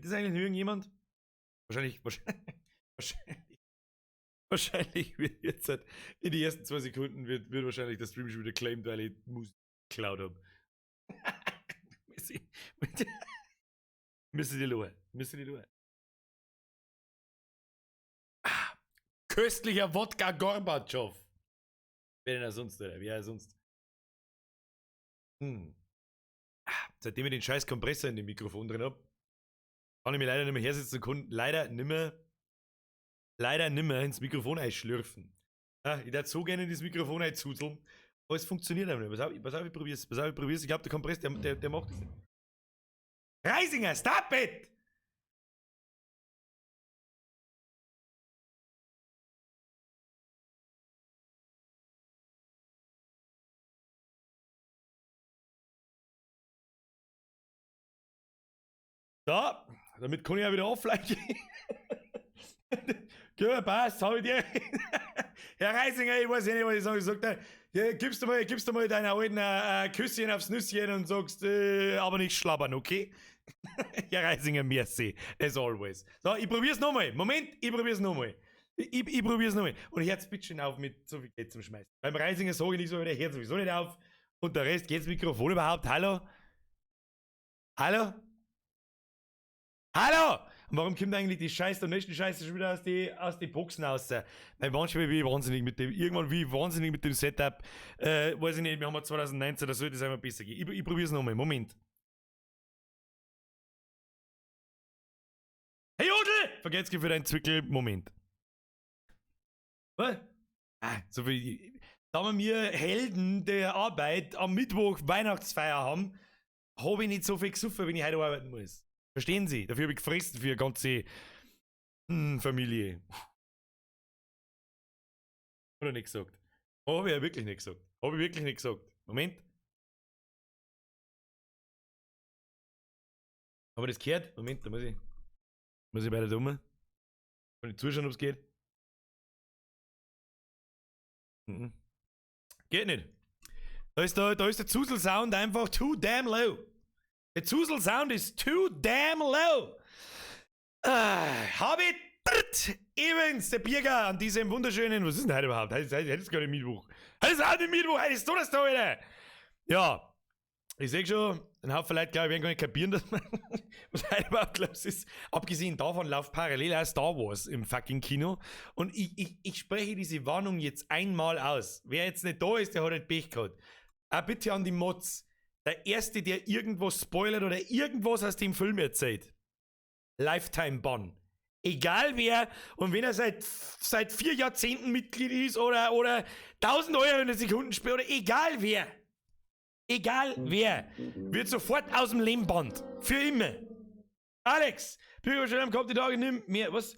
das eigentlich irgendjemand? Wahrscheinlich, wahrscheinlich wird jetzt halt in die ersten 2 Sekunden wird wahrscheinlich der Stream schon wieder claimed, weil ich Musik geklaut habe. Müssen die Lohe. Köstlicher Wodka Gorbatschow. Wer denn da sonst, oder? Wer sonst? Seitdem ich den scheiß Kompressor in dem Mikrofon drin hab, kann ich mir leider nicht mehr hersitzen und kann leider nimmer ins Mikrofon einschlürfen. Ja, ich darf so gerne in das Mikrofon einzuzeln, aber es funktioniert einfach nicht. Pass auf, ich probier's. Ich glaube, der Kompressor, der macht das nicht. Reisinger, stop it! Da, damit kann ich auch wieder offline gehen. Ja, passt, hab ich dir. Herr Reisinger, ich weiß ja nicht, was ich sagen soll. Ja, gibst du mal deiner alten Küsschen aufs Nüsschen und sagst, aber nicht schlabbern, okay? Herr Reisinger, merci, as always. So, ich probier's nochmal. Moment, ich probier's nochmal. Ich probier's nochmal. Und hört's bitte schön auf mit so viel Geld zum Schmeißen. Beim Reisinger sage ich nicht so, der hört sowieso nicht auf. Und der Rest, geht's Mikrofon überhaupt? Hallo? Hallo? Hallo! Und warum kommt eigentlich die Scheiße, der nächste Scheiße schon wieder aus die Boxen raus? Weil manchmal bin ich wahnsinnig mit dem, irgendwann wie wahnsinnig mit dem Setup. Weiß ich nicht, wir haben 2019, da sollte es einmal besser gehen. Ich probier's nochmal, Moment. Hey Jodel! Vergesst für deinen Zwickel, Moment. Was? So viel. Da wir Helden der Arbeit am Mittwoch Weihnachtsfeier haben, habe ich nicht so viel gesoffen, wenn ich heute arbeiten muss. Verstehen Sie? Dafür habe ich gefressen für die ganze Familie. Oder nicht gesagt? Habe ich ja wirklich nicht gesagt. Moment. Haben wir das gehört? Moment, da muss ich bei der Dumme. Kann ich zuschauen, ob es geht? Geht nicht. Da ist der Zusel-Sound einfach too damn low. Der Zusel-Sound ist too damn low. Habe ich übrigens der Bierger an diesem wunderschönen, was ist denn heute überhaupt? Heute ist gerade Mittwoch. Heute ist auch nicht Mittwoch, heute ist Donnerstag, Alter. Ja, ich sehe schon, ein Haufen Leute, glaube ich, werden gar nicht kapieren, dass man, was heute überhaupt los ist. Abgesehen davon läuft parallel auch Star Wars im fucking Kino. Und ich spreche diese Warnung jetzt einmal aus. Wer jetzt nicht da ist, der hat halt Pech gehabt. Auch bitte an die Mods. Der Erste, der irgendwas spoilert oder irgendwas aus dem Film erzählt. Lifetime-Ban. Egal wer, und wenn er seit 4 Jahrzehnten Mitglied ist oder 1000 Euro in der Sekunde spielt oder egal wer, wird sofort aus dem Leben bannt. Für immer. Alex, Bürgersteller kommt die Tage, nimm mehr, was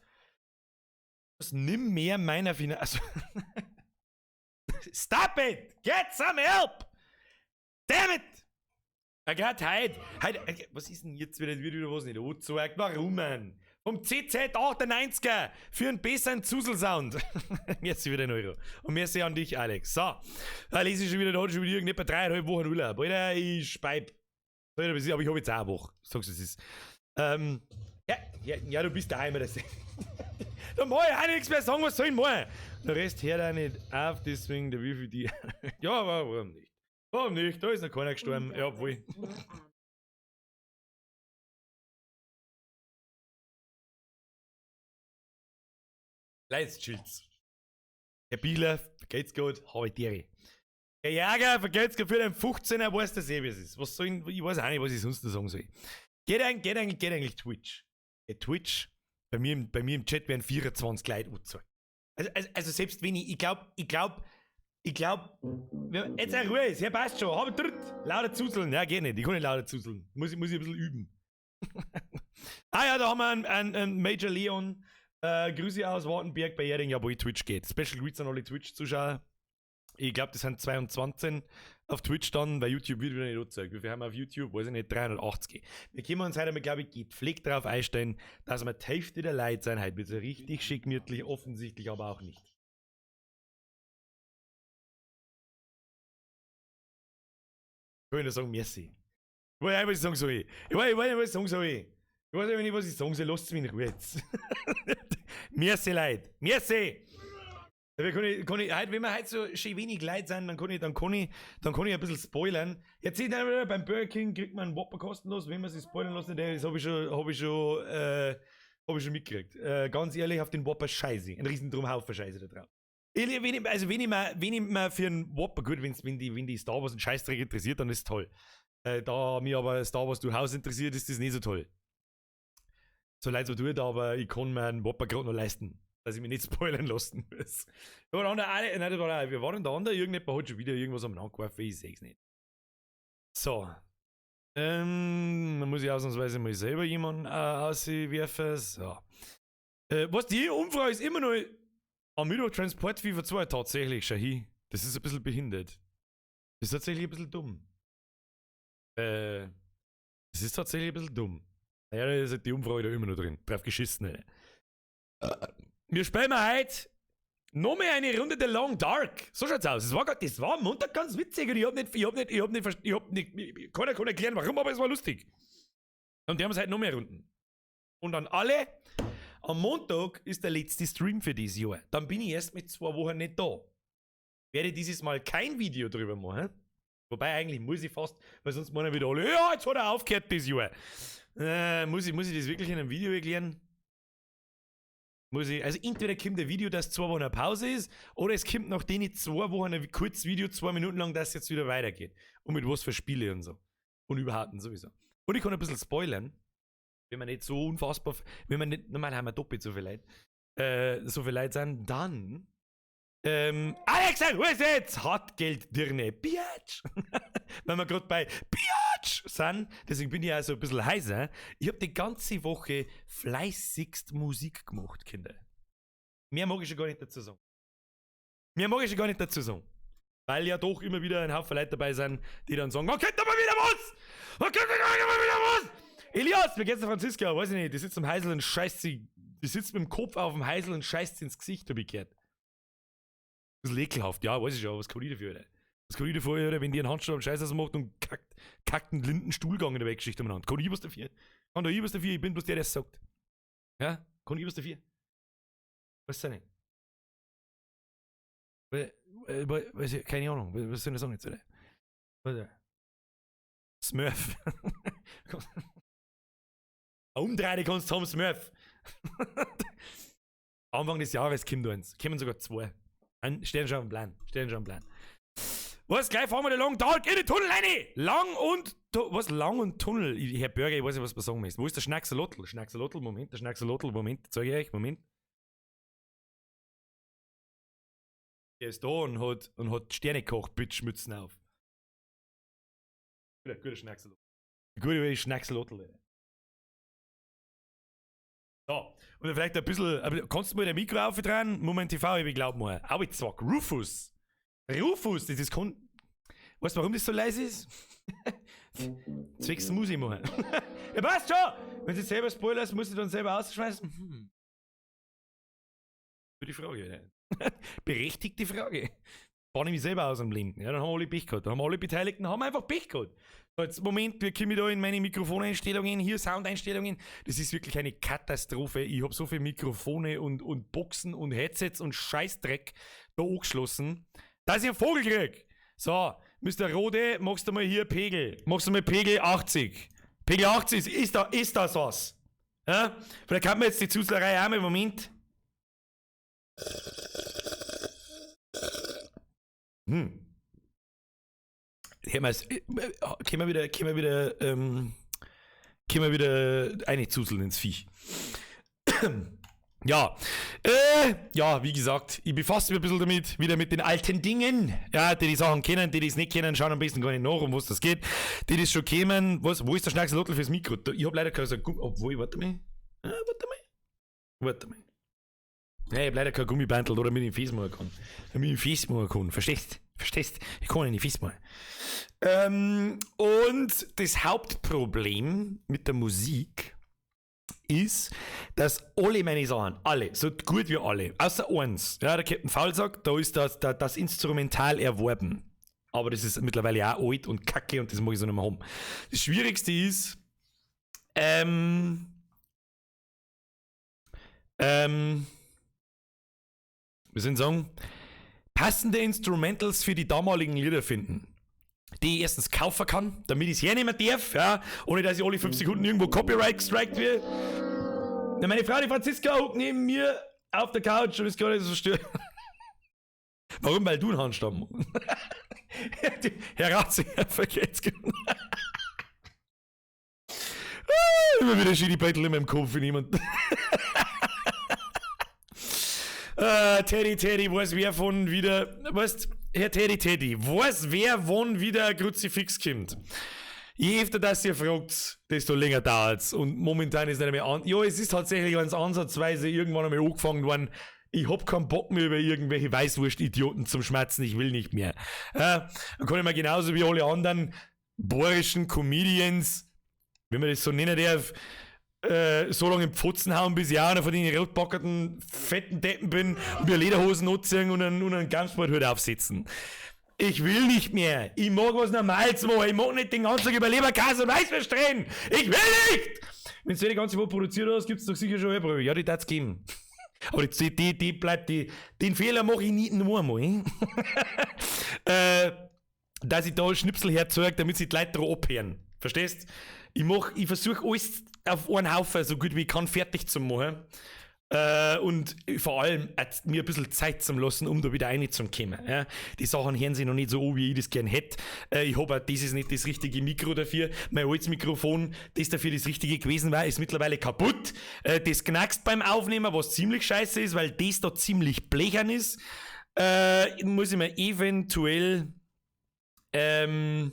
nimm mehr meiner Finanzen. Stop it! Get some help! Damn it! Gerade heute, was ist denn jetzt wieder was nicht angezeigt? Warum, man? Vom CZ98er für einen besseren Zusel-Sound. Merci wieder 1 Euro. Und merci an dich, Alex. So, da lese ich schon wieder irgendetwa 3,5 Wochen Urlaub. Alter, ich speib. Aber ich habe jetzt auch eine Woche. Sagst du, es ist. Ja, du bist daheim. Da muss ich auch nichts mehr sagen, was soll ich machen? Der Rest hört auch nicht auf, deswegen der Würfel die. Ja, aber warum nicht? Warum nicht? Da ist noch keiner gestorben. Ja, obwohl. Leid, chillt's. Herr Bieler, vergeht's gut, habe Tiere. Herr Jäger, vergeht's gut für den 15er, weiß das eh, wie es ist. Was soll ich weiß auch nicht, was ich sonst noch sagen soll. Geht eigentlich Twitch. Twitch, bei mir im Chat werden 24 Leute angezeigt. Also selbst wenn ich glaube, jetzt eine Ruhe ist, ja passt schon, habe dritt, lauter zuzeln, ja geht nicht, ich kann nicht lauter zuzeln, muss ich ein bisschen üben. Ja, da haben wir einen Major Leon, Grüße aus Wartenberg bei Erding, ja, wo Twitch geht. Special Greets an alle Twitch-Zuschauer. Ich glaube, das sind 22 auf Twitch dann, weil YouTube wird wieder nicht angezeigt. Wie viel haben wir auf YouTube? Weiß ich nicht, 380. Wir können uns heute mal, glaube ich, gepflegt darauf einstellen, dass wir die Hälfte der Leute sein. Heute wird es richtig schick, gemütlich, offensichtlich aber auch nicht. Ich will nur sagen, merci. Ich wollte einfach sagen, so ich. Ich weiß nicht, was ich sagen soll, lasst mich in Ruhe jetzt. Merci, Leute. Merci! Heute, wenn wir heute so schön wenig Leute sind, dann kann ich ein bisschen spoilern. Jetzt seht ihr, beim Burger King kriegt man einen Whopper kostenlos, wenn man sich spoilern lassen, das habe ich schon mitgekriegt. Ganz ehrlich, auf den Whopper scheiße. Ein riesen Drumhaufen Scheiße da drauf. Wenn ich mir für einen Whopper, gut, wenn die Star Wars einen Scheißdreck interessiert, dann ist es toll. Da mir aber Star Wars durchaus interessiert, ist das nicht so toll. So leid so tut, aber ich kann mir einen Whopper gerade noch leisten, dass ich mich nicht spoilern lassen muss. Wir waren da andere, irgendjemand hat schon wieder irgendwas am Angeworfen, ich seh's nicht. So. Dann muss ich ausnahmsweise mal selber jemanden auswerfen. So. Was, die Umfrage ist immer noch am Mittwoch Transport FIFA 2 tatsächlich, Shahi. Das ist ein bisschen behindert. Das ist tatsächlich ein bisschen dumm. Das ist tatsächlich ein bisschen dumm. Ja, da ist die Umfrage da immer noch drin. Drauf geschissen, ey. Wir spielen heute noch mehr eine Runde der Long Dark. So schaut's aus. Das war am Montag ganz witzig und keiner kann erklären, warum, aber es war lustig. Und die haben es heute noch mehr Runden. Und an alle, am Montag ist der letzte Stream für dieses Jahr. Dann bin ich erst mit 2 Wochen nicht da. Werde dieses Mal kein Video drüber machen. Wobei eigentlich muss ich fast, weil sonst meinen wieder alle, ja, jetzt hat er aufgehört dieses Jahr. Muss ich das wirklich in einem Video erklären? Also entweder kommt ein Video, das 2 Wochen eine Pause ist, oder es kommt nach denen 2 Wochen ein kurzes Video, 2 Minuten lang, dass es jetzt wieder weitergeht. Und mit was für Spiele und so. Und überhaupt und sowieso. Und ich kann ein bisschen spoilern, wenn man nicht so unfassbar, wenn man nicht, normal haben wir doppelt so viel Leute sind, dann Alex, wo ist jetzt? Hartgeld Dirne, Biatch! Wenn wir gerade bei Biatch sind, deswegen bin ich auch so ein bisschen heißer. Ich habe die ganze Woche fleißigst Musik gemacht, Kinder. Mehr mag ich schon gar nicht dazu sagen. Weil ja doch immer wieder ein Haufen Leute dabei sind, die dann sagen, man könnte aber wieder was! Elias, wie geht's der Franziska? Weiß ich nicht, die sitzt am Heisel und scheißt sie, die sitzt mit dem Kopf auf dem Heisel und scheißt sie ins Gesicht, hab ich gehört. Das ist ekelhaft, ja, weiß ich schon, aber was kann ich dafür, oder? Was kann ich dafür, oder, wenn die einen Handstand am Scheiß macht und kackt einen blinden Stuhlgang in der Weggeschichte umeinander? Kann ich was dafür? Ich bin bloß der es sagt. Ja? Kann ich was dafür? Was ist nicht? Keine Ahnung, was soll ich sagen jetzt, oder? Was? Smurf. Umdrehen kannst du haben, Smurf. Anfang des Jahres kommt eins. Kommen sogar 2. Stehen schon am Plan. Was, gleich fahren wir den Long Dark in den Tunnel rein! Lang und Tunnel? Herr Bürger, ich weiß nicht, was man sagen möchte. Wo ist der Schnacksalotl? Moment, zeige ich euch, Moment. Der ist da und hat Sternekoch-Bitch-Mützen auf. Guter Schnacksalotl. Guter Schnacksalotl, so, und vielleicht ein bisschen, aber kannst du mal den Mikro aufdrehen? Moment TV, ich glaube mal. Aber ich sag, Rufus, das ist weißt du, warum das so leise ist? Zwecks muss ich machen. Ja, passt schon! Wenn du selber spoilerst, musst du dann selber ausschmeißen. Gute Frage, ja. Berechtigte Frage. Bahne ich mich selber aus am Blinden. Ja, dann haben wir alle Pech gehabt. Dann haben alle Beteiligten einfach Pech gehabt. Jetzt, Moment, wir kommen da in meine Mikrofoneinstellungen, hier Soundeinstellungen. Das ist wirklich eine Katastrophe. Ich habe so viele Mikrofone und Boxen und Headsets und Scheißdreck da angeschlossen, dass ich einen Vogel krieg. So, Mr. Rode, machst du mal hier Pegel. Machst du mal Pegel 80. Pegel 80, ist das was? Ja? Vielleicht kann man jetzt die Zusellerei auch mal, Moment. Können wir wieder eine Zuseln ins Viech. Ja, wie gesagt, ich befasse mich ein bisschen damit, wieder mit den alten Dingen. Ja, die Sachen kennen, die es nicht kennen, schauen am besten gar nicht nach, um was das geht. Die das schon kennen, wo ist der Schnacksalotl fürs Mikro? Ich hab leider kein obwohl, warte mal. Ja, ich hab leider kein Gummibandel oder mit dem Face machen kann. Verstehst? Ich kann nicht Face machen. Und das Hauptproblem mit der Musik ist, dass alle meine Sachen, so gut wie alle, außer eins, ja, der Captain Foul sagt, da ist das Instrumental erworben. Aber das ist mittlerweile auch alt und kacke und das mag ich so nicht mehr haben. Das Schwierigste ist, Wir sind sagen, passende Instrumentals für die damaligen Lieder finden, die ich erstens kaufen kann, damit ich es hernehmen darf, ja, ohne dass ich alle 5 Sekunden irgendwo Copyright gestrikt wird. Ja, meine Frau, die Franziska, hockt neben mir auf der Couch und ist gerade so stört. Warum? Weil du einen Handstamm. Herr Ratsherr, vergeht's. Immer wieder Schiedi-Bettel in meinem Kopf für niemanden. Teddy, weiß wer von wieder, weißt, Herr Teddy, weiß wer wann wieder ein Kruzifix kommt. Je öfter das ihr fragt, desto länger dauert's. Und momentan ist nicht mehr an. Ja, es ist tatsächlich ganz ansatzweise irgendwann einmal angefangen worden. Ich hab keinen Bock mehr über irgendwelche Weißwurst-Idioten zum Schmatzen, ich will nicht mehr. Dann kann ich mir genauso wie alle anderen bohrischen Comedians, wenn man das so nennen darf, so lange im Pfotzen hauen, bis ich auch einer von den rotbackerten, fetten Deppen bin und mir Lederhosen anziehen und einen Gamssporthut aufsetzen. Ich will nicht mehr. Ich mag was Normales machen. Ich mag nicht den ganzen Tag über Leberkäse und Weißwurst reden. Ich will nicht! Wenn du die ganze Woche produziert hast, gibt's doch sicher schon Ölbrühe. Ja, die darf's geben. Aber die bleibt, den Fehler mache ich nicht nur einmal. Dass ich da Schnipsel herzeige, damit sich die Leute drauf abhören. Verstehst? Ich versuche alles auf einen Haufen, so gut wie ich kann, fertig zu machen. Und vor allem mir ein bisschen Zeit zu lassen, um da wieder reinzukommen. Ja? Die Sachen hören sich noch nicht so an, wie ich das gerne hätte. Ich habe auch, das ist nicht das richtige Mikro dafür. Mein altes Mikrofon, das dafür das richtige gewesen war, ist mittlerweile kaputt. Das knackst beim Aufnehmen, was ziemlich scheiße ist, weil das da ziemlich blechern ist. Muss ich mir eventuell, wie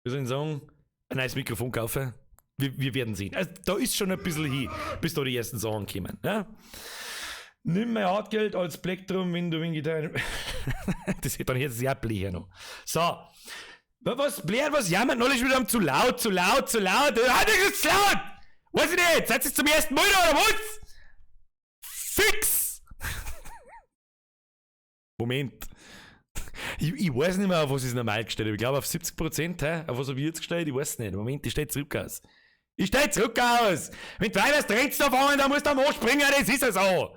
soll ich sagen, ein neues Mikrofon kaufen. Wir werden sehen. Also, da ist schon ein bisschen hin, bis da die ersten Sachen kommen. Ja? Nimm mein Hartgeld als Plektrum, wenn du wen getan. Dann hätte es ja Blecher noch. So. Was blärt, was jammert? Alle schon wieder zu laut. Ah, das ist zu laut! Was ist denn jetzt? Seid ihr zum ersten Mal da, oder was? Fix! Moment. Ich weiß nicht mehr, auf was ist normal gestellt. Ich glaube auf 70%, auf was habe ich jetzt gestellt? Ich weiß nicht. Moment, ich stehe zurück aus. Wenn du weißt, rennst du vorne, dann musst du am Arsch springen, das ist es so.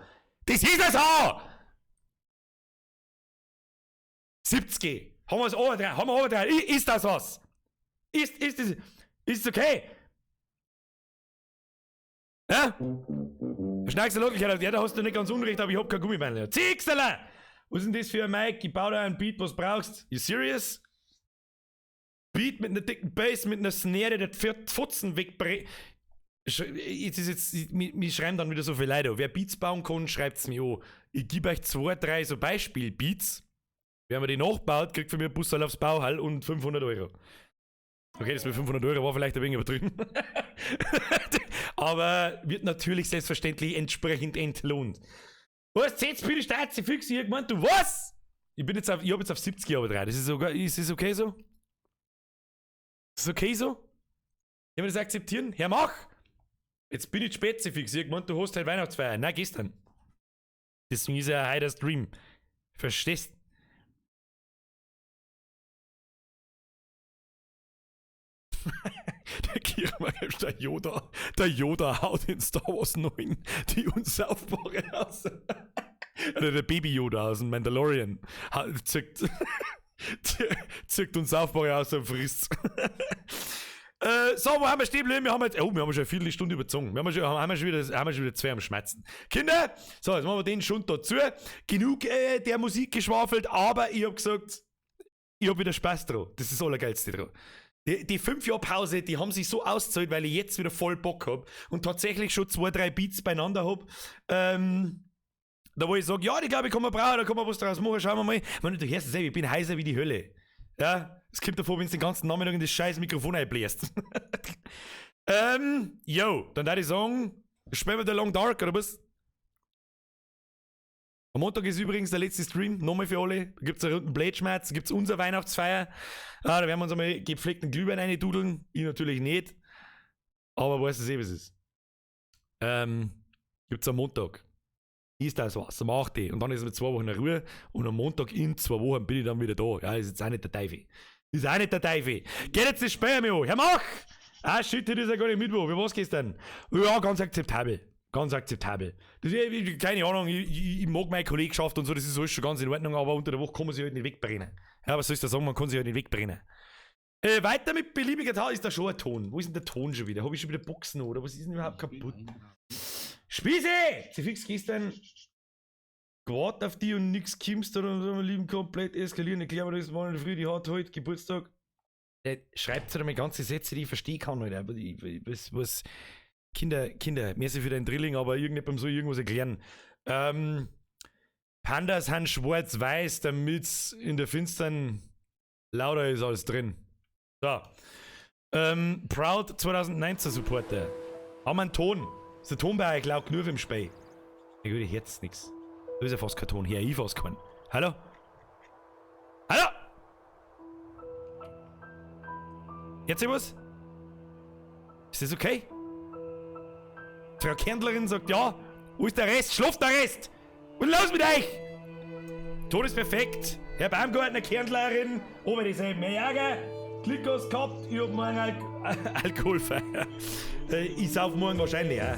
70. Haben wir es overdreht. Ist das was? Ist es okay? Ja? Schnackst du Lockelkeit, ja, da hast du nicht ganz unrecht, aber ich hab kein Gummiband. Ziehxele! Was ist denn das für ein Mic? Ich baue da einen Beat, was brauchst? You serious? Beat mit einer dicken Bass, mit einer Snare, der die Pfotzen wegbringt. Wir schreiben dann wieder so viele Leute. Wer Beats bauen kann, schreibt es mir an. Ich gebe euch 2, 3 so Beispiel-Beats. Wer mir die nachbaut, kriegt von mir ein Busserl aufs Bauhall und 500 Euro. Okay, das mit 500 Euro war vielleicht ein wenig übertrieben. Aber wird natürlich selbstverständlich entsprechend entlohnt. Was? 10 Spiele Staats, fix, ich gemeint, du was? Ich hab jetzt auf 70 Jahre dran. Ist es okay so? Ist es okay so? Können wir das akzeptieren? Herr, mach! Jetzt bin ich spezifix. Ich gemeint, du hast halt Weihnachtsfeier. Nein, gestern. Deswegen ist ja heute der Stream. Verstehst? Der Kirchmeier ist der Yoda haut in Star Wars 9 die unsaufbare aus. Oder der Baby Yoda aus dem Mandalorian zückt unsaufbare aus und frisst. So, wo haben wir stehen geblieben? Wir haben schon eine Viertelstunde überzogen. Wir haben schon wieder 2 am Schmatzen. Kinder, so, jetzt machen wir den Schund dazu. Genug der Musik geschwafelt, aber ich hab gesagt, ich hab wieder Spaß dran. Das ist das Allergeilste dran. Die 5 Jahre Pause, die haben sich so ausgezahlt, weil ich jetzt wieder voll Bock hab und tatsächlich schon 2, 3 Beats beieinander hab. Da wo ich sage, ja, die glaube ich kann man brauchen, da kann man was draus machen, schauen wir mal. Wenn du hörst, ich bin heißer wie die Hölle. Ja, es kommt davor, wenn du den ganzen Nachmittag in das scheiß Mikrofon einbläst. Dann würde ich sagen, spielen wir der Long Dark, oder was? Am Montag ist übrigens der letzte Stream, nochmal für alle. Da gibt es einen runden Blätschmerz, da gibt es unsere Weihnachtsfeier. Da werden wir uns einmal gepflegten Glühwein reindudeln. Ich natürlich nicht. Aber weißt du, was es ist. Gibt es am Montag. Ist das was, am 8. Und dann ist es mit 2 Wochen in Ruhe. Und am Montag in 2 Wochen bin ich dann wieder da. Ja, ist jetzt auch nicht der Teufel. Geht jetzt das Spiel mir an. Herr Mach! Ah, shit, das ist ja gar nicht Mittwoch. Wie was gehst denn? Ja, ganz akzeptabel. Ganz akzeptabel. Das ist, keine Ahnung, ich mag meine Kollegschaft und so, das ist alles schon ganz in Ordnung, aber unter der Woche kann man sich halt nicht wegbrennen. Ja, was soll ich da sagen, man kann sich halt nicht wegbrennen. Weiter mit beliebiger Tat ist da schon ein Ton. Wo ist denn der Ton schon wieder? Habe ich schon wieder Boxen oder was ist denn überhaupt kaputt? Spieße! Sie fix gestern gewartet auf die und nix kimmst oder so, mein Lieben, komplett eskalieren. Erklären wir das morgen in der Früh, die hat heute Geburtstag. Schreibt halt einmal ganze Sätze, die ich verstehen kann, Alter. Aber was Kinder, merci für deinen Drilling, aber irgendjemandem soll irgendwas erklären. Pandas haben schwarz-weiß, damit's in der Finstern lauter ist alles drin. So. Proud 2019 Supporter. Haben wir einen Ton? Ist der Ton bei euch laut genug im Spiel? Ich würde jetzt nix. Da ist ja fast kein Ton. Hier, ich fast keinen. Hallo? Hallo? Jetzt was? Ist das okay? Frau Kärntlerin sagt ja. Wo ist der Rest? Schlaft der Rest! Und los mit euch! Ton ist perfekt. Herr Baumgartner, Kärntlerin, oben dieselben Jäger. Klickers gehabt, ich hab morgen Alkoholfeier. Ich sauf morgen wahrscheinlich auch.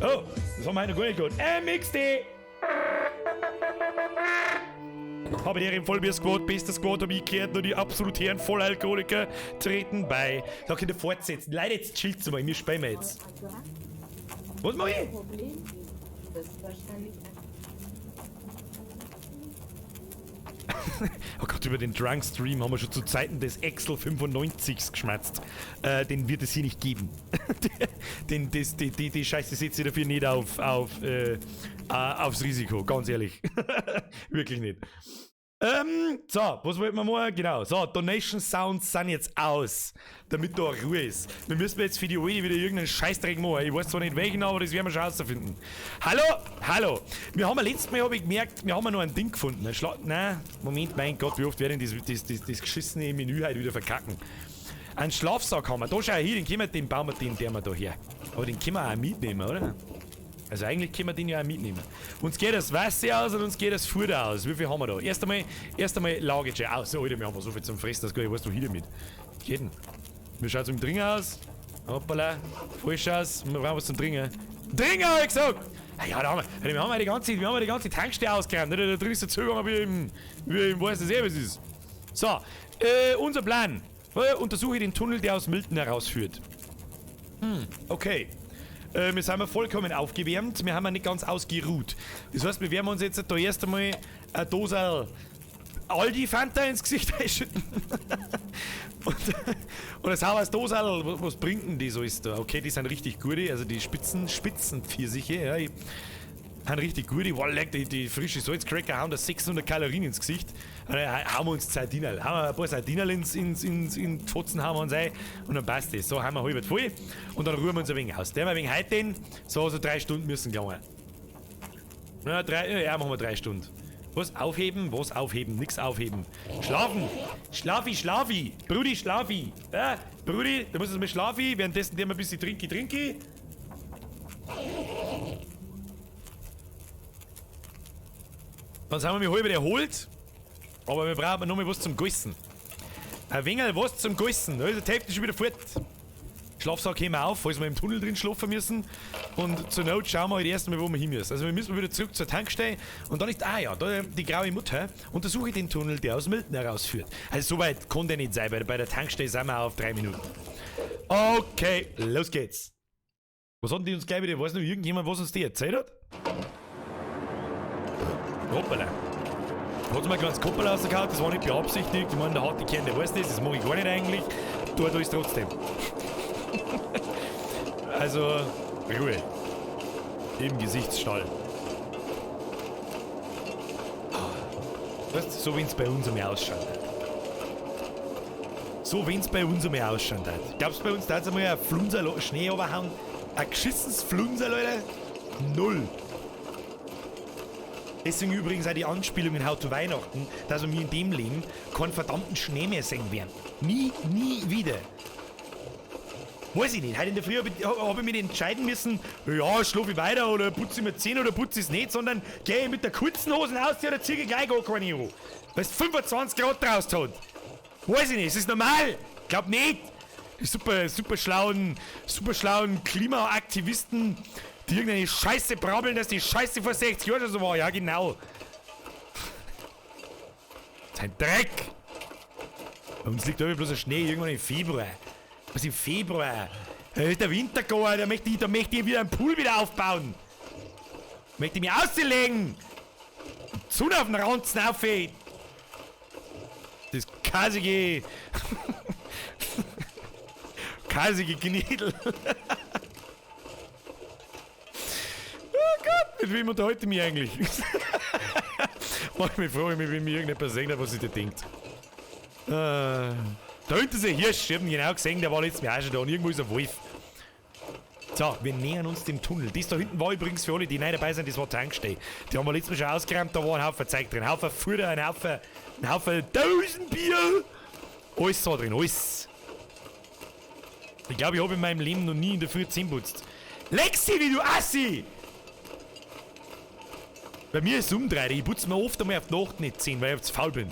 Oh, das haben wir heute noch gar nicht gehört. MXD! Habe ich im Vollbier-Squad, bester Squad, hab ich gehört, nur die absolutären Vollalkoholiker treten bei. Da könnt ihr fortsetzen. Leute, jetzt chillt mal, wir spielen jetzt. Was mach ich? Oh Gott, über den Drunk-Stream haben wir schon zu Zeiten des Excel 95s geschmatzt. Den wird es hier nicht geben. Die Scheiße setzt ihr dafür nicht aufs Risiko, ganz ehrlich. Wirklich nicht. So, was wollten wir machen? Genau, so, Donation Sounds sind jetzt aus, damit da Ruhe ist. Wir müssen jetzt für die Oide wieder irgendeinen Scheißdreck machen. Ich weiß zwar nicht welchen, aber das werden wir schon herausfinden. Hallo! Wir haben letztes Mal, habe ich gemerkt, wir haben noch ein Ding gefunden. Nein, Moment, mein Gott, wie oft werden das geschissene Menü heute wieder verkacken. Einen Schlafsack haben wir. Da schau hier, den bauen wir den wir her. Aber den können wir auch mitnehmen, oder? Also eigentlich können wir den ja auch mitnehmen. Uns geht das Weiße aus und uns geht das Futter aus. Wie viel haben wir da? Erst einmal Lagerche aus. So, Alter, wir haben so viel zum Fressen, das gar nicht weißt du hier damit. Geht denn? Wie schaut's im Dringen aus? Hoppala. Falsch aus. Wir brauchen was zum Dringen. Dringen, hab ich gesagt! Ja, da haben wir haben die ganze Tankstelle ausgeräumt. Da drin ist der Zugang wie im weiß nicht was ist. So, unser Plan. Untersuche den Tunnel, der aus Milton herausführt. Okay. Wir sind vollkommen aufgewärmt, wir haben nicht ganz ausgeruht. Das heißt, wir werden uns jetzt da erst einmal eine Dose Aldi Fanta ins Gesicht einschütten. und das heißt, Dose, was bringt denn die so ist da? Okay, die sind richtig gute, also die Spitzenpfirsiche, ja, sind richtig gut. Die frische Salzcracker hauen da 600 Kalorien ins Gesicht. Hauen wir uns Sardinen. Hauen wir ein paar Sardinen in Pfotzen hauen wir uns ein und dann passt das. So haben wir halb voll und dann ruhen wir uns ein wenig aus. Der haben wir ein wenig heute den, so 3 Stunden müssen gelangen. Ja, machen wir 3 Stunden. Was aufheben? Nix aufheben. Schlafen! Schlafi! Brudi, schlafi! Ja, Brudi, du musst jetzt mal schlafi, währenddessen der mal ein bisschen trinki. Dann sind wir mich halb erholt, aber wir brauchen noch mal was zum Gessen. Ein wenig was zum Gessen, da ist der Tape schon wieder fort. Schlafsack heben wir auf, falls wir im Tunnel drin schlafen müssen. Und zur Not schauen wir halt erst mal, wo wir hin müssen. Also wir müssen wieder zurück zur Tankstelle und dann ist, da die graue Mutter, untersuche den Tunnel, der aus Milton herausführt. Also soweit kann der nicht sein, weil bei der Tankstelle sind wir auf 3 Minuten. Okay, los geht's. Was hatten die uns gleich wieder, weiß noch irgendjemand, was uns die erzählt hat? Hoppala. Hat mal ein kleines Koppel rausgehauen, das war nicht beabsichtigt. Ich meine, der harte Kern, der weiß das mag ich gar nicht eigentlich. Da ist trotzdem. Also, Ruhe. Im Gesichtsstall. Weißt du, so wie es bei uns einmal ausschaut. Glaubst du, bei uns da jetzt einmal ein Flunser Schnee runterhauen? Ein geschissenes Flunser, Leute? 0. Deswegen übrigens auch die Anspielung in How to Weihnachten, dass wir in dem Leben keinen verdammten Schnee mehr sehen werden. Nie wieder. Weiß ich nicht. Heute in der Früh hab ich mich entscheiden müssen, ja, schlafe ich weiter oder putze ich mir 10 oder putze ich es nicht, sondern gehe ich mit der kurzen Hosen aus oder ziehe ich gleich gar keine an. Weil es 25 Grad draußen hat. Weiß ich nicht, ist das normal? Glaub nicht. Die super schlauen Klimaaktivisten Die irgendeine Scheiße brabbeln, dass die Scheiße vor 60 Jahren schon so war. Ja, genau. Sein Dreck. Bei uns liegt da bloß ein Schnee irgendwann im Februar. Was im Februar? Da ist der Winter gegangen, da möchte ich wieder einen Pool wieder aufbauen. Möchte ich mich auslegen. Die Sonne auf den Ranzen aufheben. Das kasige... kasige Kniedel. Oh Gott, mit wem unterhalte ich mich eigentlich? Manchmal frage ich mich, wenn mir irgendjemand sagt, was ich da denkt. Da hinten ist ein Hirsch, ich hab ihn genau gesehen, der war letztes Mal auch schon da und irgendwo ist ein Wolf. So, wir nähern uns dem Tunnel. Das da hinten war übrigens für alle, die neu dabei sind, das war Tankstelle. Die haben wir letztes Mal schon ausgeräumt, da war ein Haufen Zeug drin. Ein Haufen Futter, ein Haufen Dosenbier. Alles so drin, alles. Ich glaube, ich habe in meinem Leben noch nie in der Früh Zähne putzt. Lexi, wie du Assi! Bei mir ist es umdreht. Ich putze mir oft einmal auf die Nacht nicht Zähne, weil ich zu faul bin.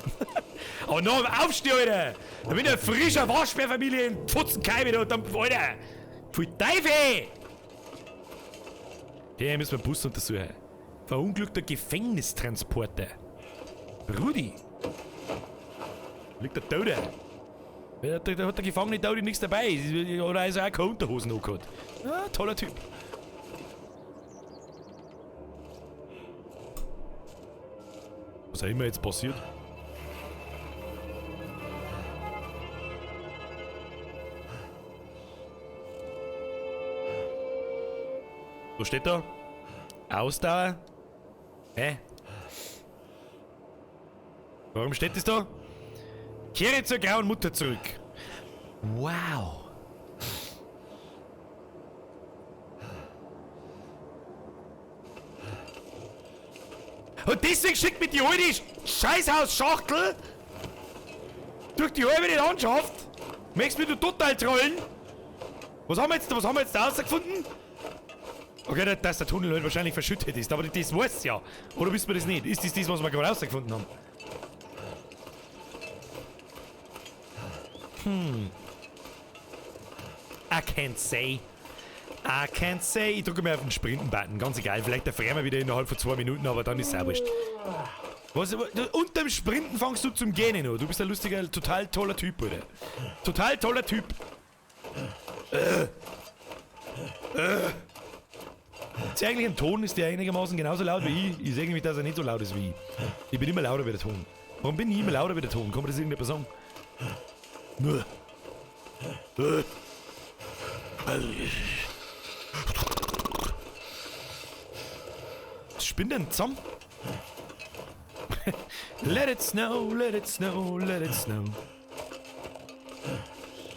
Aber noch aufstehen, Alter! Da bin ich ein frischer Waschbärfamilie in Pfutzenkeibe da und dann, Alter! Pfui Teufel! Hier müssen wir einen Bus untersuchen. Verunglückter Gefängnistransporter. Rudi! Liegt der Tote? Da hat der gefangene Tote nichts dabei. Oder ist er auch keine Unterhosen angehabt. Ja, toller Typ. Was auch immer jetzt passiert. Was steht da? Ausdauer? Hä? Warum steht das da? Kehre zur grauen Mutter zurück. Wow. Und deswegen schickt mir die alte Scheißhausschachtel durch die halbe Landschaft. Möchtest du mich total trollen? Was haben wir jetzt da rausgefunden? Okay, dass der Tunnel halt wahrscheinlich verschüttet ist, aber das weiß ja. Oder wissen wir das nicht? Ist das, was wir gerade rausgefunden haben? I can't say. Ich drücke mir auf den Sprinten-Button, ganz egal. Vielleicht erfrieren wir wieder innerhalb von 2 Minuten, aber dann ist es auch wurscht. Was, unterm Sprinten fangst du zum Gehen an. Du bist ein lustiger, total toller Typ, oder? Total toller Typ. Ist eigentlich ein Ton, ist der einigermaßen genauso laut wie ich? Ich sehe nämlich, dass er nicht so laut ist wie ich. Ich bin immer lauter wie der Ton. Warum bin ich immer lauter wie der Ton? Kann man das irgendjemand sagen? Was spinnt denn zusammen? Let it snow, let it snow, let it snow.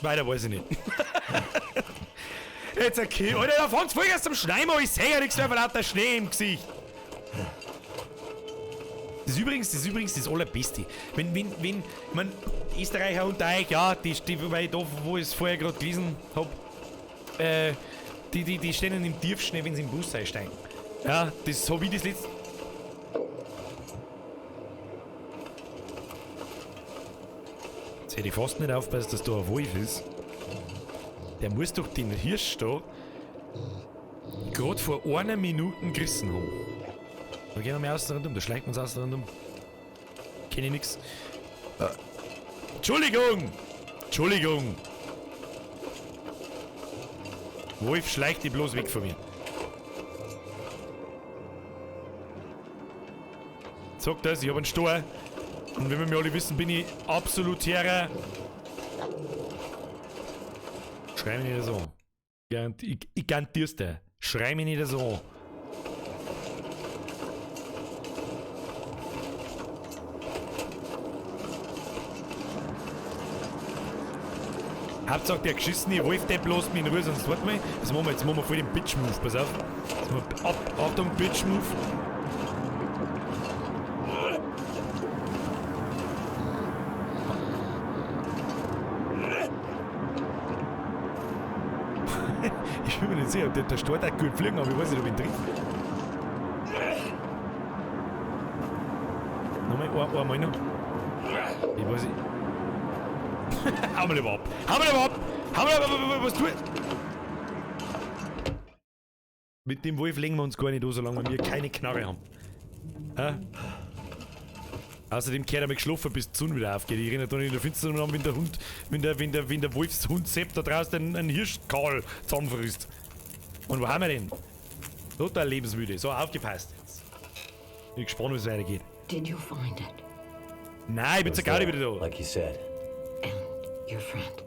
Weiter weiß ich nicht. Jetzt okay. Alter, da fängt's voll erst zum Schneien, aber ich sehe ja nichts mehr von lauter Schnee im Gesicht. Das ist übrigens das Allerbeste. Wenn man Österreicher unter euch, ja, weil da, wo ich es vorher gerade gelesen hab, die stehen im Tiefschnee, wenn sie im Bus einsteigen. Ja, das hab ich das letzte. Jetzt hätte ich fast nicht aufpassen, dass da ein Wolf ist. Der muss doch den Hirsch da gerade vor 1 Minute gerissen haben. Da gehen wir mal außen rundum, da schleicht man uns außen rundum. Kenn ich nix. Entschuldigung! Entschuldigung! Wolf schleicht die bloß weg von mir. Sag das, ich hab einen Stor. Und wenn wir mir alle wissen, bin ich absolutärer. Schrei mich nicht so an. Ich garantier's dir. Schrei mich nicht so an. Hauptsache der geschissene Wolf, der bloß mich in Ruhe, sonst warte mal. Jetzt machen wir voll den Bitch-Move, pass auf. Achtung, Bitch-Move. Ich will mir nicht sehen, der Start hat gut fliegen, aber ich weiß nicht, ob ich ihn treffe. Nochmal, einmal noch. Ich weiß nicht. Hau mal überhaupt! Hau mal überhaupt! Was tut? Mit dem Wolf legen wir uns gar nicht an, solange wir keine Knarre haben. Außerdem kehrt er mal geschlafen, bis die Sonne wieder aufgeht. Ich erinnere da nicht in der Finsternis an, wenn der Wolfshund Sepp da draußen einen Hirschkahl zusammenfrisst. Und wo haben wir den? Total lebensmüde. So, aufgepasst jetzt. Ich bin gespannt, wie es weitergeht. Did you find it? Nein, ich bin zur Gaudi wieder da. Like you said, And your friend?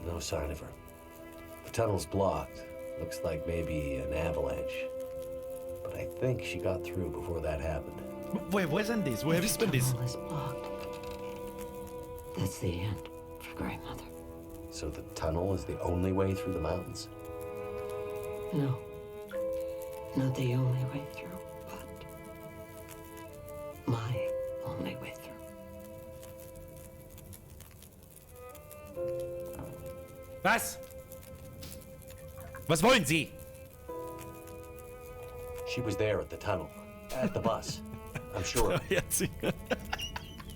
no sign of her. The tunnel's blocked. Looks like maybe an avalanche. But I think she got through before that happened. Woher ist denn das? Woher wisst man das? Tunnel is blocked. That's the end for Grandmother. So the tunnel is the only way through the mountains? No. Not the only way through, but my only way through. Was? Was wollen Sie? She was there at the tunnel. At the bus. I'm sure.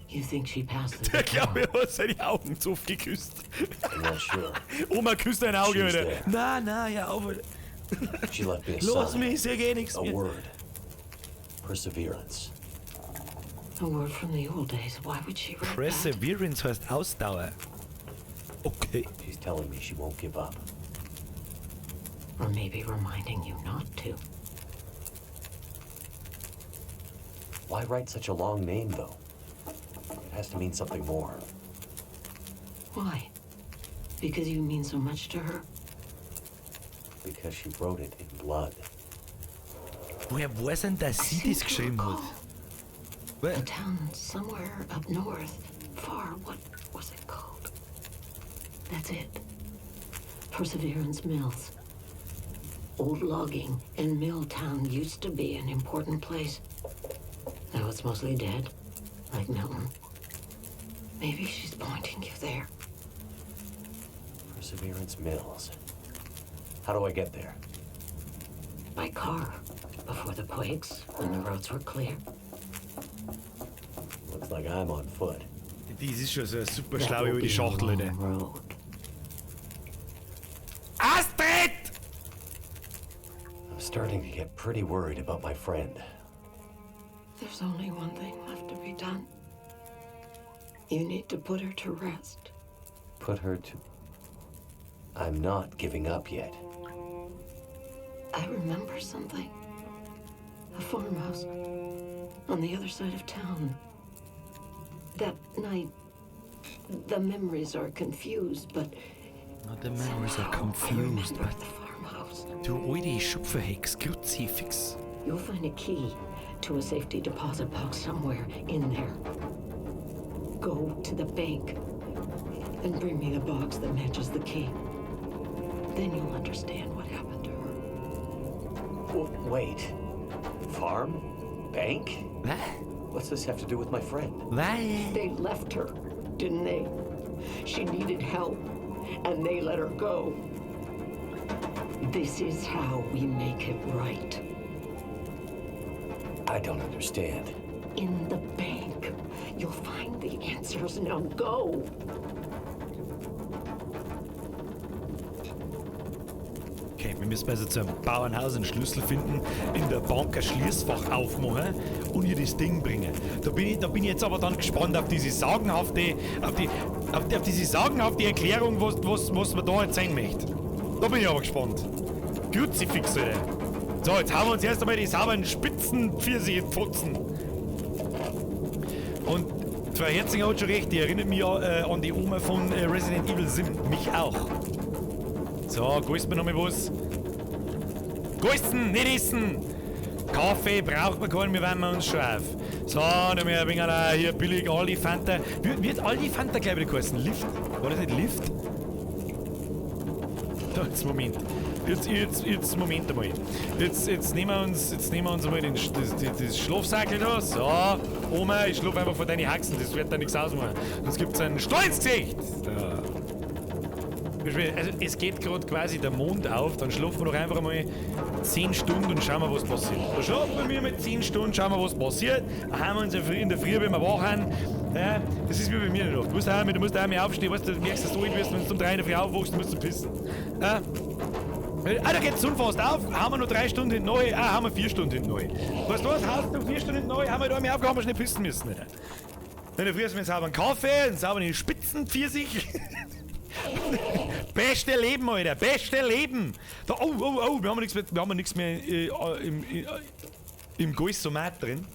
You think she passed through Der the glaube tunnel? ich hat seine Augen zu oft geküsst. I'm not sure. Oma küsst ein Auge, She's Alter. there. Nein, ja, aber. She left me a Los sign. mich, ich geht nichts A mehr. word. Perseverance. A word from the old days. Why would she write that? Perseverance heißt Ausdauer. Okay. She's telling me she won't give up. Or maybe reminding you not to. Why write such a long name, though? It has to mean something more. Why? Because you mean so much to her? Because she wrote it in blood. Woher weiß denn, dass sie das geschrieben hat? A town somewhere up north. Far. What was it called? That's it. Perseverance Mills. Old logging and mill town used to be an important place. Now it's mostly dead, like Milton. Maybe she's pointing you there. Perseverance Mills. How do I get there? By car, before the quakes, when the roads were clear. Looks like I'm on foot. Das ist schon so eine super That schlaue will alte be a Schachtel, long Alter. road. Astrid! I'm starting to get pretty worried about my friend. There's only one thing left to be done. You need to put her to rest. Put her to... I'm not giving up yet. I remember something. A farmhouse on the other side of town. That night, the memories are confused, but The memories are somehow I confused. remember the farmhouse. Du alte Schupferhex, Kruzifix. You'll find a key to a safety deposit box somewhere in there. Go to the bank and bring me the box that matches the key. Then you'll understand what happened to her. Wait. Farm? Bank? Was? What's this have to do with my friend? Was? They left her, didn't they? She needed help, and they let her go. This is how we make it right. I don't understand. In the bank, you'll find the answers. Now go. Okay, wir müssen also zu einem Bauernhaus einen Schlüssel finden, in der Bank ein Schließfach aufmachen und ihr das Ding bringen. Da bin ich jetzt aber dann gespannt auf diese sagenhafte, auf diese sagenhafte Erklärung, was man da erzählen möchte. Da bin ich aber gespannt. Kruzifix, Alter. So, jetzt hauen wir uns erst einmal die sauberen Spitzen Pfirsichpfotzen. Und Frau Herzinger hat schon recht, die erinnert mich an die Oma von Resident Evil 7. Mich auch. So, geist mir noch mal was. Geisten, nicht essen! Kaffee braucht man keinen, wir wärmen uns schon auf. So, dann haben wir ein wenig hier billig Aldi Fanta. Wie hat Aldi Fanta, glaube ich, geheißen? Lift? War das nicht Lift? Da, jetzt Moment. Jetzt Moment einmal. Jetzt nehmen wir uns einmal das Schlafsackel da. So, Oma, ich schlafe einfach vor deine Haxen, das wird da nichts ausmachen. Sonst gibt es ein Stolzgesicht. So. Also es geht gerade quasi der Mond auf, dann schlafen wir doch einfach mal 10 Stunden und schauen wir, was passiert. Da schlafen wir mit 10 Stunden, schauen wir, was passiert. Dann haben wir uns in der Früh, wenn wir wach sind. Ja, das ist wie bei mir noch. Du musst auch mal aufstehen, weißt du, merkst, dass du alt wirst, wenn du um 3 in der Früh aufwachst, musst du pissen. Ja? Da geht's unfast auf. Haben wir noch 3 Stunden hinten neu? Haben wir 4 Stunden hinten neu. Weißt du was? Hast du 4 Stunden hinten neu? Haben wir da mehr aufgehauen, haben wir nicht pissen müssen. Nicht? Wenn du frühst mir einen sauberen Kaffee, einen sauberen Spitzenpfirsich. Beste Leben, Alter. Beste Leben. Da, wir haben nichts mehr im Goisomat drin.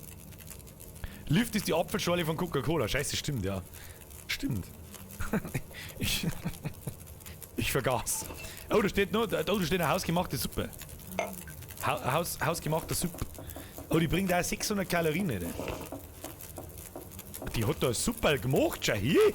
Lift ist die Apfelschorle von Coca-Cola. Scheiße, stimmt, ja. Stimmt. Ich vergaß. Oh, da steht eine hausgemachte Suppe. Hausgemachte Suppe. Oh, die bringt auch 600 Kalorien, nicht? Die hat da eine Suppe gemacht, schau hier.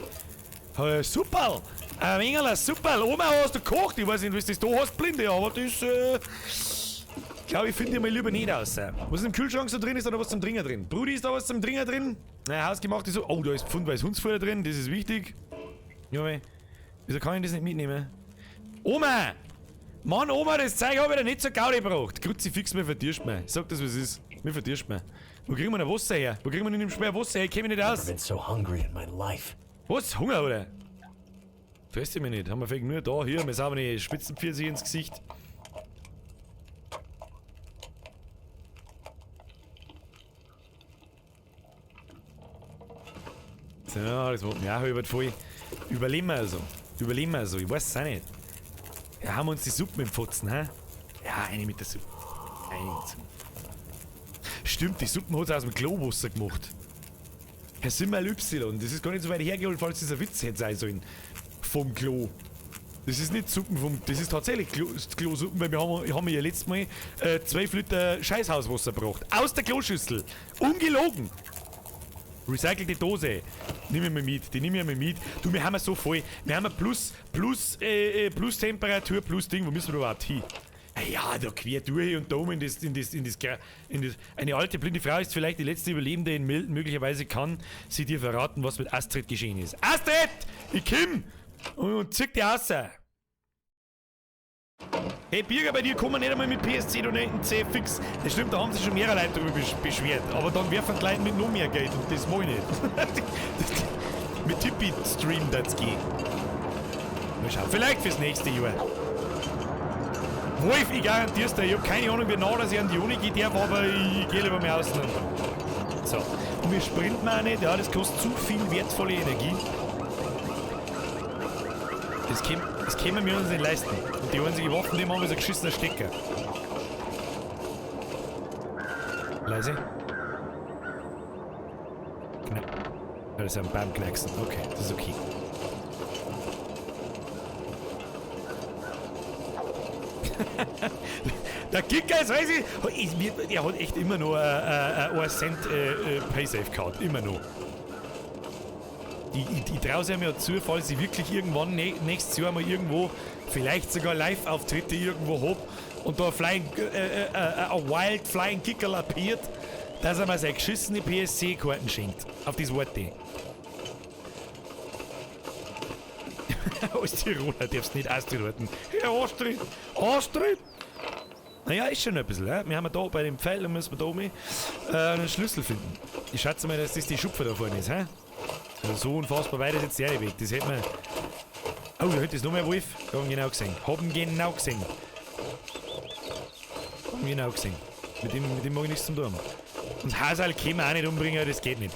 Suppe. Ein wenig Suppe. Oma, hast du gekocht? Ich weiß nicht, was das da hast, Blinde, aber das, glaube ich, finde ich mal lieber nicht aus. Was im Kühlschrank so drin ist, oder was zum Trinken drin? Brudi, ist da was zum Trinken drin? Nein, hausgemachte Suppe. Oh, da ist pfundweise Hundsfutter drin, das ist wichtig. Junge, wieso kann ich das nicht mitnehmen? Oma! Mann, Oma, das Zeug habe ich dir nicht so Gaudi gebraucht. Kruzifix, mir verdirst mich. Sag das, was es ist. Mir verdirst mich. Wo kriegen wir denn Wasser her? Wo kriegen wir denn im Speer Wasser her? Ich kenn mich nicht aus. I've been so hungry in my life. Was? Hunger, oder? Frisst ihr mich nicht? Haben wir vielleicht nur da, hier, wir sauber die Spitzenpfirsich ins Gesicht. So, das macht mich auch halb voll. Überleben wir also. Ich weiß es auch nicht. Ja, haben wir uns die Suppe mit dem Fotzen, hä? Ja, eine mit der Suppe. Eine mit der Suppe. Stimmt, die Suppen hat es aus dem Klowasser gemacht. Herr Simmel Y, das ist gar nicht so weit hergeholt, falls das ein Witz hätte sein sollen. Vom Klo. Das ist nicht Suppen vom. Das ist tatsächlich Klosuppen, weil wir haben ja letztes Mal 12 Liter Scheißhauswasser gebracht. Aus der Kloschüssel. Ungelogen. Recycelte Dose. Nimm ich mal mit, die nehme ich mal mit. Du, wir haben ja so voll. Wir haben ja plus Temperatur, plus Ding. Wo müssen wir da überhaupt hin? Ja, da quer durch und da oben in das. Eine alte blinde Frau ist vielleicht die letzte Überlebende in Milton. Möglicherweise kann sie dir verraten, was mit Astrid geschehen ist. Astrid! Ich komm! Und zieh die raus! Hey, Birger, bei dir kommen nicht einmal mit PSC-Donaten C fix. Das stimmt, da haben sich schon mehrere Leute darüber beschwert. Aber dann werfen die Leute mit noch mehr Geld und das mag ich nicht. Mit Tippi-Stream das geht. Mal schauen, vielleicht fürs nächste Jahr. Wolf, ich garantiere es dir, ich habe keine Ahnung, wie nah dass ich an die Uni gehen darf, aber ich gehe lieber mehr außen. So, und wir sprinten auch nicht, ja, das kostet zu viel wertvolle Energie. Das können wir uns nicht leisten. Und die einzige Waffen, die haben wir so ein geschissener Stecker. Leise. Knapp. Das ist ein Baumknacksen. Okay, das ist okay. Der Kicker ist, weiß ich, der hat echt immer noch 1 Cent Paysafe gehabt. Immer noch. Ich traue es ja zu, falls ich wirklich irgendwann nächstes Jahr mal irgendwo, vielleicht sogar Live-Auftritte irgendwo hab und da ein Wild Flying Kicker lapiert, dass er mir seine geschissene PSC-Karten schenkt. Auf das Wort. Als Tiroler darfst du nicht Astrid. Ja, Astrid! Astrid! Naja, ist schon ein bisschen. Wir haben da bei dem Pfeil, da müssen wir da oben einen Schlüssel finden. Ich schätze mal, dass das die Schupfe da vorne ist. Also so unfassbar weit ist jetzt der weg. Das hätte man. Oh, da hätte es noch mehr Wolf. Haben genau gesehen. Mit dem mag ich nichts zu tun. Und Hasal können wir auch nicht umbringen, das geht nicht.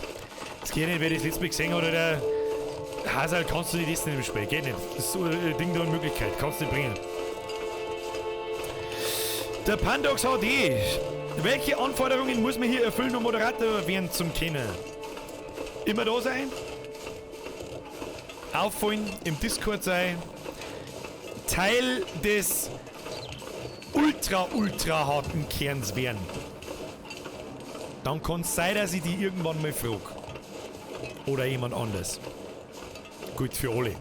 Das geht nicht, wer das letzte Mal gesehen hat, oder Hasal kannst du nicht essen im Spiel. Geht nicht. Das ist so ein Ding da in Möglichkeit. Kannst du nicht bringen. Der Pandox HD. Welche Anforderungen muss man hier erfüllen, um Moderator werden zum Kennen? Immer da sein? Auffallen, im Discord sein, Teil des ultra harten Kerns werden. Dann kann es sein, dass ich die irgendwann mal frage. Oder jemand anders. Gut für alle.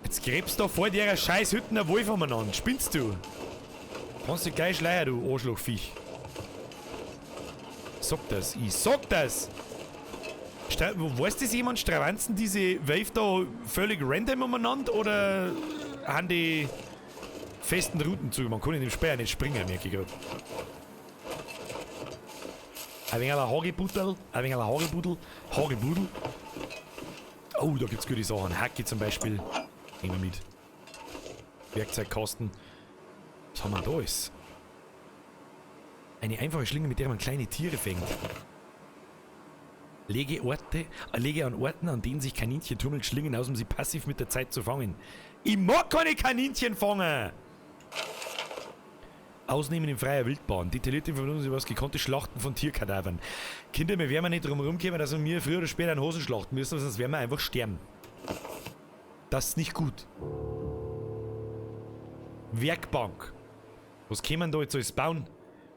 Jetzt gräbst du da vor der scheiß Hütten ein Wolf umeinander. Spinnst du? Kannst dich gleich schleiern, du Arschlochviech. Ich sag das! Weiß das jemand, stravanzen diese Wave da völlig random umeinander oder haben die festen Routen zu? Man kann in dem Speer nicht springen, merke ich gerade. Ein wenig Hagebudel. Oh, da gibt's gute Sachen. Hacke zum Beispiel. Nehmen wir mit. Werkzeugkasten. Was haben wir da alles? Eine einfache Schlinge, mit der man kleine Tiere fängt. Lege an Orten, an denen sich Kaninchen tummeln, Schlingen aus, um sie passiv mit der Zeit zu fangen. Ich mag keine Kaninchen fangen! Ausnehmen in freier Wildbahn. Detaillierte Informationen über das gekonnte Schlachten von Tierkadavern. Kinder, wir werden nicht drum rumkommen, dass wir früher oder später einen Hosen schlachten müssen, sonst werden wir einfach sterben. Das ist nicht gut. Werkbank. Was können wir da jetzt alles bauen?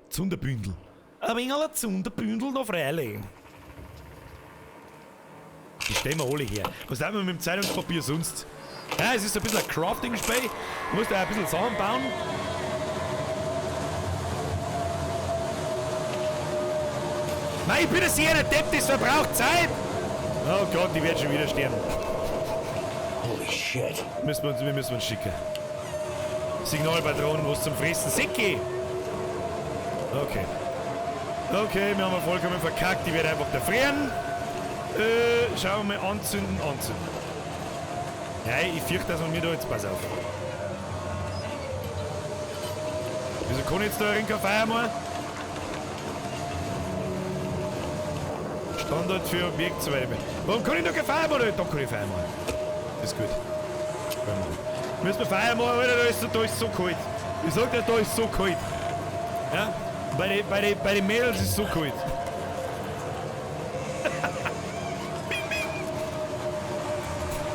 Zunderbündel. Ein wenig ein Zunderbündel noch freilich. Die stellen wir alle her. Was haben wir mit dem Zeitungspapier sonst? Ja, es ist ein bisschen ein Crafting-Spiel. Du musst da ein bisschen Sachen bauen. Nein, ich bin ein sehr Depp, das verbraucht Zeit. Oh Gott, die werden schon wieder sterben. Holy shit. Wir müssen uns schicken. Signalpatronen, was zum Fressen. Säcke! Okay. Okay, wir haben vollkommen verkackt. Die wird einfach da frieren. Schauen wir mal. Anzünden. Nein, ich fürchte, dass man mir da jetzt... Pass auf. Wieso kann ich jetzt da ein Feuer machen? Standard für Objekt zu weit. Warum kann ich noch kein Feuer machen? Da kann ich Feuer machen. Das ist gut. Müssen wir Feuer machen, Alter, da ist so kalt. Ich sag dir, da ist so kalt. Ja? Bei den Mädels ist es so kalt.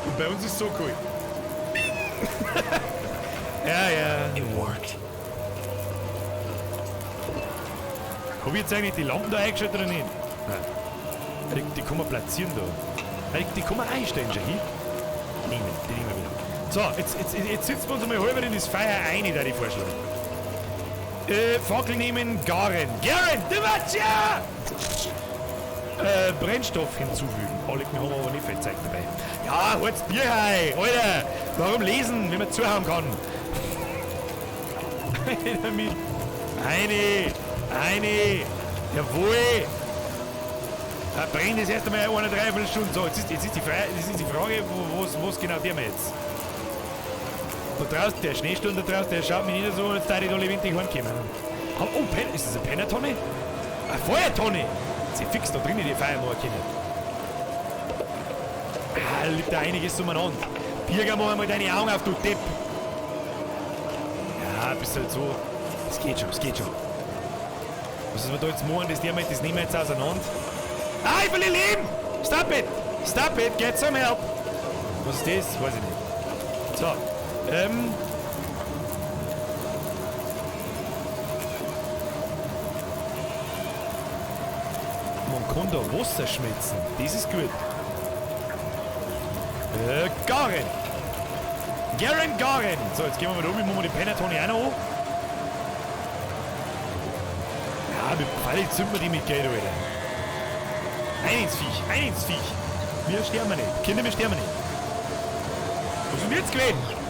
Und bei uns ist es so kalt. Ja. It worked. Hab ich jetzt eigentlich die Lampen da eingeschaltet oder nicht? Nein. Die kann man platzieren da. Die kann man einstellen, schon hin. Die nehmen wir wieder. So, jetzt sitzen wir uns einmal halber in das Feuer ein, da die vorschlagen. Fackel nehmen, garen. Garen, du warst ja! Brennstoff hinzufügen. Wir haben aber nicht viel Zeit dabei. Ja, holt's Bier heim, Alter! Warum lesen, wenn man zuhauen kann? Eine! Jawohl! Da brennt das erst einmal eine Dreiviertelstunde. So, jetzt ist die Frage, was genau tun wir jetzt? Da draußen, der Schneesturm da draußen, der schaut mich nicht so, als da die alle windig heimkommen. Oh, ist das eine Pennertonne? Eine Feuertonne! Sie fix da drinnen die Feuer machen können. Da liegt da einiges umeinander. Birger, mach einmal deine Augen auf, du Depp! Ja, bist halt so. Es geht schon. Was ist wir da jetzt machen? Das nehmen wir jetzt auseinander. Ah, ich will leben! Stop it! Get some help! Was ist das? Weiß ich nicht. So. Man kann da Wasser schmelzen. Das ist gut. Garen! So, jetzt gehen wir mal da oben, machen wir die Pennertonne auch noch an. Ja, mit Pfeil zünden wir die mit Geld, Alter. Ein ins Viech. Wir sterben nicht. Kinder, wir sterben nicht. Was ist denn jetzt gewesen?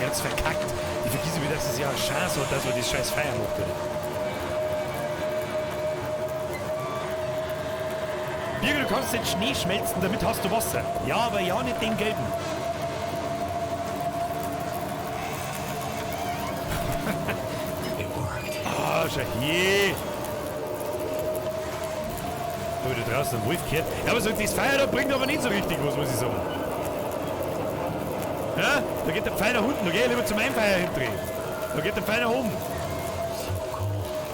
Er hat's verkackt. Ich vergesse wieder, dass es ja eine Chance hat, dass man das scheiß Feier macht, oder? Birger, du kannst den Schnee schmelzen, damit hast du Wasser. Ja, aber ja nicht den gelben. Ah, schau hier. Da wird da draußen ein Wolf gehört. Ja, aber so das Feuer da bringt aber nicht so richtig was, muss ich sagen. Ja, da geht der Pfeil nach unten, da geh ich lieber zu meinem Feuer hindrehen. Da geht der Pfeil nach oben.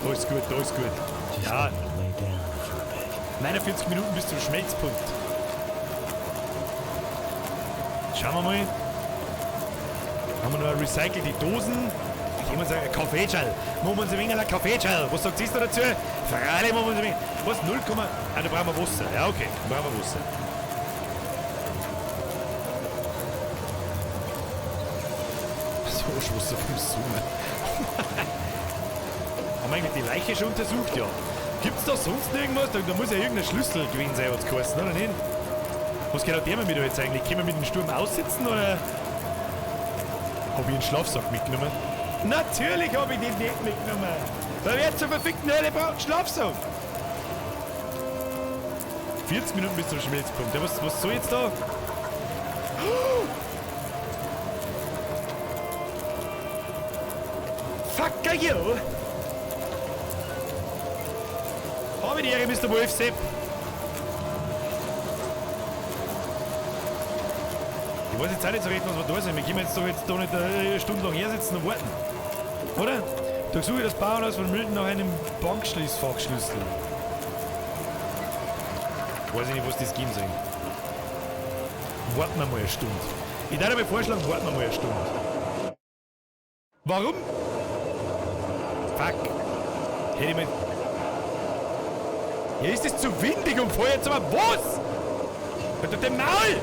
Da ist gut. Ja. 49 Minuten bis zum Schmelzpunkt. Schauen wir mal. Haben wir noch recycelt die Dosen. Ich muss sagen, Kaffeeschall. Machen wir uns ein wenig einen Kaffeeschall. Was sagt ihr dazu? Freilich machen wir uns ein wenig. Was? 0, ah, da brauchen wir Wasser. Ja, okay. Da brauchen wir Wasser. Wasser vom Sommer. Haben wir eigentlich die Leiche schon untersucht? Ja. Gibt's da sonst irgendwas? Da muss ja irgendein Schlüssel gewesen sein, was geheißen, oder nicht? Was genau der mit da jetzt eigentlich? Können wir mit dem Sturm aussitzen, oder? Hab ich einen Schlafsack mitgenommen? Natürlich habe ich den nicht mitgenommen! Da wird zur verfickten Hölle braucht einen Schlafsack! 40 Minuten bis zum Schmelzpunkt. Ja, was soll jetzt da? Motherfucker, you! Habe die Ehre, Mr. Wolf Sepp. Ich weiß jetzt auch nicht so recht, was wir da sind. Wir können jetzt doch da nicht eine Stunde lang her sitzen und warten. Oder? Da suche ich das Bauernhaus von Milton nach einem Bankschließfachschlüssel. Weiß ich nicht, was das geben soll. Warten wir mal eine Stunde. Ich würde aber vorschlagen, warten wir mal eine Stunde. Warum? Fuck. Hätte ich mal... Hier ist es zu windig und vorher jetzt aber was? Halt den Maul!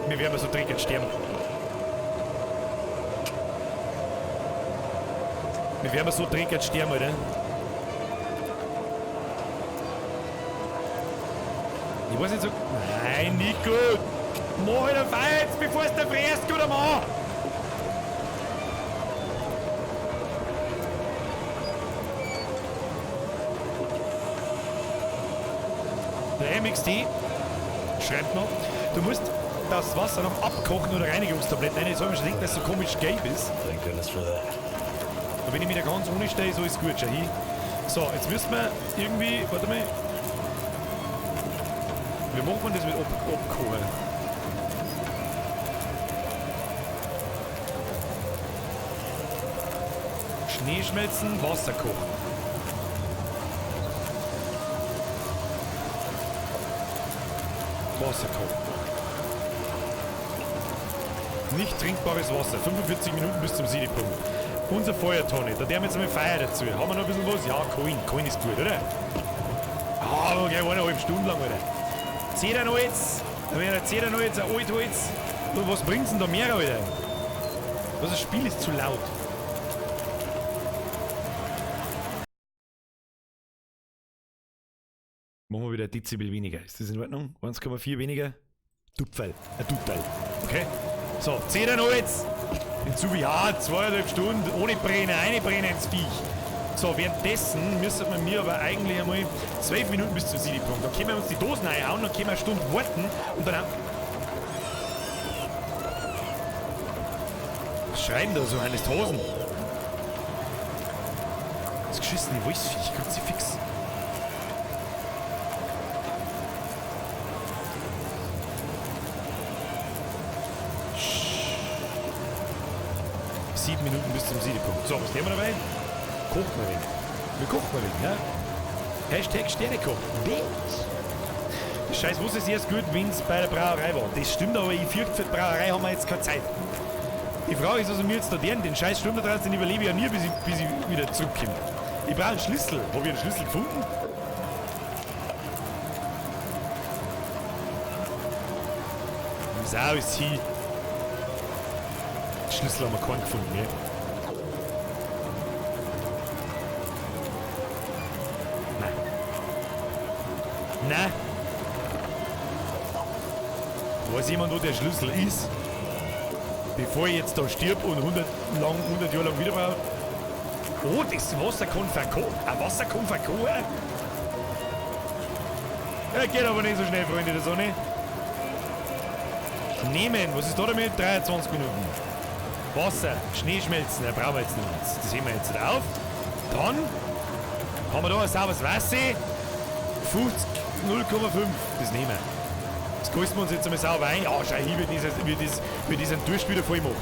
Wir werden so dringend sterben. Wir werden so dringend sterben, Alter. Ich weiß nicht so... Nein, nicht gut! Mach halt auf jetzt, bevor es der fräst, oder Mann! Der MXT schreibt noch, du musst das Wasser noch abkochen oder Reinigungstabletten rein. Jetzt habe ich schon gedacht, dass es so komisch gelb ist. Thank goodness for that. Und wenn ich wieder ganz ohne stehe, so ist gut, schau hin. So, jetzt müssen wir irgendwie, warte mal. Wie macht man das mit abkochen? Schnee schmelzen, Wasser kochen. Wasser kochen. Nicht trinkbares Wasser. 45 Minuten bis zum Siedepunkt. Unser Feuertonne. Da haben wir jetzt einmal Feuer dazu. Haben wir noch ein bisschen was? Ja, Coin. Coin ist gut, oder? Ah, aber gleich 1,5 Stunden lang, Alter. Zedernholz. Da wäre Zedernholz, ein Altholz. Und was bringt's denn da mehr, Alter? Das Spiel ist zu laut. Machen wir wieder ein Dezibel weniger. Ist das in Ordnung? 1,4 weniger? Tupferl. Ein Tutteil. Okay? So, Zedernholz. Hinzu wie, ja, 2,5 Stunden ohne Brenner, eine Brenner ins Viech. So, währenddessen müsste man mir aber eigentlich einmal 12 Minuten bis zum Siedepunkt. Dann können wir uns die Dosen reinhauen, dann können wir eine Stunde warten und dann... Was schreiben da so eines Hosen? Das geschissene Wolfsviech, kommt sie fix. Minuten bis zum Siedepunkt. So, was nehmen wir dabei? Kocht mal weg. Wir kochen mal weg, ja? Hashtag Sternekoch. Das Scheiß wusste es erst gut, wenn es bei der Brauerei war. Das stimmt, aber ich fürchte, für die Brauerei haben wir jetzt keine Zeit. Die Frage ist, was wir jetzt da deren. Den Scheiß Sturm da draußen, den überlebe ich ja nie, bis ich wieder zurückkomme. Ich brauche einen Schlüssel. Habe ich einen Schlüssel gefunden? Sau ist hier. Schlüssel haben wir keinen gefunden, ne? Nein. Nein. Weiß jemand, wo der Schlüssel ist? Bevor ich jetzt da stirb und 100 Jahre lang wieder brauche. Oh, das Wasser kann verkochen. Ein Wasser kann verkochen. Ja, geht aber nicht so schnell, Freunde der Sonne. Nehmen, was ist da damit? 23 Minuten. Wasser, Schnee schmelzen, da brauchen wir jetzt nicht. Das heben wir jetzt auf. Dann haben wir da ein sauberes Wasser. 50, 0,5. Das nehmen wir. Das kosten wir uns jetzt einmal sauber ein. Ja, schau, hier wird diesen Durst wieder voll machen.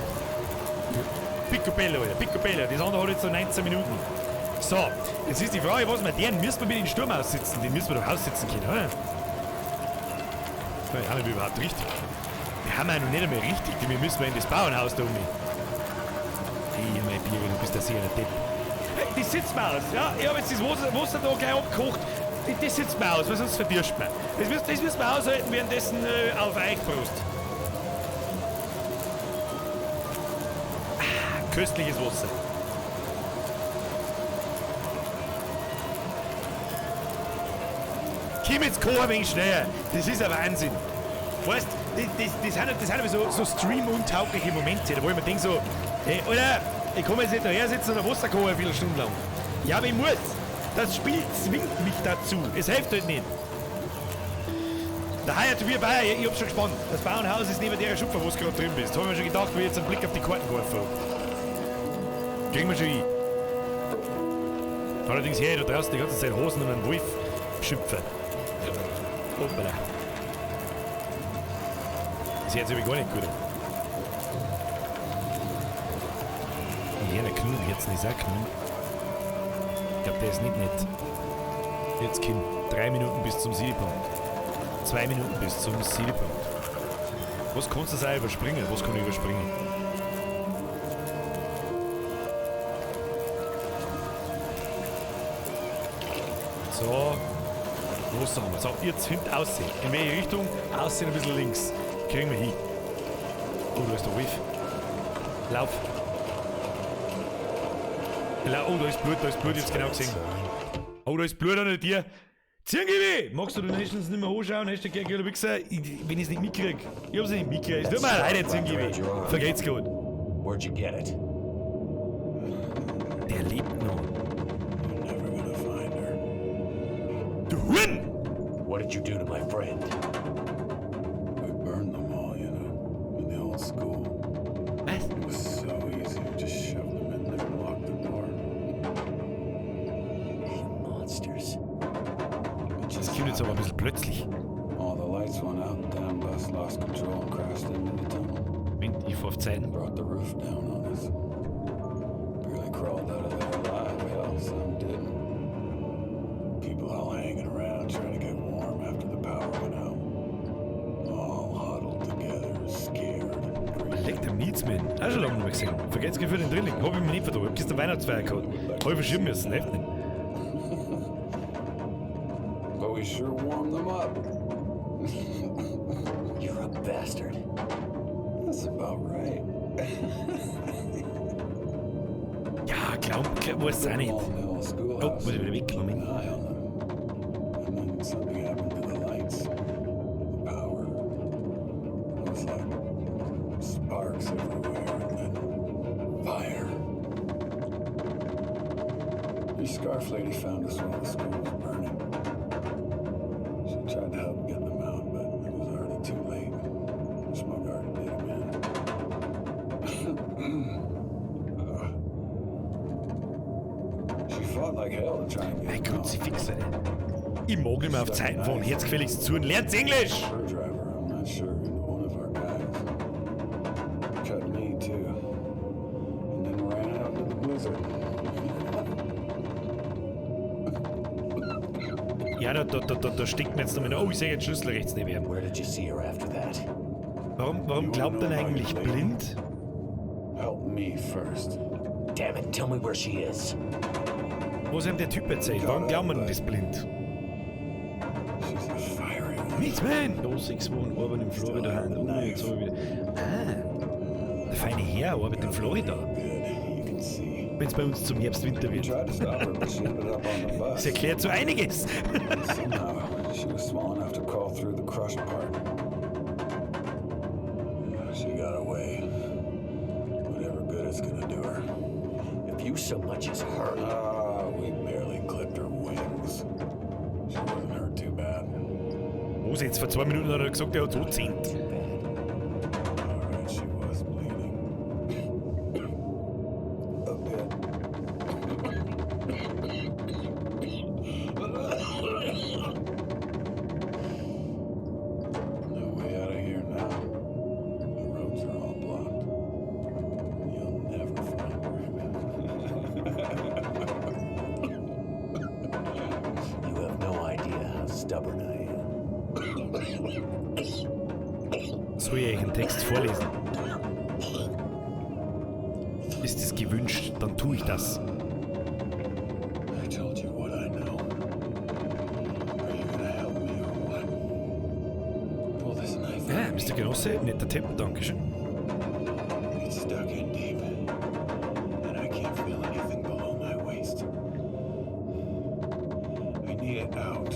Picobello, Alter, Picobello. Das andere hat jetzt so 19 Minuten. So, jetzt ist die Frage, was wir den müssen wir mit dem Sturm aussitzen. Den müssen wir doch aussitzen können, oder? Ja, haben wir überhaupt richtig. Wir haben ja noch nicht einmal richtig. Wir müssen in das Bauernhaus da oben. Hey, mein Bier, du bist da sehr ein Depp. Hey, das sitzt mir aus, ja? Ich habe jetzt das Wasser da gleich abgekocht. Das sitzt mir aus, weil sonst verdirscht man. Das müssen wir aushalten, währenddessen auf euch Prost. Ah, köstliches Wasser. Komm jetzt kochen ein wenig schneller. Das ist ein Wahnsinn. Weißt du, das sind aber so stream-untaugliche Momente, wo ich mir denke so, hey, Alter, ich kann jetzt nicht daher sitzen und ein Wasser kochen eine Viertelstunde lang. Ja, aber ich muss. Das Spiel zwingt mich dazu. Es hilft halt nicht. Der Hyatt wie bei, ich hab's schon gespannt. Das Bauernhaus ist neben der Schupfer, wo du gerade drin bist. Hab ich mir schon gedacht, wie ich jetzt einen Blick auf die Karten geworfen habe. Kriegen wir schon hin. Allerdings hier da draußen die ganze Zeit Hosen und einen Wolf schimpfen. Hoppala. Das hört sich aber gar nicht gut an. Hier eine Knurr, jetzt nicht auch Knurr. Ich glaube, der ist nicht nett. Jetzt Kim, 3 Minuten bis zum Siedepunkt. 2 Minuten bis zum Siedepunkt. Was kannst du da überspringen? Was kann ich überspringen? So. Los haben wir. So, jetzt hinten aussehen. In welche Richtung? Aussehen ein bisschen links. Kriegen wir hin. Oh, da ist der Wolf. Lauf. Oh, da ist Blut, ich hab's genau gesehen. Oh, da ist Blut an dir. Zirngibi! Magst du den nächstens nicht mehr anschauen? Hast du gleich Wichser? Wenn ich es nicht mitkrieg. Ich hab's nicht mitgekriegt. Es tut mir leid, Zirngibi. Vergeht's gut. Where'd you get it? Der lebt noch. You're never gonna find her. Du Huhn! What did you do to my friend? We burned them all, you know, in the old school. Was? It was so easy to just shove them in there and lock the door. Monsters. It Das just kommt jetzt aber ein bisschen plötzlich. all the lights went out, the damn bus lost control and crashed into the tunnel. Moment, ich fahr auf die Zeiten. Brought the roof down on us. Barely crawled out of there alive, hell, some didn't. People all hanging around trying to get warm after the power went out. All huddled together, scared and grieving. Leck dem Needsman. Auch schon lange nicht mehr gesehen. Vergesst für den Drilling. Hab ich mir nicht vertraut. Ich hab gestern Weihnachtsfeier gehabt. Hab ich verschieben müssen. Hilft nicht. But we sure warmed them up. You're a bastard. That's about right. Ja, glaub, weiß es auch nicht. All in the old Oh, schoolhouse. muss ich wieder weg. Keep an Moment. eye on them. And then something happened to the lights. The power. It was like sparks everywhere and then fire. Your scarf lady found us while the school was burning. She tried to help get them out, but it was already too late. The smoke already did them in. She fought like hell to try and Mein get them out. Kruzifix, Alter. Ich mag nicht mehr auf Zeiten fahren. Jetzt gefälligst zu und lernt's Englisch! Screwdriver, I'm not sure, in one of our guys. Cut me too. And then ran out into the blizzard. Ja, da steckt mir jetzt noch mal. Oh, ich sehe jetzt Schlüssel rechts neben ihm. Where did you see her after that? Warum glaubt er eigentlich blind? Help me first. Damn it, tell me where she is. Was ihm der Typ erzählt? Warum glaubt man das blind? She's a fiery one. Needsman! Da 6 Wochen arbeiten in Florida. Jetzt habe ich wieder. Ah, der feine Herr arbeitet in Florida. Good, you can see. Wenn es bei uns zum Herbst-Winter We wird. tried to stop her, but she ended up on the bus. Das erklärt so einiges. Somehow, she was small enough to crawl through the crushed part. She got away. Whatever good it's gonna do her. If you so much as hurt, We barely clipped her wings. She wasn't hurt too bad. Was jetzt? Vor 2 Minuten hat er gesagt, er hat so 10. Alright, she was bleeding. A bit. No way out of here now. The roads are all blocked. You'll never find her. you have no idea how stubborn I am. Soll ich euch einen Text vorlesen? Ist es gewünscht, dann tue ich das. I told you what I know. Are you gonna help me or what? Pull this knife Ja, out. Mr. Genosse, netter Tipp, dankeschön. It's stuck in deep, and I can't feel anything below my waist. I need it out.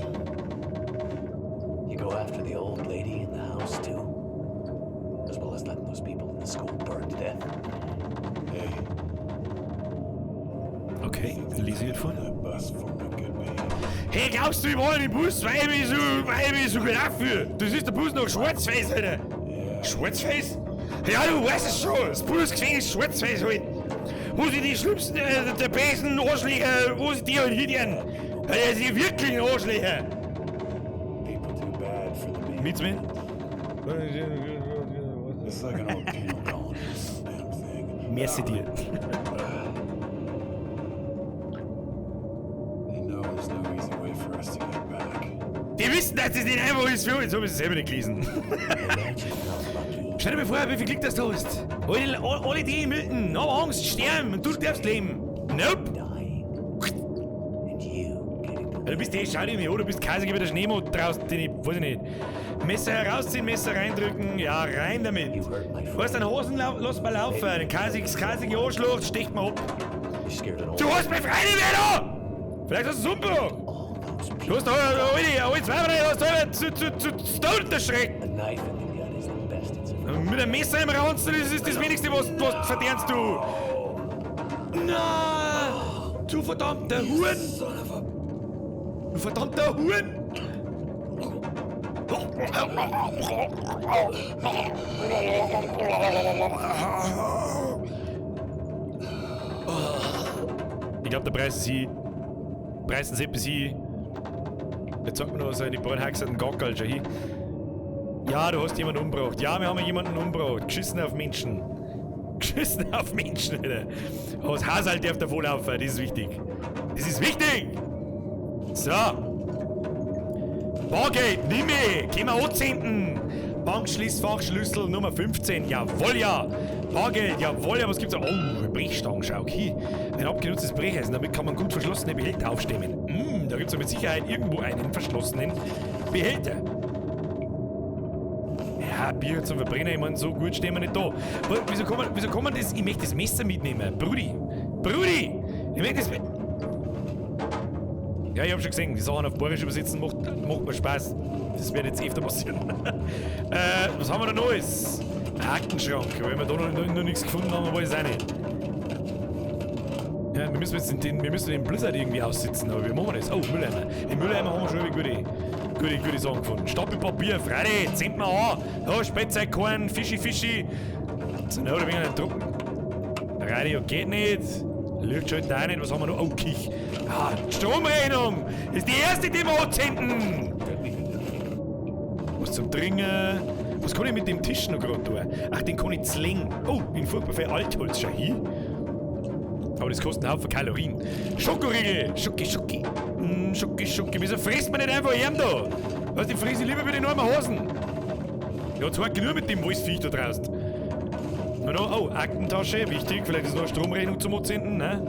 You go after the old lady in the house too? As well as letting those people in the school burn to death? Hey, Okay. Okay, lese ich vor. That bus for a good me. Hey, glaubst du, ich war in den Bus, weil ich so gut fühle? Das ist der Bus noch Schwarzface, Alter. Schwarzface? Ja, du weißt es schon. Das Bundesgefängnis ist Schwarzface halt. Wo sie die schlimmsten, der besten Arschlöcher, wo sie die halt hingehen. Also die wirklichen Arschlöcher. People too bad for the meat. Mietsman? It's like an old penal colony or some damn thing. Merci dir. They know there's no easy way for us to get back. Die wissen, dass es nicht einfach ist für uns. Jetzt hab ich es selber nicht gelesen. Stell dir mal vor, wie viel Glück das du hast. Alle die in Milton haben Angst, sterben und du darfst leben. Nope. Du bist schau dir mich an, du bist Kaiser, gib mir den Schneemut draußen, den ich, weiß ich nicht. Messer herausziehen, Messer reindrücken, ja, rein damit. Du hast deinen Hosen, lass mal laufen, den kaisige Arschloch, stecht mal ab. Du hast mich frei nicht mehr da! Vielleicht hast du es umgebracht. Du hast alle zwei, du hast alle zu Stone erschreckt. Mit einem Messer im Ranzen, das ist das Wenigste, was du verdienst, du. Na, du verdammter Huren. Du verdammter Huren! Ich glaube, der Preis ist hier. Preis ist etwas hier. Jetzt sagt man noch so, die beiden Hexen Gackerl schon hier. Ja, du hast jemanden umgebracht. Ja, wir haben jemanden umgebracht. Geschissen auf Menschen. Geschissen auf Menschen, Alter. Aber das Haushalt darf davon laufen, das ist wichtig. Das ist wichtig! So. Bargeld, nimm ich. Gehen wir anzünden. Bankschließfachschlüssel Nummer 15. Jawohl, ja. Bargeld, jawohl, ja. Was gibt's da? Oh, Brechstangen, schau. Hier. Ein abgenutztes Brecheisen. Damit kann man gut verschlossene Behälter aufstemmen. Da gibt's ja mit Sicherheit irgendwo einen verschlossenen Behälter. Ja, Bier zum Verbrennen, ich meine, so gut stehen wir nicht da. Wieso kann man das? Ich möchte das Messer mitnehmen. Brudi, ich möchte das Ja, ich hab schon gesehen, die Sachen auf Bayerisch übersetzen macht mir Spaß. Das wird jetzt öfter passieren. Was haben wir da Neues? Ein Aktenschrank. Weil wir da noch nichts gefunden haben, weiß ich auch nicht. Ja, wir müssen jetzt den Blizzard irgendwie aussitzen, aber wie machen wir das? Oh, Mülleimer. Im Mülleimer haben wir schon gute Sachen gefunden. Stapelpapier, Freunde, zieht mal an. Ja, Spätzlekorn, Fischi. So, oder wegen einem Drucken. Radio geht nicht. Lichtschalter auch nicht. Was haben wir noch? Oh, Kich. Ah, Stromrechnung. Das ist die erste, die wir anzünden. Was zum Trinken. Was kann ich mit dem Tisch noch gerade tun? Ach, den kann ich zlingen. Oh, in furchtbar viel Altholz schon hier. Aber das kostet einen Haufen Kalorien. Schokoriegel. Schoki. Schoki. Wieso frisst man nicht einfach Arm da? Was, die friss ich lieber mit den armen Hasen. Ja, jetzt hakt nur mit dem Wolfsviech da draußen. Na, oh, Aktentasche, wichtig. Vielleicht ist noch eine Stromrechnung zum Anzünden, ne?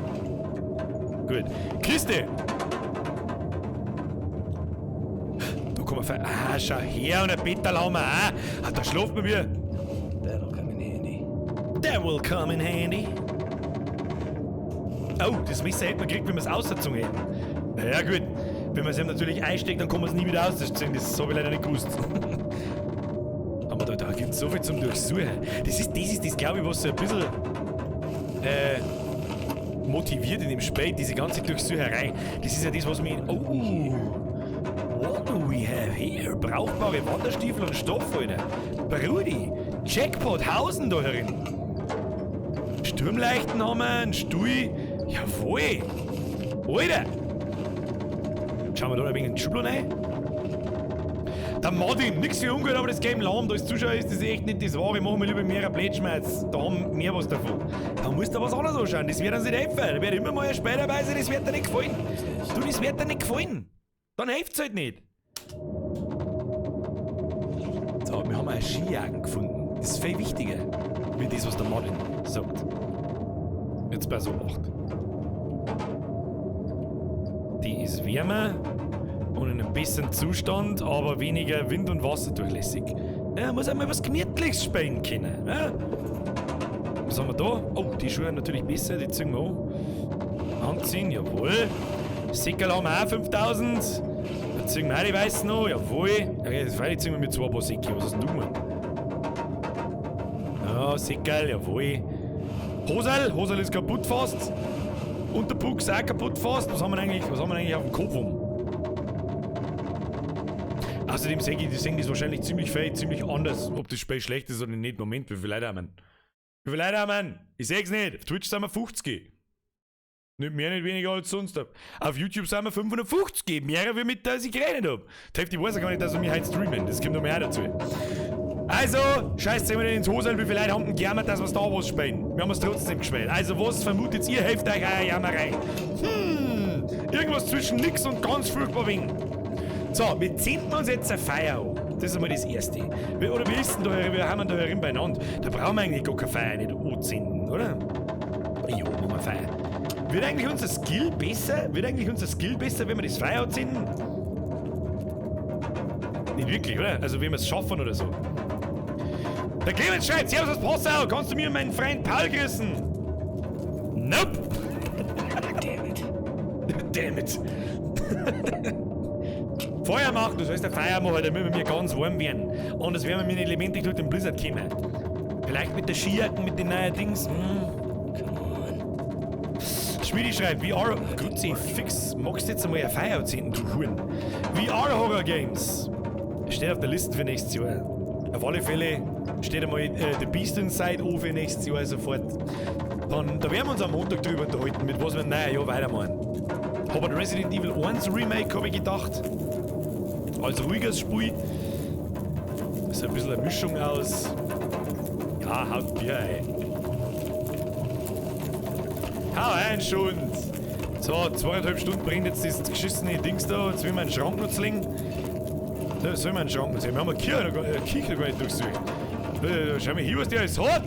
Gut. Kiste. Da kann man schau her, und ein Bettal haben wir auch. Ah, da schlaft man wieder. That'll come in handy. That will come in handy. Oh, das Messer hätte man gekriegt, wenn wir es ausgezogen hätten. Na ja, gut. Wenn man es natürlich einsteckt, dann kann man es nie wieder ausziehen. Das habe ich leider nicht gewusst. Aber da gibt es so viel zum Durchsuchen. Das ist das, glaube ich, was so ein bisschen motiviert in dem Spiel, diese ganze Durchsucherei. Das ist ja das, was mich... Oh, what do we have here? Brauchbare Wanderstiefel und Stoff, Alter. Brudi, Jackpot, Hausen da herin. Sturmleichten haben wir, einen Stuhl. Jawohl. Alter. Schauen wir da ein wenig in den Schublon rein. Der Martin, nix für ungut, aber das Game lahm. Da als Zuschauer ist das echt nicht das Wahre. Machen wir lieber mehr Blättschmerz. Da haben wir was davon. Da musst du was anderes anschauen. Das wird uns nicht helfen. Da wird immer mal ein Spiel dabei sein, das wird dir nicht gefallen. Du, das wird dir nicht gefallen. Dann hilft's halt nicht. So, wir haben einen Skijagen gefunden. Das ist viel wichtiger, wie das, was der Martin sagt. Jetzt bei so 8. Die ist wärmer und in einem besseren Zustand, aber weniger wind- und wasserdurchlässig. Ja, muss einmal was Gemütliches spielen können. Ja? Was haben wir da? Oh, die Schuhe sind natürlich besser, die ziehen wir an. Anziehen, jawohl. Säckerl haben wir auch 5000. Dann ziehen wir auch die weißen an, jawohl. Okay, das Freilich ziehen wir mit 2 Paar Säcke. Was hast denn du gemacht? Ja, Säckerl, jawohl. Hosel ist kaputt fast. und der Buchs auch kaputt fährst, was haben wir eigentlich auf dem Kopf rum? Außerdem sehen das wahrscheinlich ziemlich anders, ob das Spiel schlecht ist oder nicht. Moment, wie viele Leute haben wir? Wie viele Leute haben wir? Ich seh's nicht. Auf Twitch sind wir 50. Nicht mehr, nicht weniger als sonst. Auf YouTube sind wir 550. Mehr wie mit, als ich geredet habe. Die Hälfte weiß ja gar nicht, dass wir heute streamen. Das kommt noch mehr dazu. Also, scheiß immer ins Hosel, wie viele Leute haben denn gerne, dass wir Star Wars spielen? Wir haben es trotzdem gespielt. Also, was vermutet ihr, helft euch eurer Jammerei? Irgendwas zwischen nix und ganz furchtbar wegen. So, wir zünden uns jetzt eine Feier an. Das ist einmal das Erste. Oder wie ist denn da, wir haben da herin beieinander? Da brauchen wir eigentlich gar keine Feier nicht anzünden, oder? Jo, machen wir Feier. Wird eigentlich unser Skill besser? Wenn wir das Feuer anzünden? Nicht wirklich, oder? Also wenn wir es schaffen oder so. Der Clemens schreibt, servus aus Passau, kannst du mir meinen Freund Paul grüßen? Nope! Damn it. Feuer machen, du sollst ein Feuer machen, damit wir ganz warm werden. Anders werden wir mit Elemente durch den Blizzard kommen. Vielleicht mit der Skijacken, mit den neuen Dings. Schmiedi schreibt, VR... Grüezi, fix. Magst du jetzt einmal ein Feuer anzünden, du Huren? VR-Horror-Games. Steht auf der Liste für nächstes Jahr. Auf alle Fälle steht einmal The Beast Inside an für nächstes Jahr sofort. Dann, da werden wir uns am Montag drüber unterhalten, mit was wir im neuen Jahr weitermachen. Aber der Resident Evil 1 Remake habe ich gedacht. Als ruhiges Spiel. Das ist ein bisschen eine Mischung aus... Ja, haut Bier ein. Hau ein, Schund! So, 2,5 Stunden bringt jetzt das geschissene Dings da. Jetzt will man einen Schrank noch legen. Da soll man einen Schrank noch legen. Wir haben eine Kirche gar nicht durchsucht. Schau mal hier, was der alles hat!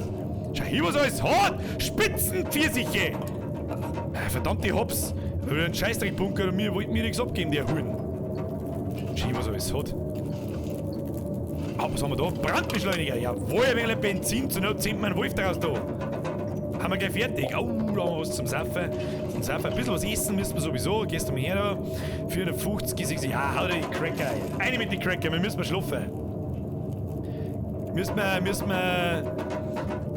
Schau hier, was alles hat! Spitzenpfirsiche! Verdammte Hops! Ein Scheißdreckbunker und mir wollten mir nichts abgeben, der Huren. Schau hier, was alles hat. Ah, was haben wir da? Brandbeschleuniger! Jawohl, ein wenig Benzin, zur Not zieht mein Wolf daraus da. Haben wir gleich fertig. Oh, da haben wir was zum Saufen. Ein bisschen was essen müssen wir sowieso. Gehst du mal her da. 450, 60. Ja, hau dir die Cracker ein. Eine mit den Cracker, wir müssen schlafen. Müssen wir...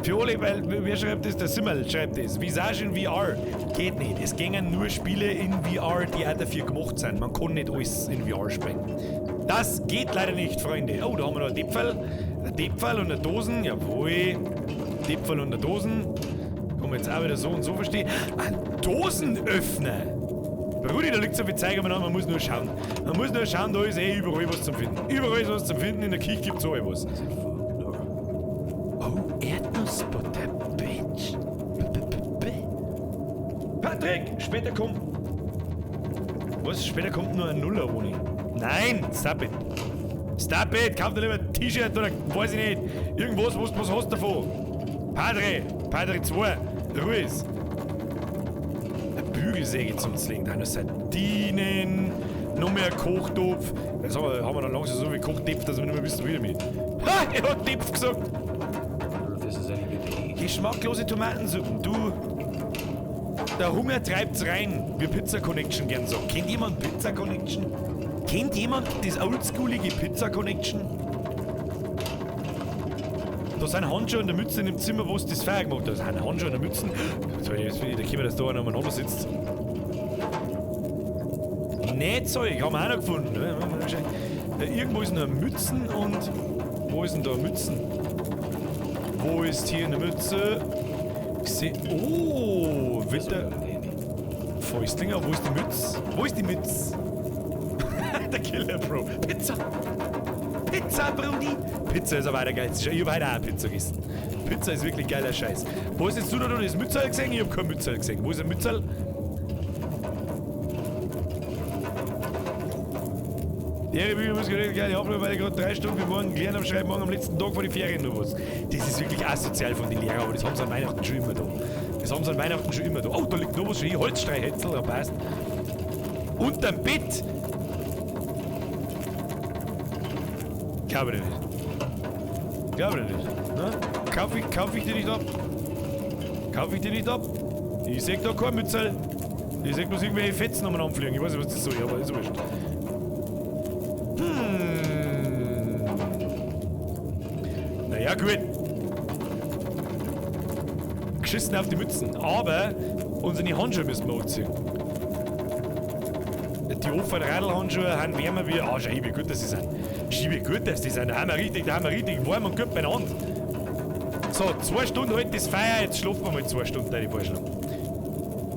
Für alle, weil, wer schreibt das? Der Simmel schreibt das. Visage in VR. Geht nicht. Es gingen nur Spiele in VR, die auch dafür gemacht sind. Man kann nicht alles in VR spielen. Das geht leider nicht, Freunde. Oh, da haben wir noch ein Depferl. Ein Depferl und eine Dosen. Jawohl. Depferl und eine Dosen. Kann man jetzt auch wieder so und so verstehen. Ein Dosenöffner! Rudi, da liegt so viel Zeug aber man muss nur schauen. Man muss nur schauen, da ist überall was zum Finden. Überall ist was zum Finden, in der Kirche gibt es auch was. Oh, Erdnussbutter, Bitch. Patrick, später kommt... Was? Später kommt nur ein Nuller, Rudi. Nein, stop it. Stop it, kauf dir lieber ein T-Shirt oder weiß ich nicht. Irgendwas, was hast du davon? Padre 2, Ruiz. Eine Bügelsäge zum Slingen, dann Sardinen, noch mehr Kochtopf. Jetzt haben wir dann langsam so viel Kochtopf, dass wir nicht mehr wissen, wie damit. Ha, er hat Topf gesagt. Geschmacklose Tomatensuppen, du. Der Hunger treibt's rein, wie Pizza Connection gern sagt. Kennt jemand Pizza Connection? Kennt jemand das oldschoolige Pizza Connection? Da sind Handschuhe und eine Mütze in dem Zimmer, wo es das Feuer gemacht hat. Da sind Handschuhe und eine Mütze. Jetzt will ich, da können wir das da noch mal sitzt. Nähzeug haben wir auch noch gefunden. Irgendwo ist noch Mützen und... Wo ist denn da Mützen? Wo ist hier eine Mütze? Ich sehe... Oh! Winter... Fäustlinger, wo ist die Mütze? Wo ist die Mütze? Der Killer, Bro. Pizza! Pizza, Brudi! Pizza ist aber der geilste. Ich hab heute auch eine Pizza gegessen. Pizza ist wirklich geiler Scheiß. Wo ist jetzt du da das Mützerl gesehen? Ich hab kein Mützerl gesehen. Wo ist ein Mützerl? Der Revue muss gerade geil aufnehmen, weil ich gerade 3 Stunden für morgen gelernt habe, schreiben morgen am letzten Tag vor die Ferien noch was. Das ist wirklich asozial von den Lehrern, aber das haben sie an Weihnachten schon immer da. Oh, da liegt noch was für Holzstreichhetzel, da passt. Unterm Bett! Glaube ich nicht. Na? Kauf ich dir nicht ab? Ich seh da kein Mützel. Ich seh bloß irgendwelche Fetzen umeinander fliegen. Ich weiß nicht, was das soll, aber ist wurscht. Naja, gut. Geschissen auf die Mützen. Aber Unsere Handschuhe müssen wir anziehen. Die offenen Radlhandschuhe haben wärmer wie... Ah, schau, wie gut das die sind. Schau, wie gut das die sind. Da haben wir richtig warm und gut beieinander. So, 2 Stunden halt das Feuer, jetzt schlafen wir mal 2 Stunden, deine Vorschlag.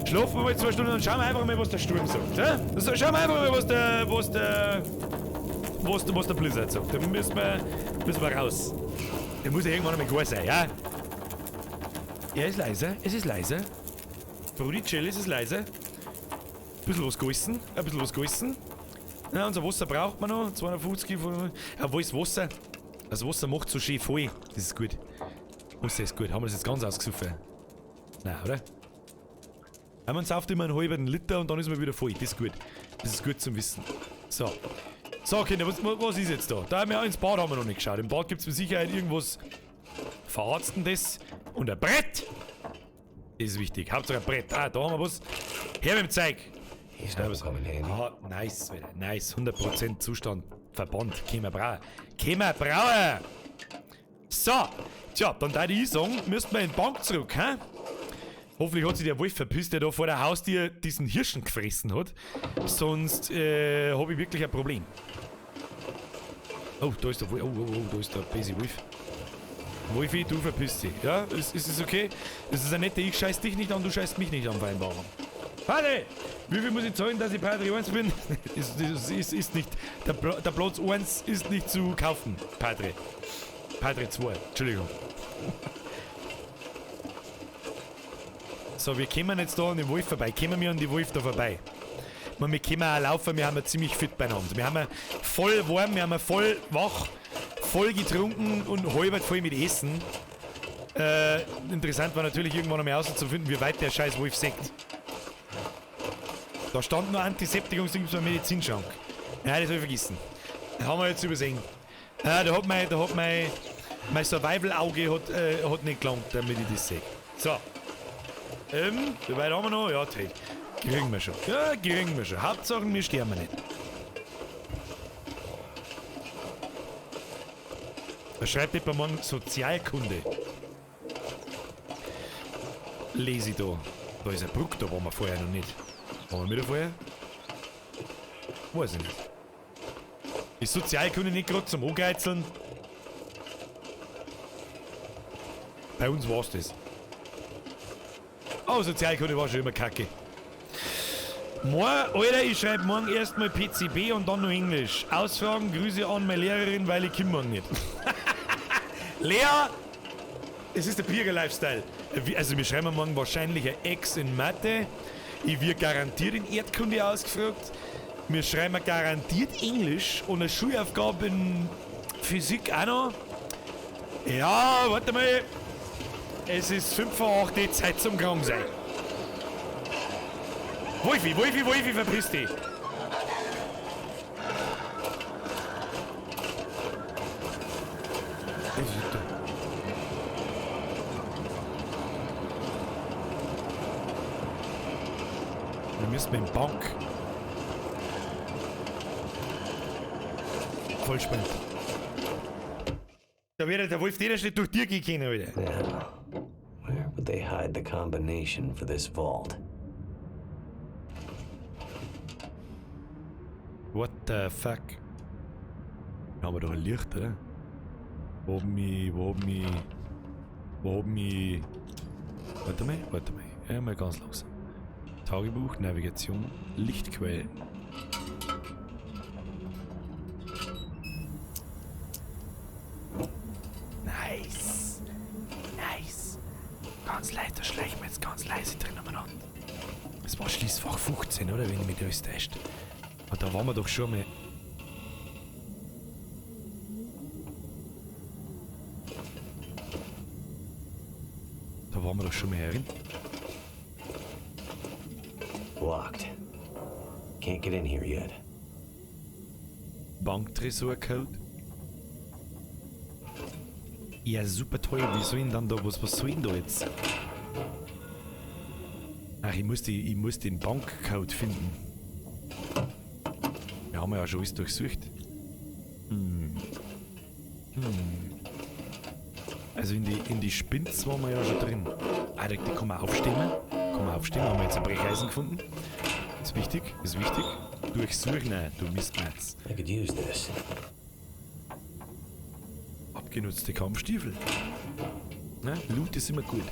Schlafen wir mal 2 Stunden und schauen wir einfach mal, was der Sturm sagt. Ja? Also, schauen wir einfach mal, was der Blizzard sagt. Da müssen wir raus. Der muss ja irgendwann einmal klar sein, ja? Er ist leise, es ist leise. Brudi, chill, es ist leise. Bisschen was gegessen, ein bisschen was gegessen. Ja, unser Wasser braucht man noch, 250 von... Ja, wo ist Wasser? Das Wasser macht so schön voll. Das ist gut. Wasser ist gut. Haben wir das jetzt ganz ausgesoffen? Nein, oder? Ja, man sauft immer einen halben Liter und dann ist man wieder voll. Das ist gut. Das ist gut zum Wissen. So. So, Kinder, was ist jetzt da? Da haben wir ins Bad haben wir noch nicht geschaut. Im Bad gibt es mit Sicherheit irgendwas Verarztendes. Und ein Brett! Das ist wichtig. Hauptsache ein Brett. Ah, da haben wir was. Her mit dem Zeug. He's never coming handy. Ah, nice, Alter. Nice. 100% Zustand verbannt. Können wir brauchen. So. Tja, dann da ich sagen, müssten wir in die Bank zurück, hä? Hoffentlich hat sich der Wolf verpisst, der da vor der Haustür diesen Hirschen gefressen hat. Sonst habe ich wirklich ein Problem. Oh, da ist der Wolf. Oh, da ist der Besi Wolf. Wolfi, du verpisst dich. Ja, ist es okay? Das ist ein netter, ich scheiß dich nicht an, du scheißt mich nicht an, Vereinbarung. Warte! Wie viel muss ich zahlen, dass ich Padre 1 bin? ist nicht. Der Platz 1 ist nicht zu kaufen, Padre. Padre 2, Entschuldigung. So, wir kommen jetzt da an den Wolf vorbei. Kommen wir an die Wolf da vorbei. Wir können auch laufen, wir haben ja ziemlich fit beieinander. Wir haben ja voll warm, wir haben ja voll wach, voll getrunken und halb voll mit Essen. Interessant war natürlich irgendwann einmal herauszufinden, wie weit der scheiß Wolf sägt. Da stand nur Antiseptikum, so ein Medizinschrank. Ja, das habe ich vergessen. Das haben wir jetzt übersehen. Da hat mein Survival-Auge hat nicht gelangt, damit ich das sehe. So. Wie weit haben wir noch? Ja, toll. Kriegen wir schon. Ja, kriegen wir schon. Hauptsache, wir sterben nicht. Da schreibt jemand morgen Sozialkunde. Lese ich da. Da ist ein Bruck, da waren wir vorher noch nicht. Waren wir wieder vorher? Weiß ich nicht. Ist Sozialkunde nicht gerade zum Angeizeln? Bei uns war's das. Oh, Sozialkunde war schon immer kacke. Alter, ich schreibe morgen erstmal PCB und dann noch Englisch. Ausfragen, Grüße an meine Lehrerin, weil ich komme morgen nicht. Lea, es ist der Bierger-Lifestyle. Also wir schreiben morgen wahrscheinlich ein Ex in Mathe. Ich werde garantiert in Erdkunde ausgefragt. Wir schreiben garantiert Englisch und eine Schulaufgabe in Physik auch noch. Ja, warte mal. Es ist 5 vor 8 Uhr, Zeit zum krank sein. Wolfi, verpiss dich. Wir müssen mit dem Bank. Voll spannend. Da wäre der Wolf der nicht durch die Tür gehen können, Alter. Now, where would they hide the combination for this vault? What the fuck? Da haben wir doch ein Licht, oder? Wo haben wir... Warte mal. Ja, mal ganz langsam. Tagebuch, Navigation, Lichtquellen. Nice. Ganz leise, da schleichen wir jetzt ganz leise drin umeinander. Das war Schließfach 15, oder? Wenn ich mich da täuscht. Und da waren wir doch schon mal. Da waren wir doch schon mal herin. Locked. Can't get in here yet. Banktresor-Code. Ja, super toll. Wie soll denn dann da was soll denn da jetzt? Ach, ich muss den Bankcode finden. Wir haben ja schon alles durchsucht. Also in die Spins waren wir ja schon drin. Ah, die kann man aufstimmen. Kann man aufstehen, haben wir jetzt ein Brecheisen gefunden. Ist wichtig, ist wichtig. Durchsuchen, nein, du Mistmetz. I could use this. Abgenutzte Kampfstiefel. Na, Loot ist immer gut.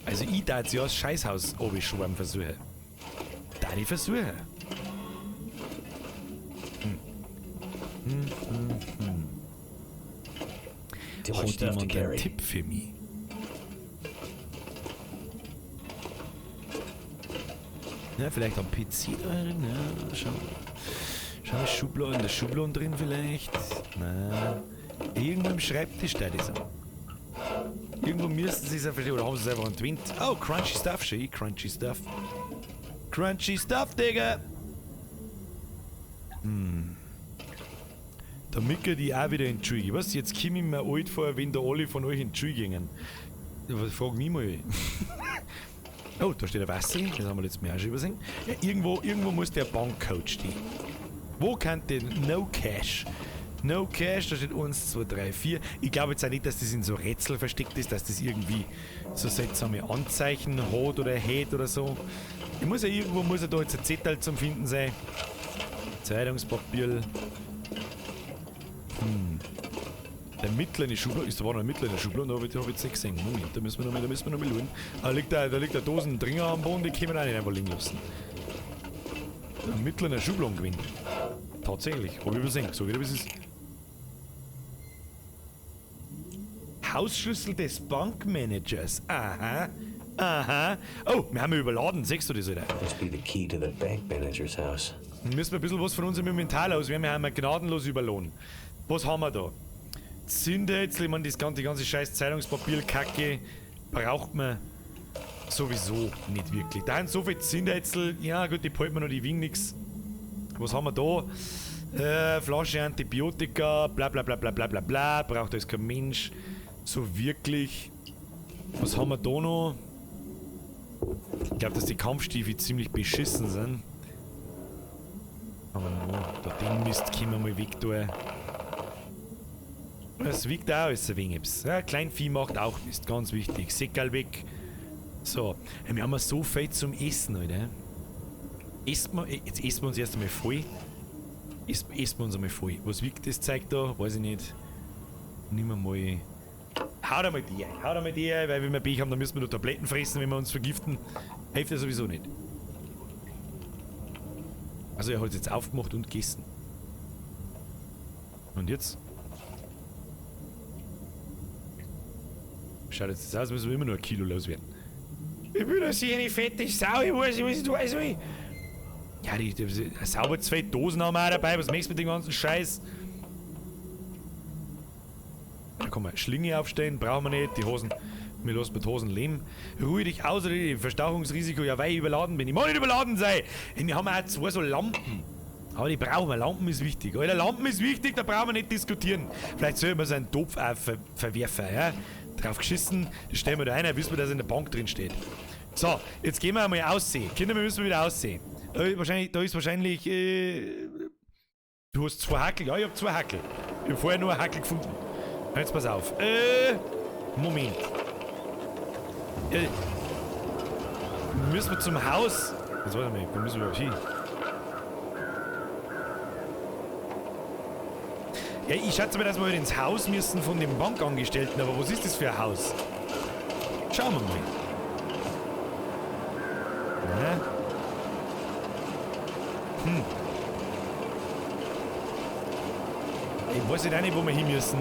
Also ich da jetzt ja das Scheißhaus runterschwimmen versuchen. Da ich versuche. Too much Hat stuff to jemand einen carry. Tipp für mich? Ja, vielleicht am PC drin, ja, schau. Schau, Schubladen, in der Schublade drin vielleicht. Nein. Irgendwo im Schreibtisch da ist er. Irgendwo müssten sie es ja verstehen, oder haben sie es einfach entwinnt. Oh, crunchy stuff, schau, crunchy stuff. Crunchy stuff, Digga! Da mickert die auch wieder in die Schule. Was? Jetzt komme ich mir alt vor, wenn da alle von euch in die Schule gingen. Frag mich mal. Oh, da steht ein Wasser. Das haben wir letztes Mal auch schon übersehen. Ja, irgendwo muss der Bankcode stehen. Wo kann denn No Cash? No Cash, da steht 1, 2, 3, 4. Ich glaube jetzt auch nicht, dass das in so Rätsel versteckt ist, dass das irgendwie so seltsame Anzeichen hat oder hat oder so. Irgendwo muss ja da jetzt ein Zettel zum Finden sein. Zeitungspapier. Der mittlere Schublade, ist da war noch ein mittlerer Schublade, da habe ich jetzt nicht gesehen. Moment, da müssen wir noch mal schauen. Da liegt eine Dosen Dringer am Boden, die können wir auch nicht einfach liegen lassen. Ein mittlerer Schublade gewinnt. Tatsächlich, habe ich übersehen, so wieder wie es ist. Hausschlüssel des Bankmanagers. Aha. Aha. Oh, wir haben überladen, siehst du das, oder? Must be the key to the bank manager's house. Dann müssen wir ein bisschen was von unserem Inventar auswählen. Wir haben gnadenlos überlohnt. Was haben wir da? Zündhölzl, ich meine, die ganze scheiß Zeitungspapier-Kacke braucht man sowieso nicht wirklich. Da sind so viele Zündhölzl, ja gut, die behalten wir noch, die wiegen nix. Was haben wir da? Flasche Antibiotika, bla bla bla bla bla bla bla, braucht alles kein Mensch. So wirklich. Was haben wir da noch? Ich glaube, dass die Kampfstiefel ziemlich beschissen sind. Aber no, den Mist können wir mal weg tun. Das wiegt auch alles ein wenig. Ja, Kleinvieh macht auch Mist, ganz wichtig. Säckerl weg. So, wir haben so viel zum Essen, Alter. Jetzt essen wir uns erst einmal voll. Essen wir uns einmal voll. Was wiegt das Zeug da? Weiß ich nicht. Nimm mal. Hau da mal die ein, weil wenn wir Pech haben, dann müssen wir nur Tabletten fressen, wenn wir uns vergiften. Hilft ja sowieso nicht. Also er hat es jetzt aufgemacht und gegessen. Und jetzt? Schaut jetzt aus, müssen wir immer nur 1 Kilo loswerden. Ich bin doch sicher eine fette Sau, ich weiß nicht, was ich tun soll. Ja, die sauber 2 Dosen haben wir auch dabei, was machst du mit dem ganzen Scheiß? Da kann man Schlinge aufstellen, brauchen wir nicht, die Hosen, wir lassen mit Hosen leben. Ruhe dich aus, oder die Verstauchungsrisiko, ja, weil ich überladen bin. Ich muss nicht überladen sein! Wir haben auch 2 so Lampen. Aber die brauchen wir, Lampen ist wichtig. Alter, Lampen ist wichtig, da brauchen wir nicht diskutieren. Vielleicht sollen wir so einen Topf auch verwerfen, ja? Drauf geschissen, das stellen wir da rein, dann wissen wir, dass in der Bank drin steht. So, jetzt gehen wir einmal aussehen. Kinder, wir müssen wieder aussehen. Da ist wahrscheinlich, du hast 2 Hackel. Ja, ich hab 2 Hackel. Ich hab vorher nur ein Hackel gefunden. Jetzt pass auf. Moment. Müssen wir zum Haus. Jetzt warte mal, wo müssen wir überhaupt hin? Ja, ich schätze mal, dass wir ins Haus müssen von dem Bankangestellten, aber was ist das für ein Haus? Schauen wir mal. Ja. Ich weiß nicht auch nicht, wo wir hin müssen.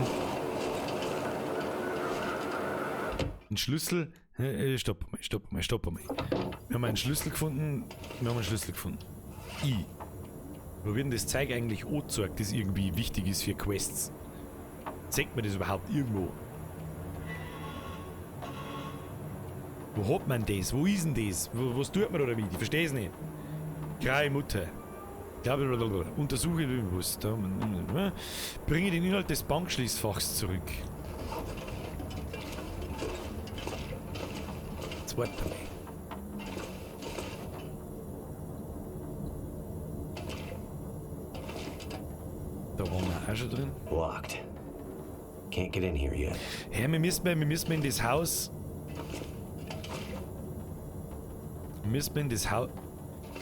Ein Schlüssel. Stopp mal. Wir haben einen Schlüssel gefunden. Wo wird denn das Zeug eigentlich angezeigt, das irgendwie wichtig ist für Quests? Zeigt man das überhaupt irgendwo? Wo hat man das? Wo ist denn das? Was tut man oder wie? Ich verstehe es nicht. Graue Mutter. Untersuche was. Bringe den Inhalt des Bankschließfachs zurück. Jetzt warte mal. Da waren wir auch schon drin. Locked. Can't get in here yet. Ja, wir müssen in das Haus. müssen wir in das Haus...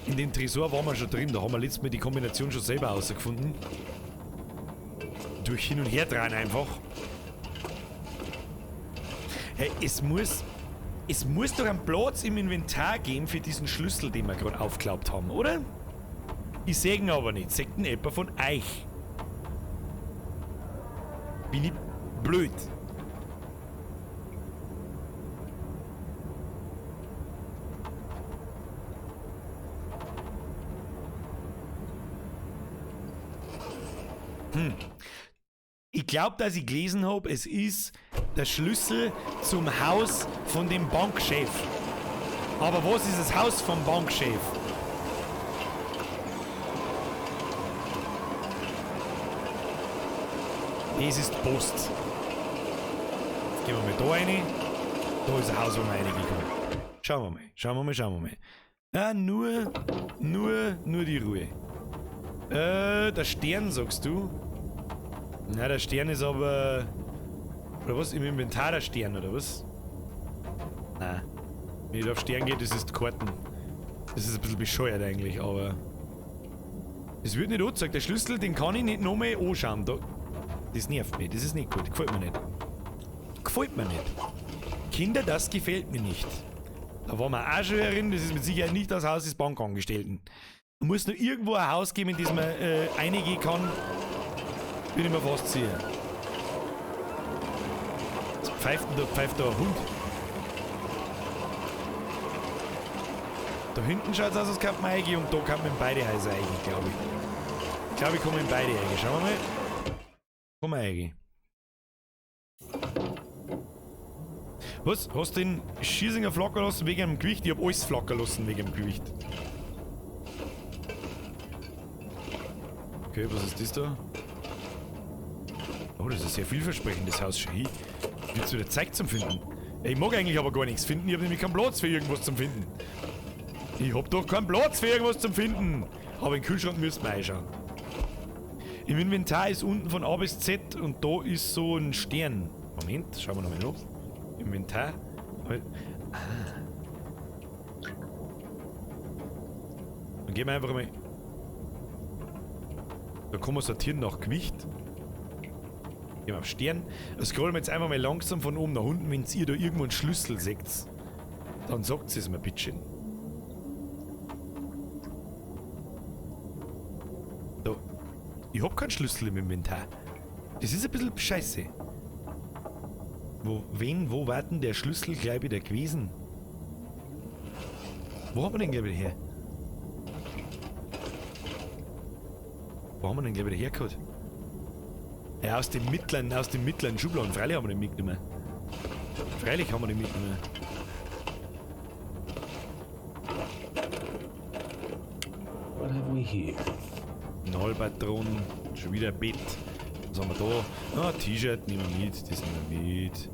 In den Tresor waren wir schon drin, da haben wir letztes Mal die Kombination schon selber herausgefunden. Durch hin und her drehen einfach. Hey, es muss doch einen Platz im Inventar geben für diesen Schlüssel, den wir gerade aufgeklappt haben, oder? Ich sehe ihn aber nicht. Seht ihn etwa von euch? Bin ich blöd? Ich glaube, dass ich gelesen habe, es ist der Schlüssel zum Haus von dem Bankchef. Aber was ist das Haus vom Bankchef? Das ist die Post. Jetzt gehen wir mal da rein. Da ist ein Haus, wo wir reingekommen. Schauen wir mal. Ah, nur die Ruhe. Der Stern, sagst du? Na, der Stern ist aber... Oder was? Im Inventar der Stern, oder was? Nein. Wenn ich auf Stern gehe, das ist die Karten. Das ist ein bisschen bescheuert eigentlich, aber... Es wird nicht angezeigt. Der Schlüssel, den kann ich nicht nochmal anschauen. Das nervt mich. Das ist nicht gut. Gefällt mir nicht. Kinder, das gefällt mir nicht. Da waren wir auch schon herin. Das ist mit Sicherheit nicht das Haus des Bankangestellten. Man muss nur irgendwo ein Haus geben, in das man reingehen kann. Bin ich mir fast sicher. Was pfeift da ein Hund? Da hinten schaut es aus, als kann man reingehen und da kann man in beide Häuser reingehen, glaube ich. Ich glaube, ich komme in beide reingehen. Schauen wir mal. Komm mal reingehen. Was? Hast du den Schiersinger flackern lassen wegen dem Gewicht? Ich hab alles flackern lassen wegen dem Gewicht. Okay, was ist das da? Oh, das ist ein sehr vielversprechendes Haus schon. Wird wieder Zeit zum Finden. Ich mag eigentlich aber gar nichts finden. Ich habe nämlich keinen Platz für irgendwas zum Finden. Ich hab doch keinen Platz für irgendwas zum Finden. Aber im Kühlschrank müsst ihr reinschauen. Im Inventar ist unten von A bis Z und da ist so ein Stern. Moment, schauen wir nochmal nach. Inventar. Dann gehen wir einfach mal. Da kann man sortieren nach Gewicht. Gehen wir auf Stern. Da scrollen wir jetzt einfach mal langsam von oben nach unten. Wenn ihr da irgendwo einen Schlüssel seht, dann sagt es mir bitte schön. Da. Ich hab keinen Schlüssel im Inventar. Das ist ein bisschen scheiße. Wo war denn der Schlüssel gleich wieder gewesen? Wo haben wir den gleich wieder her? Wo haben wir den gleich wieder hergeholt? Ja, aus dem mittleren Schubladen. Freilich haben wir den mitgenommen. What have we here? Nullpatronen, schon wieder ein Bett. Was haben wir da? Ah, T-Shirt nehmen wir mit, das nehmen wir mit.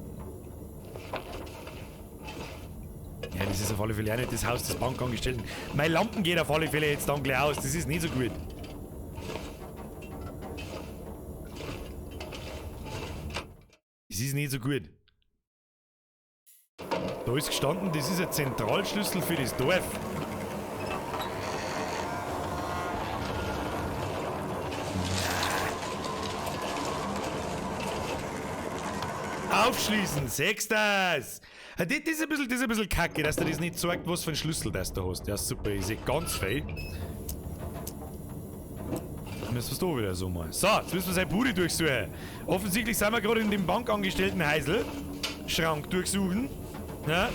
Ja, das ist auf alle Fälle auch nicht das Haus des Bankangestellten. Meine Lampen geht auf alle Fälle jetzt dann gleich aus, das ist nicht so gut. Das ist nicht so gut. Da ist gestanden, das ist ein Zentralschlüssel für das Dorf. Aufschließen, sechst das! Das ist ein bisschen kacke, dass dir das nicht sagt, was für einen Schlüssel das du hast. Ja, super, ich sehe ganz viel. Müssen wir es da wieder so mal. So, jetzt müssen wir seine Bude durchsuchen. Offensichtlich sind wir gerade in dem Bankangestellten Schrank durchsuchen. Ja?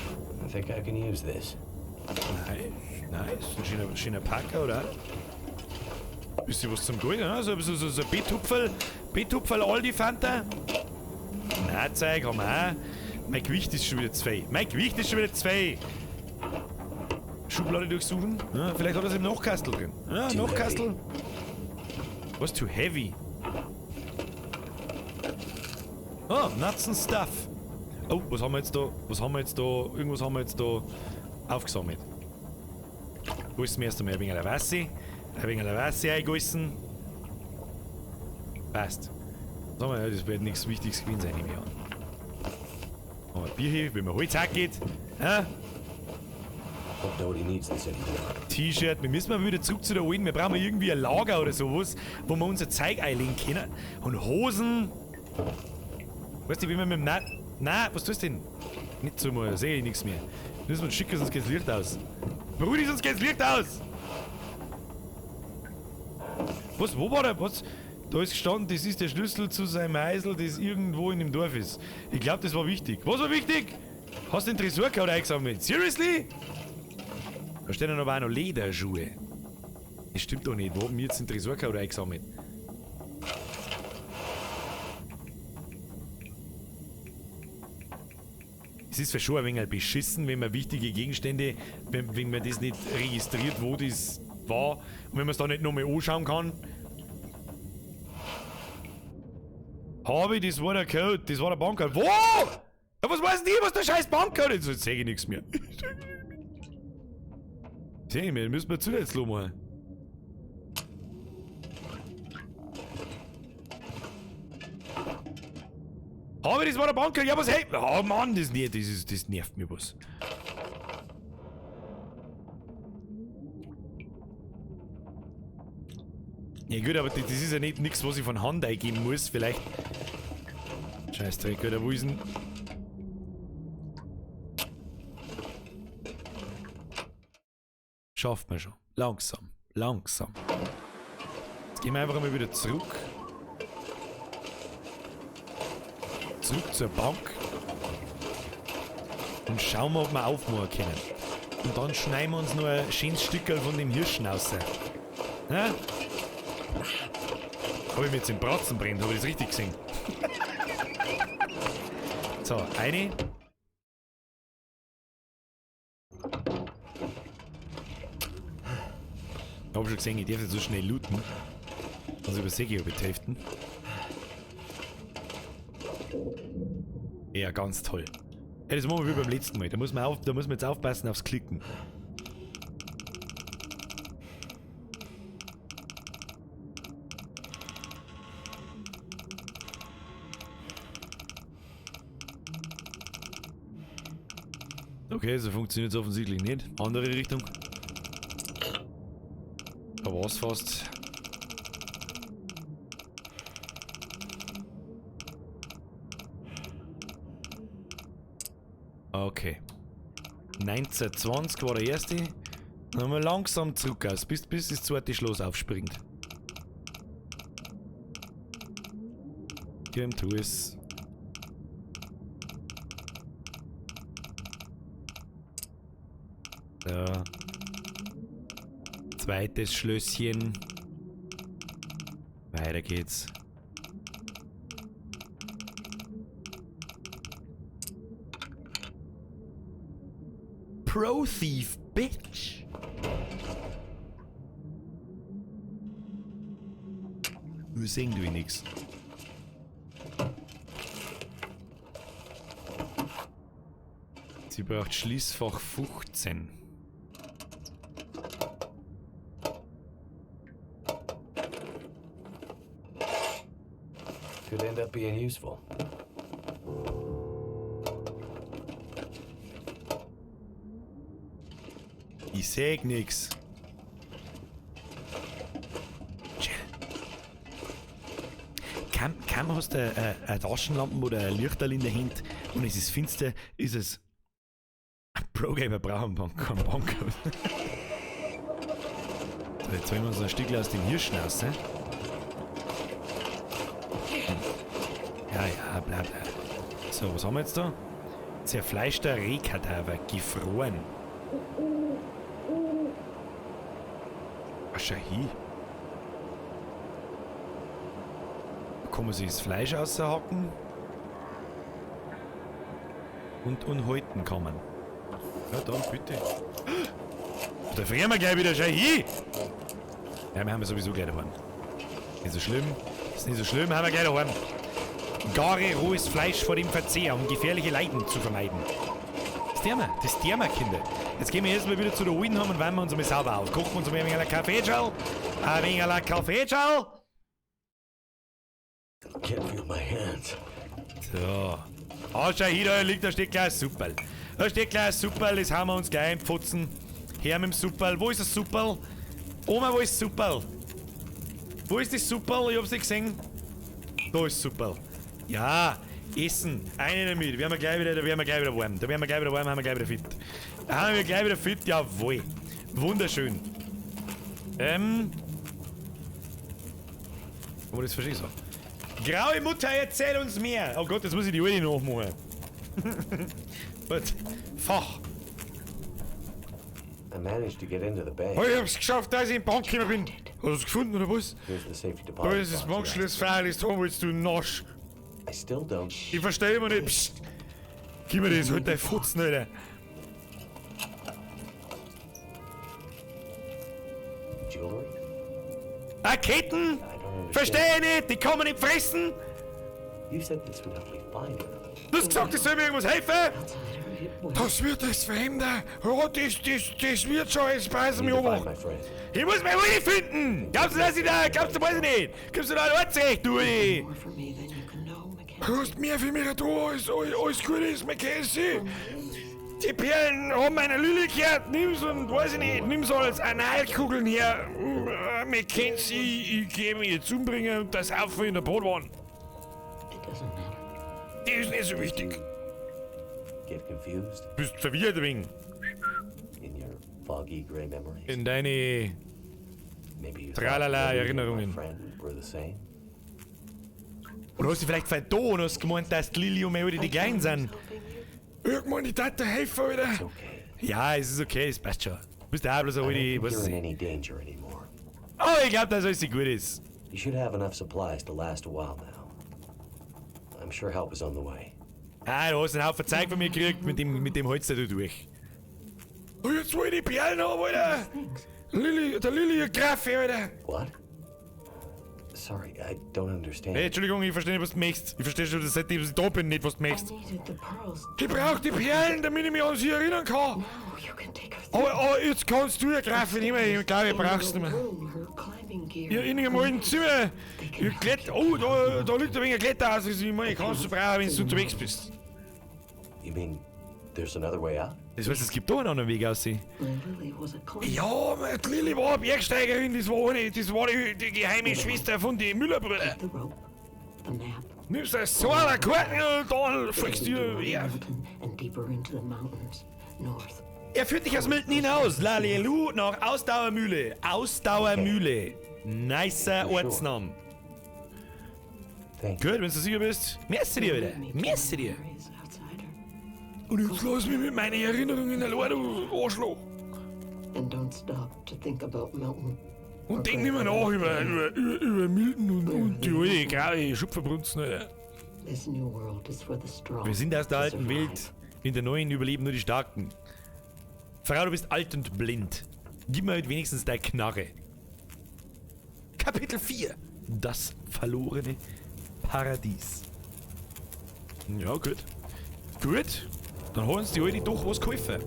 I think I can use this. Nice. Ein schöner Packer, oder? Bisschen was zum Gold, ne? So ein B-Tupferl Aldi Fanta. Nein, Zeug haben wir auch. Mein Gewicht ist schon wieder 2. Schublade durchsuchen. Ja, vielleicht hat er es im Nachkastel drin. Ja, Nachkastel. Was? Too heavy? Oh, Nuts and Stuff. Oh, was haben wir jetzt da? Irgendwas haben wir jetzt da aufgesammelt. Gossen wir erst einmal ein wenig Wasser eingossen. Passt. Sagen wir, das wird nichts Wichtiges gewesen sein, nehme ich an. Haben wir Bier hier, wenn man Holz geht. Ja? Hope nobody needs this anymore. T-Shirt, wir müssen mal wieder zurück zu der alten. Wir brauchen irgendwie ein Lager oder sowas, wo wir unser Zeug einlegen können. Und Hosen. Weißt du, wie wir mit dem Nein, was tust du denn? Nicht so mal, sehe ich nichts mehr. Müssen wir uns schicken, sonst geht das Licht aus. Brudi, sonst geht das Licht aus! Was, wo war der? Was? Da ist gestanden, das ist der Schlüssel zu seinem Eisel, das irgendwo in dem Dorf ist. Ich glaube, das war wichtig. Was war wichtig? Hast du den Tresorcode eingesammelt? Seriously? Da stehen dann aber auch noch Lederschuhe. Das stimmt doch nicht. Wo haben wir jetzt den Tresorcode eingesammelt? Es ist für schon ein wenig beschissen, wenn man wichtige Gegenstände, wenn man das nicht registriert, wo das war, und wenn man es da nicht nochmal anschauen kann. Habe, das war der Code, das war der Bankcode. Wo? Ja, was weiß denn ich, was der scheiß Bankcode ist? Jetzt sehe ich nichts mehr. Sehe ich mehr, müssen wir zusätzlich machen. Aber das war der Bankcode, ja was hey? Oh Mann, das nervt mir was. Ja gut, aber das ist ja nicht nichts, was ich von Hand eingeben muss, vielleicht. Scheißdreck, oder wo ist denn? Schafft man schon. Langsam, langsam. Jetzt gehen wir einfach mal wieder zurück. Zurück zur Bank. Und schauen wir, ob wir aufmachen können. Und dann schneiden wir uns noch ein schönes Stückerl von dem Hirschen raus. Ja? Habe ich mir jetzt den Bratzen brennt, habe ich das richtig gesehen? So, eine. Ich habe schon gesehen, ich darf nicht so schnell looten. Also übersehe ich über die Hälften. Ja, ganz toll. Ja, das machen wir wie beim letzten Mal. Da muss man jetzt aufpassen aufs Klicken. Okay, so funktioniert es offensichtlich nicht. Andere Richtung. Da war's fast. Okay. 1920 war der erste. Dann haben wir langsam zurück aus, bis das zweite Schloss aufspringt. Gehen tu es. So. Zweites Schlösschen. Weiter geht's. Pro Thief, bitch! Wir sehen du nix. Sie braucht Schließfach 15. Could end up being useful. Ich sag nix. Kaum hast du eine Taschenlampe oder ein Lichterl in der Hand und es ist finster, ist es ein Pro-Gamer brauchen keinen Bankcode. So, jetzt holen wir uns ein Stück aus dem Hirschen raus, ne? Ja, bleib. So, was haben wir jetzt da? Zerfleischter Rehkadaver, gefroren. Ach, schau hin. Da kann man sich das Fleisch raushacken. Und halten kann man. Ja, dann bitte. Da frieren wir gleich wieder, schau hin! Ja, wir haben sowieso gleich daheim. Nicht so schlimm. Ist nicht so schlimm, haben wir gleich daheim. Gare rohes Fleisch vor dem Verzehr, um gefährliche Leiden zu vermeiden. Das tun wir, Kinder. Jetzt gehen wir erstmal wieder zu der Alten und wärmen wir uns einmal sauber auf. Kochen wir uns ein wenig einen Kaffeeschal. Ein wenig einen Kaffeeschal. Can't feel my hands. So. Ah, schau hier, da liegt, da steht gleich ein Superl. Da steht gleich ein Superl, das haben wir uns gleich einpfutzen. Her mit dem Superl. Wo ist das Superl? Oma, wo ist das Superl? Wo ist das Superl? Ich hab's nicht gesehen. Da ist das Superl. Ja, essen. Eine damit. Da werden wir gleich wieder warm. Da werden wir gleich wieder warm, haben wir gleich wieder fit. Da haben wir gleich wieder fit, jawohl. Wunderschön. Wo das verstehst du? Graue Mutter, erzähl uns mehr! Oh Gott, jetzt muss ich die Alte nachmachen. Gut. Fach. I managed to get into the bank. Oh, ich hab's geschafft, dass ich in die Bank gekommen bin. Hast du es gefunden, oder was? Here's the safety Da deposit ist das box you Bankschloss asked for. freilich, da willst du Nasch. I still don't. Ich verstehe immer nicht. Psst. Gib mir das, halt dein Futzen, Alter. Jewelry? Ketten? I don't understand. Verstehe ich nicht, die kann man nicht fressen. You said this would help me find her. Du hast gesagt, das soll mir irgendwas helfen. Outsider, it was. Das wird das verändern. Ja, das wird schon, jetzt beißen I mich need to find um. my friend. Ich muss meine Uli finden! Glaubst du, dass ich da, glaubst du, weiß ich nicht? Gibst du da ein Ortsrecht, du Uli? More for me than you can know, Mackenzie. Du hast mehr für mich da, alles gut ist, Mackenzie. Die Perlen haben meine Lülle gehört, nimm's und, weiß ich nicht, nimm's als Analkugeln her. Mackenzie, ich geh mich jetzt umbringen und das Aufen in der Badwanne. It doesn't matter. Die ist nicht so wichtig. Get confused Bist verwirrt wegen. in your foggy gray memories. In deine... Maybe you Tralala, thought Lily and Erinnerungen. my friend were the same. Oder hast du vielleicht vertan und hast gemeint, dass die Lili und Mary die gleich sind? Irgendwann die Tate helfen, Alter. It's okay. Ja, es ist okay, es passt schon. Du bist ja bloß I ein don't Uli, think was you're ist. in any danger anymore. Oh, ich glaub, dass alles gut ist. You should have enough supplies to last a while now. I'm sure help is on the way. Ah, du hast einen Haufen Zeug von mir gekriegt, mit dem holst du durch. Oh, jetzt will ich die Perlen haben, Alter. Der Lili, Graffe, Alter. What? Sorry, I don't understand. Hey, Entschuldigung, ich verstehe nicht, was du möchtest. Ich verstehe schon, seitdem ich da bin, nicht, was du I möchtest. needed the pearls. Ich brauch die Perlen, damit ich mich an sie erinnern kann. Now you can take her through. Aber jetzt kannst du ja Graffe nicht mehr. Ich glaube, ich brauch's nicht mehr. Room, her climbing gear. Ja, in einem alten Zimmer. Ich kletter. Oh, da liegt ein wenig ein Kletter aus. Ich meine, kannst du brauchen, wenn du unterwegs bist. You mean there's another way out? Das heißt, es gibt da einen anderen Weg aussehen. Lily was a climber. Ja, die Lili war eine Bergsteigerin, das war die geheime Schwester von den Müllerbrüdern. The rope, the map. Nimmst das so an der Karten und dann fliegst du her. Milton and deeper into the mountains, north. Er führt dich aus Milton hinaus, Lalelu, nach Ausdauermühle. Ausdauermühle. Nicer Ortsname. Thank you. Gut, wenn du sicher bist. Merci dir wieder. Merci dir. Memories, outsider. Und jetzt lass mich mit meinen Erinnerungen allein, du Arschloch. And don't stop to think about Milton. Und denk nicht mehr nach über Milton und die alte graue Schupferbrunzen, Alter. This new world is for the strong. Wir sind aus der to alten survive. Welt. In der neuen überleben nur die Starken. Frau, du bist alt und blind. Gib mir halt wenigstens deine Knarre. Kapitel 4. Das verlorene Paradies. Ja, gut. Gut. Dann haben uns die Alte doch was geholfen.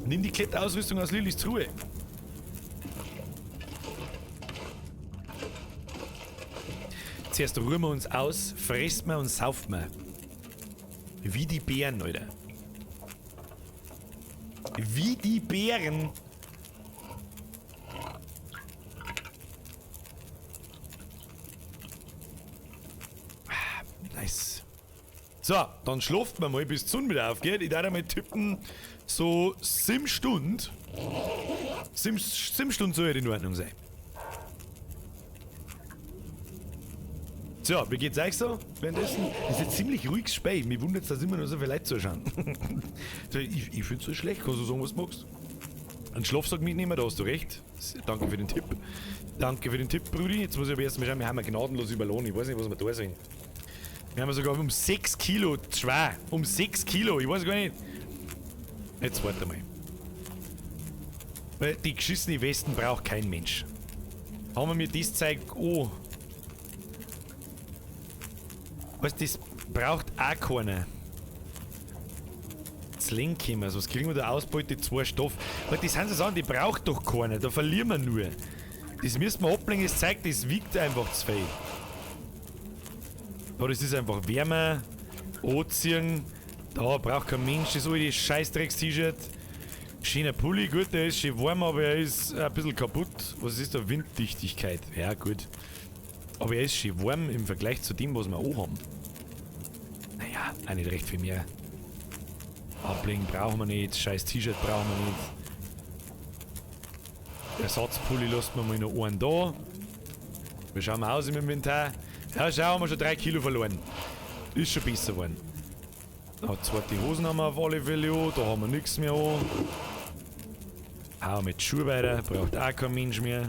Nimm die Kletterausrüstung aus Lillys Truhe. Zuerst ruhen wir uns aus, fressen wir und saufen wir. Wie die Bären, Alter. Wie die Bären. Nice. So, dann schlaft man mal, bis die Sonne wieder aufgeht. Ich darf einmal tippen, so 7 Stunden. 7 Stunden soll in Ordnung sein. So, wie geht's euch so? Währenddessen ist jetzt ziemlich ruhiges Spiel. Mir wundert es, dass immer noch so viele Leute zuschauen. So, ich find's so schlecht. Kannst du sagen, was du magst? Einen Schlafsack mitnehmen, da hast du recht. Danke für den Tipp. Danke für den Tipp, Brudi. Jetzt muss ich aber erst mal schauen, wir haben gnadenlos überlohnt. Ich weiß nicht, was wir da sollen. Wir haben sogar um 6 Kilo schwer. Um 6 Kilo, ich weiß gar nicht. Jetzt warte mal. Weil die geschissene Westen braucht kein Mensch. Haben wir mir das Zeug. Oh. Was, das braucht auch keiner. Slinkim, also was kriegen wir da Ausbeute? 2 Stoff. Weil das sind so Sachen, die braucht doch keiner, da verlieren wir nur. Das müssen wir ablegen, das zeigt, das wiegt einfach zu viel. Aber das ist einfach wärmer, anziehen, da braucht kein Mensch das alte Scheißdrecks-T-Shirt. Schöner Pulli, gut, der ist schön warm, aber er ist ein bisschen kaputt. Was ist da? Winddichtigkeit. Ja, gut. Aber er ist schön warm im Vergleich zu dem, was wir auch haben. Naja, auch nicht recht viel mehr. Ablegen brauchen wir nicht, scheiß T-Shirt brauchen wir nicht. Ersatzpulli lassen wir mal noch einen da. Wir schauen mal aus im Inventar. Ja, schau, haben wir schon 3 Kilo verloren. Ist schon besser geworden. Zweite Hosen haben wir auf alle Fälle an, da haben wir nichts mehr an. Auch mit Schuhe weiter, braucht auch kein Mensch mehr.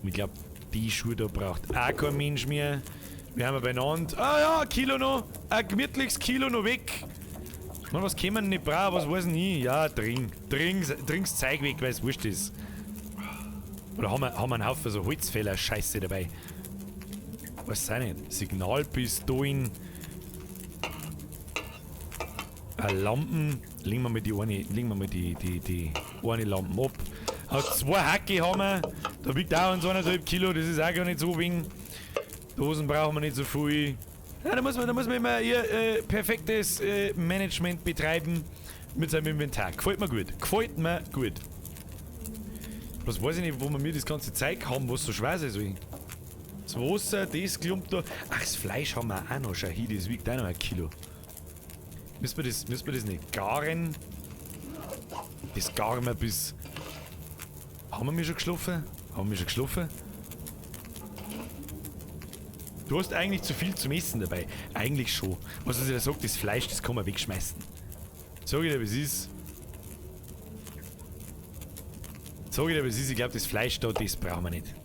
Ich glaube, die Schuhe da braucht auch kein Mensch mehr. Wir haben beieinander. Ah ja, ein Kilo noch. Ein gemütliches Kilo noch weg. Mann, was können wir nicht brauchen? Was weiß ich? Ja, trink's Zeug weg, weil es wurscht ist. Oder haben wir einen Haufen so Holzfäller Scheiße dabei? Was sei nicht? Signalpistolen. Lampen. Legen wir mal die eine Lampen ab. Auch 2 Hacke haben wir. Da wiegt auch uns 1,5 Kilo. Das ist auch gar nicht so wenig. Dosen brauchen wir nicht so viel. Ja, da muss man immer hier perfektes Management betreiben mit seinem Inventar. Gefällt mir gut. Gefällt mir gut. Bloß weiß ich nicht, wo wir mir das ganze Zeug haben, was so schwer sein soll. Das Wasser, das klumpt da. Ach, das Fleisch haben wir auch noch. Schau hier, das wiegt auch noch 1 Kilo. Müssen wir das nicht garen? Das garen wir bis... Haben wir mich schon geschlafen? Du hast eigentlich zu viel zum Essen dabei. Eigentlich schon. Was er sagt, das Fleisch, das kann man wegschmeißen. Sag ich dir, was ist. Ich glaube, das Fleisch da, das brauchen wir nicht.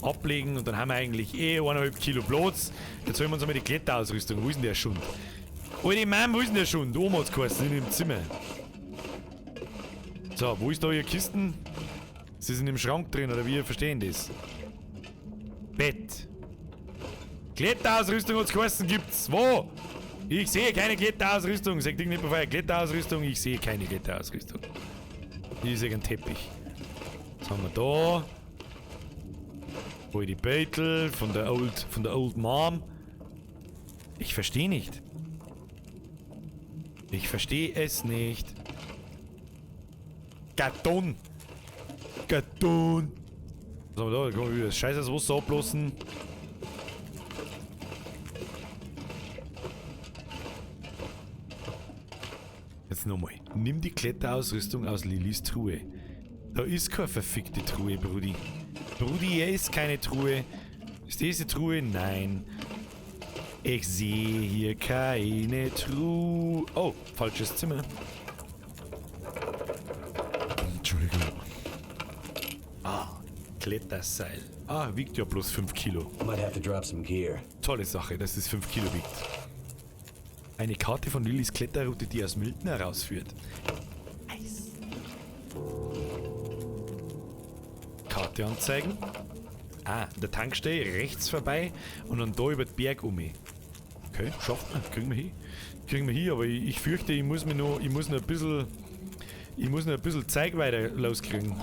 Ablegen und dann haben wir eigentlich 1,5 Kilo Platz. Jetzt holen wir uns einmal die Kletterausrüstung. Wo ist denn der Schund? Alte Mann, wo ist denn der Schund? Oma hat's geheißen, in dem Zimmer. So, wo ist da Ihre Kisten? Ist das in dem Schrank drin oder wie verstehen das? Bett. Kletterausrüstung hat's geheißen, gibt's. Wo? Ich sehe keine Kletterausrüstung. Sagt nicht bevor Kletterausrüstung. Ich sehe keine Kletterausrüstung. Ich sehe einen Teppich. Was haben wir da? Hol die Beutel von der Old Mom. Ich verstehe nicht. Ich verstehe es nicht. Karton. Was haben wir da? Da kann man wieder das scheiß Wasser ablassen. Jetzt nochmal. Nimm die Kletterausrüstung aus Lillys Truhe. Da ist keine verfickte Truhe, Brudi. Brudi, hier ist keine Truhe. Ist diese Truhe? Nein. Ich sehe hier keine Truhe. Oh, falsches Zimmer. Entschuldigung. Ah, Kletterseil. Ah, wiegt ja bloß 5 Kilo. Might have to drop some gear. Tolle Sache, dass es 5 Kilo wiegt. Eine Karte von Lillys Kletterroute, die aus Milton herausführt. Nice. Karte anzeigen. Ah, der Tankstelle rechts vorbei und dann da über den Berg um. Okay, schafft man. Kriegen wir hin, aber ich fürchte, ich muss noch ein bisschen Zeug weiter loskriegen.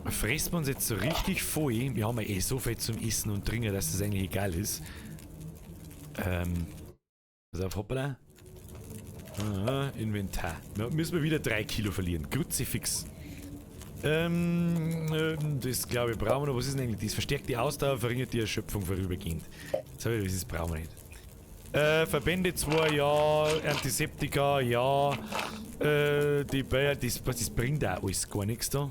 Fressen wir uns jetzt so richtig voll. Wir haben ja eh so viel zum Essen und Trinken, dass das eigentlich egal ist. Pass auf, hoppala. Inventar. Da müssen wir wieder 3 Kilo verlieren. Kruzifix. Das glaube ich brauchen wir noch. Was ist denn eigentlich das? Verstärkte Ausdauer verringert die Erschöpfung vorübergehend. So, das brauchen wir nicht. Verbände 2, ja. Antiseptika, ja. Die Bayer, das bringt auch alles gar nichts da.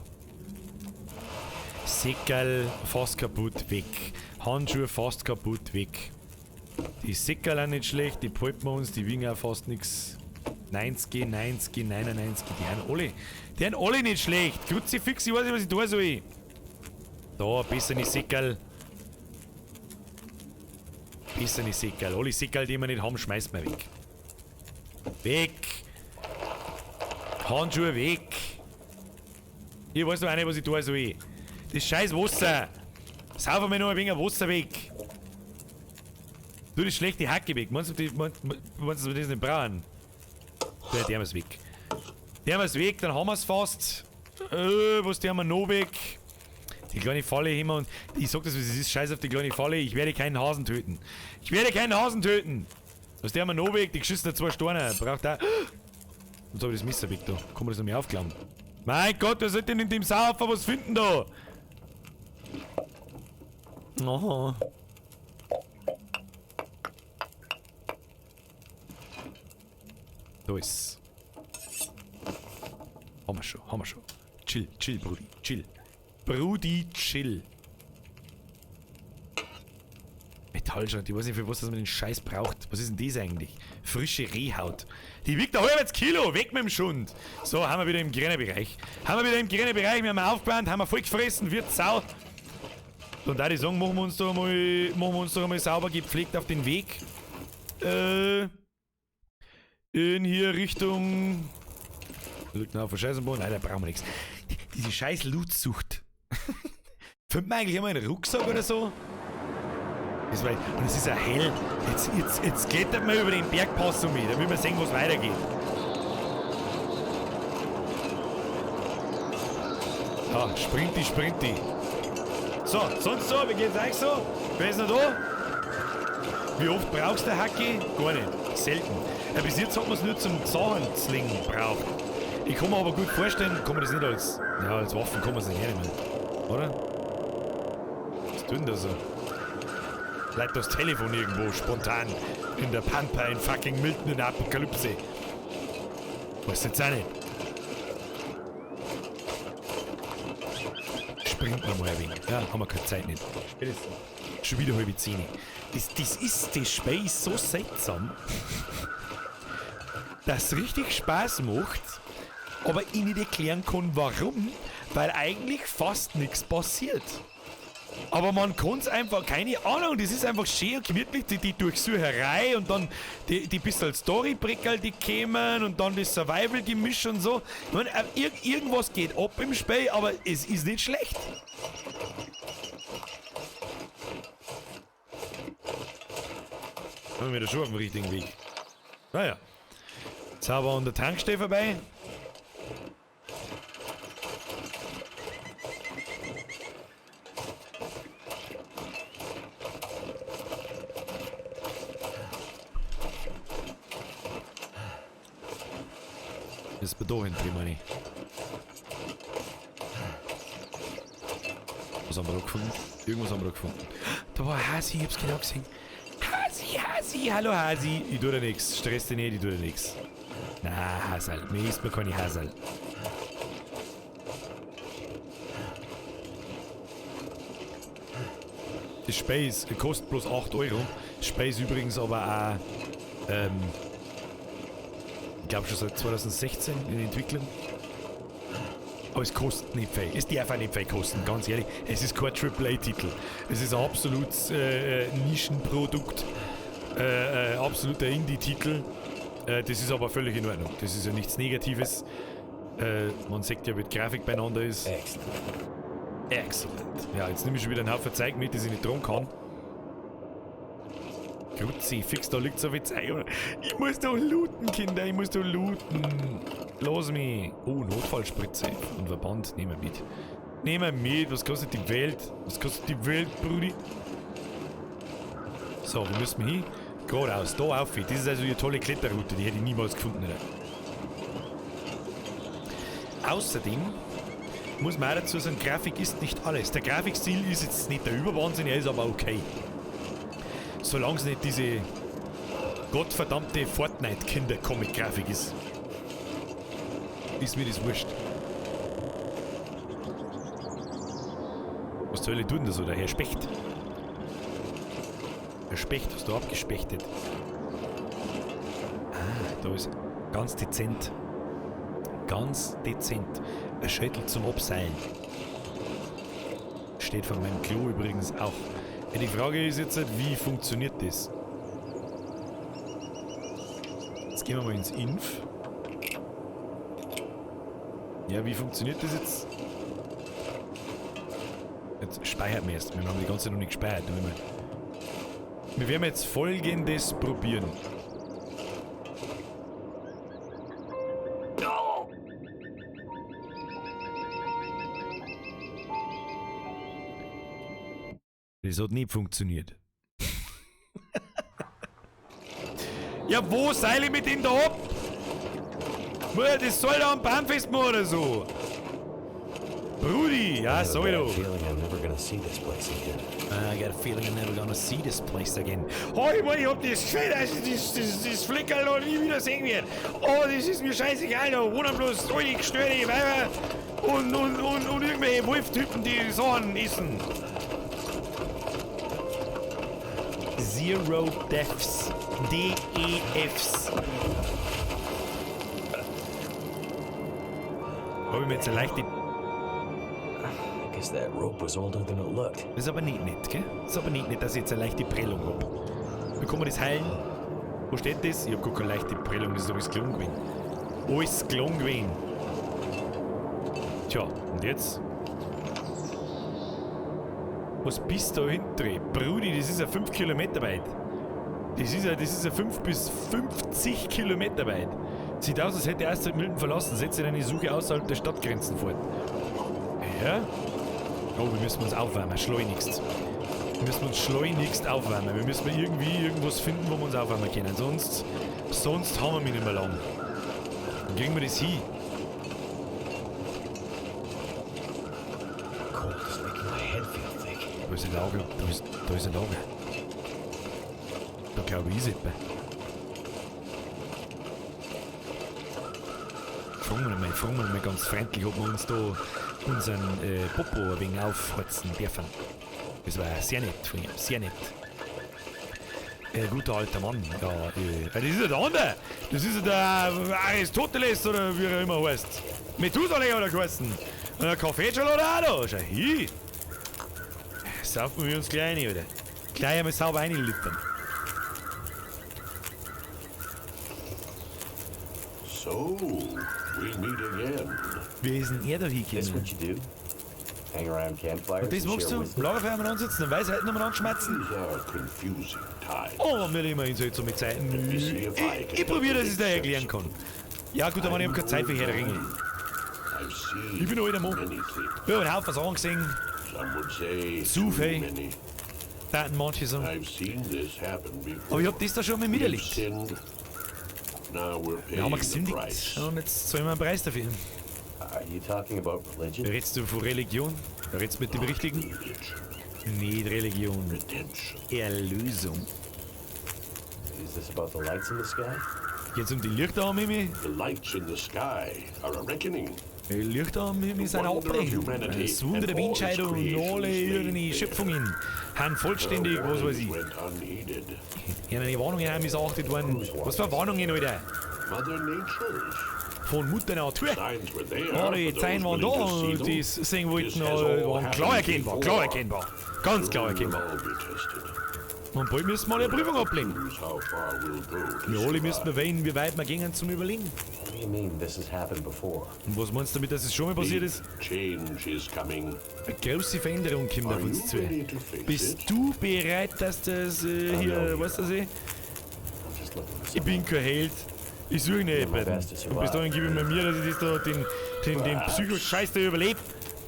Säckerl fast kaputt, weg. Handschuhe fast kaputt, weg. Die Säckerl auch nicht schlecht, die behalten wir uns, die wiegen auch fast nichts. 90, 99, die haben alle nicht schlecht. Kruzifix, ich weiß nicht, was ich tun soll. Da, besser nicht Säckerl. Alle Säckerl, die wir nicht haben, schmeißen wir weg. Weg. Handschuhe weg. Ich weiß doch auch nicht, was ich tun soll. Das scheiß Wasser. Saufen wir noch ein wenig Wasser weg. Du, das schlechte Hacke weg. Meinst du, dass wir das nicht brauchen? Der haben wir es weg. Dann haben wir es fast. Was haben wir noch weg? Die kleine Falle haben wir und ich sag das, was es ist. Scheiß auf die kleine Falle. Ich werde keinen Hasen töten. Was der haben wir noch weg? Die geschissenen 2 Steine. Braucht da. Jetzt habe ich das Messer weg da. Kann man das noch mehr aufklappen? Mein Gott, wer soll denn in dem Saufer was finden da? Aha. Da ist. Haben wir schon, haben wir schon. Chill, chill, Brudi, chill. Brudi, chill. Metallschrott, ich weiß nicht, für was man den Scheiß braucht. Was ist denn das eigentlich? Frische Rehhaut. Die wiegt ein halbes Kilo, weg mit dem Schund. So, haben wir wieder im grünen Bereich. Wir haben aufgewandt, haben wir voll gefressen, wird Sau. Und da die sagen, machen wir uns doch einmal sauber gepflegt auf den Weg. In hier Richtung. Liegt noch auf der Scheißenboden. Nein, da brauchen wir nichts. Diese scheiß Lootsucht. Findet man eigentlich immer einen Rucksack oder so? Und es ist ja hell. Jetzt klettert man über den Bergpass um mich. Da will man sehen, was weitergeht. Ja, Sprinti. So, sonst so, wie geht's euch so? Wer ist noch da? Wie oft brauchst du Hacki? Gar nicht. Selten. Ja, bis jetzt hat man es nur zum Zahnslingen gebraucht. Ich kann mir aber gut vorstellen, kann man das nicht als Waffen kann man es nicht hernehmen. Oder? Was tun da so? Bleibt das Telefon irgendwo spontan in der Pampa in fucking Milton in der Apokalypse. Was jetzt auch nicht? Springt man mal ein wenig. Ja, haben wir keine Zeit nicht. Schon wieder halbe 10. Das Spiel ist so seltsam, dass es richtig Spaß macht, aber ich nicht erklären kann, warum, weil eigentlich fast nichts passiert. Aber man kann es einfach, keine Ahnung, das ist einfach schön und gemütlich, die Durchsucherei und dann die bisschen Story-Brickel, die kämen und dann das Survival-Gemisch und so. Ich meine, irgendwas geht ab im Spiel, aber es ist nicht schlecht. Sind wir da schon auf dem richtigen Weg. Naja. Jetzt haben wir an der Tankstelle vorbei. Das ist da hinten, meine ich. Was haben wir da gefunden? Irgendwas haben wir da gefunden. Da war ein Hasi, ich hab's genau gesehen. Hasi, hallo Hasi. Ich tu dir nix. Stress dich nicht, ich tu dir nix. Na, Hasal. Mir isst mir keine Hasal. Das Space kostet bloß 8 Euro. Space übrigens aber auch, ich glaube schon seit 2016 in Entwicklung. Aber es kostet nicht viel. Es darf auch nicht viel kosten, ganz ehrlich. Es ist kein AAA-Titel. Es ist ein absolutes Nischenprodukt. Absoluter Indie-Titel. Das ist aber völlig in Ordnung. Das ist ja nichts Negatives. Man sieht ja, wie die Grafik beieinander ist. Excellent. Ja, jetzt nehme ich schon wieder einen Haufen Zeug mit, das ich nicht tragen kann. Grutzi, fix, da liegt so viel Zeug. Ich muss doch looten, Kinder, ich muss doch looten. Los mich. Oh, Notfallspritze und Verband, nehmen wir mit. Nehmen wir mit, was kostet die Welt? Was kostet die Welt, Brudi? So, wo müssen wir hin? Geradeaus, da auf. Das ist also eine tolle Kletterroute, die hätte ich niemals gefunden. Außerdem muss man auch dazu sagen, Grafik ist nicht alles. Der Grafikstil ist jetzt nicht der Überwahnsinn, er ist aber okay. Solange es nicht diese gottverdammte Fortnite-Kinder-Comic-Grafik ist. Ist mir das wurscht. Was zur Hölle tut denn da so, der Herr Specht? Herr Specht, hast du abgespechtet? Ah, da ist ganz dezent. Ganz dezent. Ein Schüttel zum Abseilen. Steht von meinem Klo übrigens auch. Die Frage ist jetzt, wie funktioniert das? Jetzt gehen wir mal ins Inf. Ja, wie funktioniert das jetzt? Jetzt speichert man erst. Wir haben die ganze Zeit noch nicht gespeichert. Wir werden jetzt Folgendes probieren. Das hat nicht funktioniert. Ja, wo seil ich mit ihm da ab? Mutter, das soll da am Baum festmachen oder so. Brudi, ja, soll I have a doch. feeling I'm never gonna see this place again. I got a feeling I'm never gonna see this place again. Oh, ich hab das gesehen, das Flickerl noch nie wieder sehen wird. Oh, das ist mir scheißegal, da wohnen bloß solche gestörte Weiber und irgendwelche Wolftypen, die Sachen essen. Zero Deaths. DEFs. Hab ich mir jetzt eine leichte... I guess that rope was older than it looked. Das ist aber nicht nett, gell? Das ist aber nicht nett, dass ich jetzt eine leichte Prellung hab. Wie kann man das heilen? Wo steht das? Ich hab gar keine leichte Prellung, das ist alles gelungen gewesen. Alles gelungen gewesen. Tja, und jetzt? Was bist du da hinten? Brudi, das ist ja 5 Kilometer weit. Das ist ja 5 bis 50 Kilometer weit. Sieht aus, als hätte er erst St. Milton verlassen. Setzt eine Suche außerhalb der Stadtgrenzen fort. Ja? Oh, wir müssen uns aufwärmen, schleunigst. Wir müssen uns schleunigst aufwärmen. Wir müssen irgendwie irgendwas finden, wo wir uns aufwärmen können. Sonst haben wir mich nicht mehr lang. Dann kriegen wir das hin. Cold is making my head feel thick. Da ist ein Lager. Da ist ein Lager. Da glaube ich, ist etwas. Fragen wir mal ganz freundlich, ob wir uns da unseren Popo ein wenig aufholzen dürfen. Das war sehr nett von ihm, sehr nett. Guter alter Mann. Ja, das ist ja der andere. Das ist ja der Aristoteles oder wie er immer heißt. Methusalem hat er geheißen. Und der Kaffeeschal auch da. Schau hin. Saufen wir uns gleich rein, oder? Gleich einmal sauber reinlippern. So, we meet again. Wie ist denn er da This hingekommen? what you do? Hang around campfires Und das and machst share du? wisdom? Lagerfeuer am ansitzen, dann Weisheiten am anschmerzen? These are confusing times. Oh, wir immer in seltsame Zeiten. Ich probiere, dass ich es dir erklären kann. Ja, gut, aber ich habe keine Zeit für Herr der Ringe. I've seen Ich bin ein alter Mann. many things. Ich habe einen Haufen Sachen gesehen. Some would say Zu too viel. many. Taten manche sagen. I've seen this happen before. Aber ich habe das da schon mal We've miterlebt. sinned. Now we're Wir haben paying the gesündigt. price. Und jetzt zahlen wir einen Preis dafür. Are you talking about religion? Redest du von Religion? Redest du mit dem Richtigen? Religion, Nicht Religion. redemption. Erlösung. Is this about the lights in the sky? Geht's um die Lichter am Himmel? The lights in the sky are a reckoning. Die Lichter am Himmel sind eine Abrechnung. Das Wunder der Menschheit und alle ihre Schöpfungen haben vollständig, was weiß ich. Went unheeded. Ihre Warnungen haben missachtet worden. Was für Warnungen, Alter? Mother Nature's Von Mutter Natur. signs were there. Ja, die for those Zeichen waren da willing to see und them. die sehen wollten, This has all waren klar happened erkennbar, before. klar erkennbar. Ganz klar Will erkennbar. all be tested. Und bald müssen wir eine Prüfung ablegen. Choose how far we'll go to Wir alle müssen survive. erwähnen, wie weit wir gehen zum Überlegen. What do you mean this has happened before? Und was meinst du damit, dass es schon mal passiert ist? Change is coming. Eine große Veränderung kommt auf Are uns you zu. ready to face Bist it? du bereit, dass das hier, weißt du, I'm just looking for ich bin kein Held. Ich suche nicht jemanden. Und bis dahin gebe ich mir, dass ich das da, den Psycho-Scheiß da überlebe.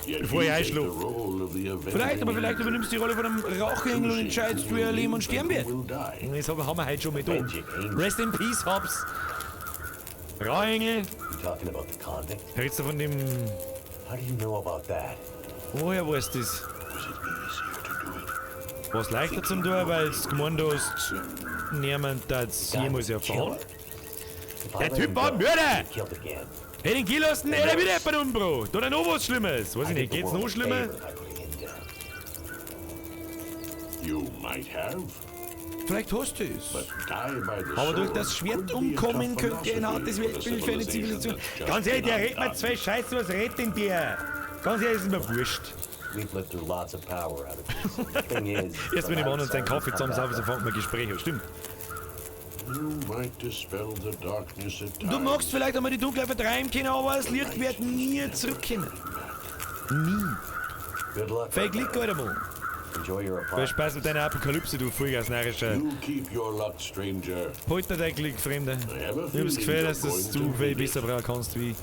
Yet bevor ich you take einschlaf. the role of the Vielleicht avenging übernimmst du die Rolle von einem Rauchengel und entscheidest, wer leben und sterben wird. will die. Und das haben wir heute schon mit da. Rest in Peace, Hobbs. Rauchengel. You talking about the convict? Redest du von dem... How do you know about that? Woher weißt du das? Was it easier to do it? Was leichter zum tun, weil du gemeint hast, niemand das jemals erfahren. If I Der let Typ him war go, Mörder! he'll be killed again. Hätte ihn gehen lassen, hätte er wieder jemanden umgebracht. Oder noch was Schlimmes. Weiß ich I nicht, did the geht's world noch a schlimmer? favor by putting him down. You might have, Vielleicht hast du es. but die by the Aber durch sword das Schwert could be a umkommen tough könnte ein hartes philosophy Weltbild für eine for a Zivilisation. that's just Ganz ehrlich, der not redet mir done. zwei Scheiße, was redet denn der? Ganz ehrlich, ist mir wurscht. We've lived through lots of power outages. The thing is, Erst wenn from ich mal und seinen outside, Kaffee we zusammen come saufen, so back fangen wir Gespräche an. Stimmt. You might dispel the darkness at Du times. magst vielleicht einmal die Dunkelheit vertreiben können, aber das Licht wird nie zurückkommen. Nie. up. Good luck. Viel Glück, alter Mann. Enjoy your Viel apartment. Spaß mit deiner Apokalypse, du vollgasnarrischer. You keep your luck, stranger. Heute dein Glück, Fremder. Ich hab das Gefühl, dass das du viel besser brauchen kannst wie ich.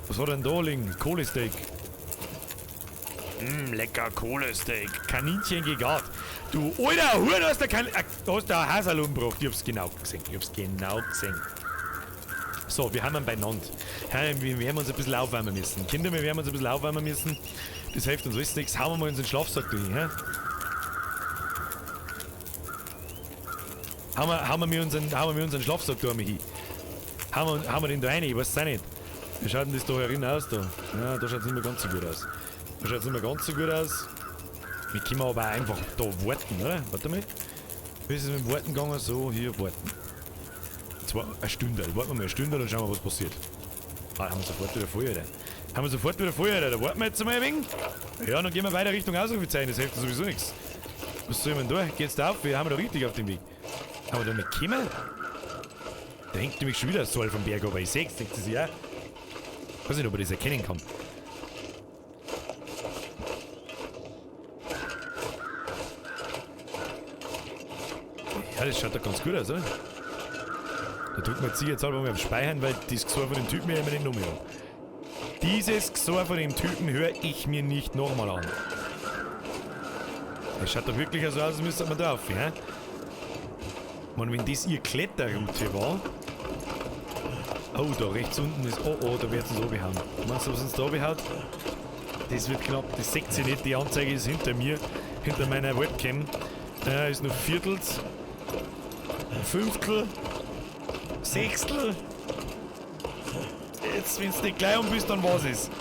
Was hat denn da liegen? Kohlesteak. Lecker Kohlesteak. Kaninchen gegart. Du alter Huren, hast du ein Hasel umgebracht. Ich hab's genau gesehen. So, wir haben ihn beieinander. Ja, wir werden uns ein bisschen aufwärmen müssen. Kinder, wir werden uns ein bisschen aufwärmen müssen. Das hilft uns alles nichts. Hauen wir mal unseren Schlafsack durch, hä? Hauen wir unseren Schlafsack da mal hin. Hauen wir den da rein, ich weiß es auch nicht. Wie schaut denn das da herin aus da? Ja, da schaut es nicht mehr ganz so gut aus. Wir können aber auch einfach da warten, oder? Warte mal. Wie ist es mit dem Warten gegangen? So, hier warten. Zwar eine Stunde. Warten wir mal eine Stunde, dann schauen wir, was passiert. Ah, haben wir sofort wieder Feuer, Alter. Da warten wir jetzt mal ein wenig. Ja, dann gehen wir weiter Richtung Ausrufezeichen. Das hilft uns sowieso nichts. Was soll man da? Geht's da auf? Wir haben da richtig auf dem Weg. Haben wir da nicht gekommen? Da hängt nämlich schon wieder das Soll vom Berg, aber ich seh's, denkt sie ja. Ich weiß nicht, ob ich das erkennen kann. Ja, das schaut doch ganz gut aus, oder? Da drücken wir jetzt sicherheitshalber mal auf Speichern, weil das Gesor von dem Typen höre ich mir nicht nochmal an. Dieses Gesor von dem Typen höre ich mir nicht nochmal an. Das schaut doch wirklich so aus, als müsste man drauf, ja? Man, wenn das ihr Kletterroute war. Oh, da rechts unten ist. Oh, da wird es uns runterhauen. Meinst du, was uns da runterhaut? Das wird knapp. Das seht ihr nicht. Die Anzeige ist hinter mir. Hinter meiner Webcam. Ist noch Viertels. Fünftel. Sechstel. Jetzt, wenn du nicht gleich um bist, dann was ist.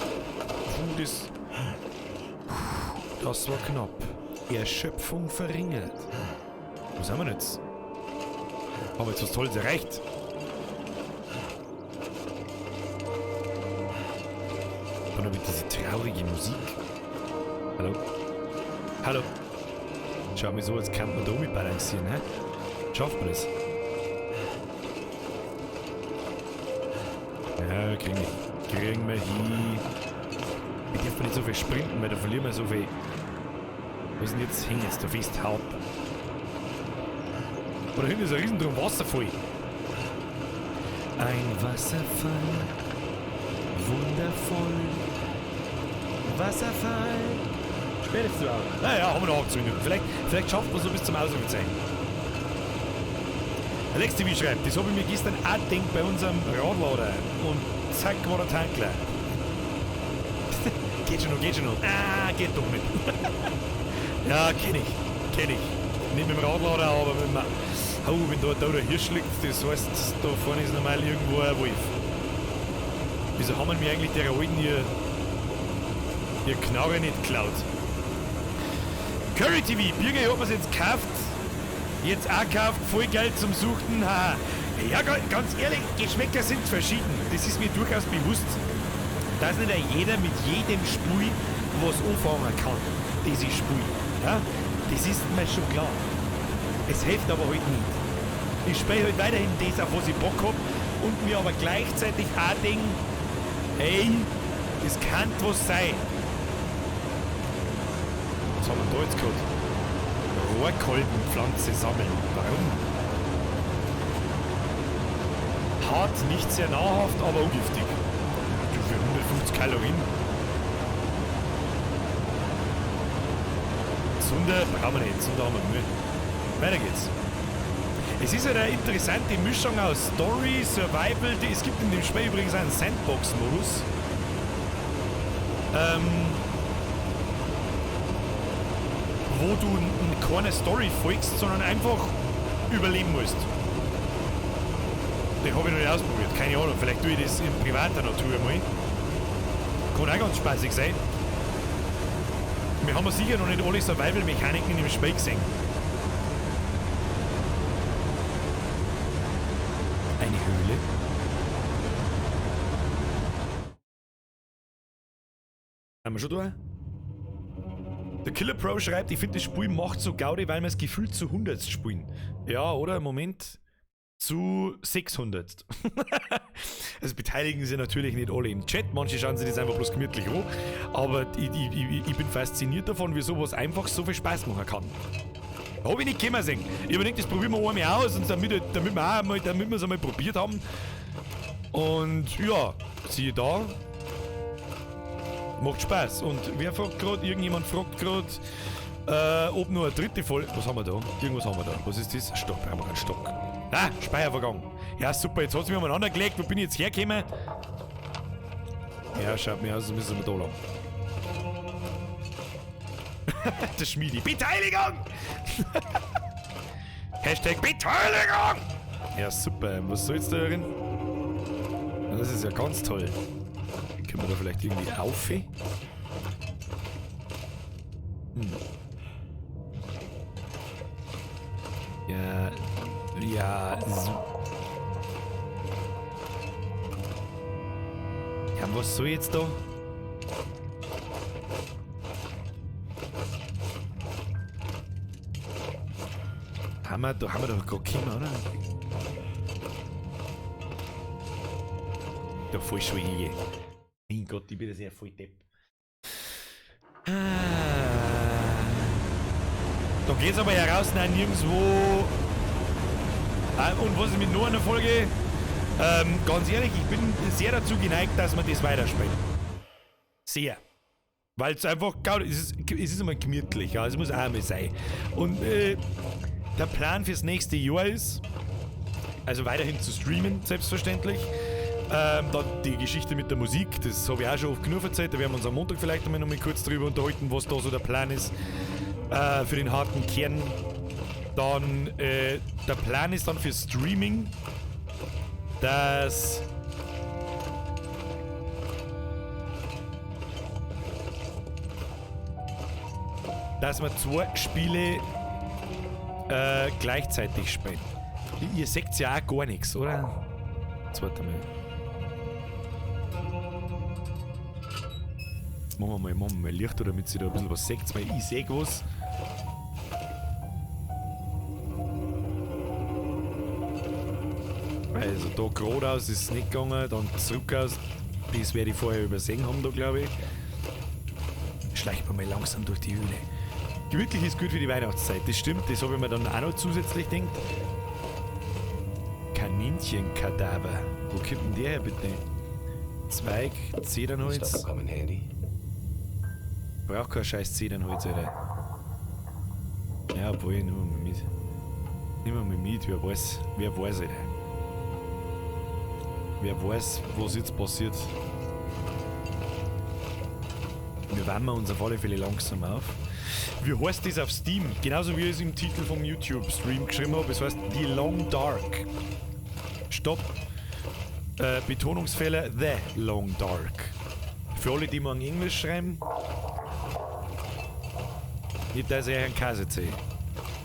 Das war knapp. Erschöpfung verringert. Was haben wir jetzt? Haben wir jetzt was Tolles erreicht? Und dann wird diese traurige Musik. Hallo? Hallo? Schau mir so, als kann man da mit balancieren, hä? Schafft man das? Ja, kriegen wir hin. Wir dürfen nicht so viel sprinten, weil da verlieren wir so viel. Wo ist denn jetzt hin? Jetzt da fest Haupt. Da hinten ist ein Riesendrum Wasserfall. Ein Wasserfall. Wundervoll. Wasserfall. Spätest du auch? Naja, haben wir noch 18 Minuten. Vielleicht schafft man so bis zum Ausrufezeichen. Alex TV schreibt, das habe ich mir gestern auch gedacht bei unserem Radlader. Und zack war der Tank leer. Geht schon noch. Ah, geht doch nicht. Ja, kenn ich. Nicht mit dem Radlader, aber mit dem... Oh, wenn da der Hirsch liegt, das heißt, da vorne ist normal irgendwo ein Wolf. Wieso haben wir eigentlich der alten ihr Knarre nicht geklaut? Curry TV, Birger, ich hab mir's jetzt gekauft. Jetzt auch gekauft, voll Geld zum Suchten. Ja, ganz ehrlich, Geschmäcker sind verschieden. Das ist mir durchaus bewusst. Dass nicht jeder mit jedem Spiel was anfangen kann. Dieses Spiel. Ja? Das ist mir schon klar. Es hilft aber halt nicht. Ich spiele halt weiterhin das, auf was ich Bock hab und mir aber gleichzeitig auch denke, hey, das kann was sein. Was haben wir da jetzt gehabt? Rohrkolbenpflanze sammeln. Warum? Hart, nicht sehr nahrhaft, aber ungiftig. Für 150 Kalorien. Zunder brauchen wir nicht, Zunder haben wir Müll. Weiter geht's. Es ist halt eine interessante Mischung aus Story, Survival. Es gibt in dem Spiel übrigens einen Sandbox-Modus. Wo du keine Story folgst, sondern einfach überleben musst. Den habe ich noch nicht ausprobiert, keine Ahnung. Vielleicht tue ich das in privater Natur mal. Kann auch ganz spaßig sein. Wir haben sicher noch nicht alle Survival-Mechaniken in dem Spiel gesehen. Eine Höhle. Haben wir schon da? Der Killer Pro schreibt, ich finde das Spiel macht so Gaudi, weil wir es gefühlt zu 100 spielen. Ja, oder? Moment. Zu 600. Also beteiligen sich natürlich nicht alle im Chat, manche schauen sich das einfach bloß gemütlich an, aber ich bin fasziniert davon, wie sowas einfach so viel Spaß machen kann. Habe ich nicht kommen sehen. Ich habe gedacht, das probieren wir einmal aus, und damit wir es einmal probiert haben. Und ja, siehe da, macht Spaß. Und wer fragt gerade, irgendjemand fragt gerade, ob nur eine dritte Folge. Was haben wir da? Irgendwas haben wir da. Was ist das? Stock, brauchen wir einen Stock. Ah, Speier vergangen. Ja, super, jetzt hat es mich umeinander gelegt. Wo bin ich jetzt hergekommen? Ja, schaut mir aus, als müssen wir da lang. Der Schmiedi. Beteiligung! Hashtag Beteiligung! Ja, super. Was soll jetzt da drin? Das ist ja ganz toll. Können wir da vielleicht irgendwie auf? Ja. Ja. Ja, was soll jetzt da? Haben wir doch gerade gekommen, oder? Da voll schon hier. Mein Gott, ich bin das ja voll depp. Da geht's aber heraus, nein, nirgendwo. Und was ist mit noch einer Folge? Ganz ehrlich, ich bin sehr dazu geneigt, dass man das weiterspielt. Sehr. Weil es einfach, es ist immer gemütlich, ja, es muss auch einmal sein. Und der Plan fürs nächste Jahr ist, also weiterhin zu streamen, selbstverständlich. Dann die Geschichte mit der Musik, das habe ich auch schon oft genug erzählt, da werden wir uns am Montag vielleicht einmal noch mal kurz drüber unterhalten, was da so der Plan ist für den harten Kern. Dann der Plan ist dann für Streaming, dass wir 2 Spiele gleichzeitig spielen. Ihr seht ja auch gar nichts, oder? Jetzt warte mal. Jetzt machen wir mal Licht, damit sie da ein bisschen was seht, weil ich sehe was. Also da geradeaus ist es nicht gegangen, dann zurück aus. Das werde ich vorher übersehen haben, da glaube ich. Schleicht man mal langsam durch die Höhle. Gemütlich ist gut für die Weihnachtszeit, das stimmt, das habe ich mir dann auch noch zusätzlich gedacht. Kaninchenkadaver. Wo kommt denn der her bitte? Zweig, Zedernholz. Stuff come in handy. Braucht kein scheiß Zedernholz, Alter. Ja, obwohl, nehmen wir mal mit. Nehmen wir mal mit, wer weiß, Alter. Wer weiß, was jetzt passiert. Wir wärmen uns auf alle Fälle langsam auf. Wie heißt das auf Steam? Genauso wie ich es im Titel vom YouTube-Stream geschrieben habe. Es heißt The Long Dark. Stopp. Betonungsfehler. The Long Dark. Für alle, die mal in Englisch schreiben. Nicht, dass ich euch einen Käse erzähle.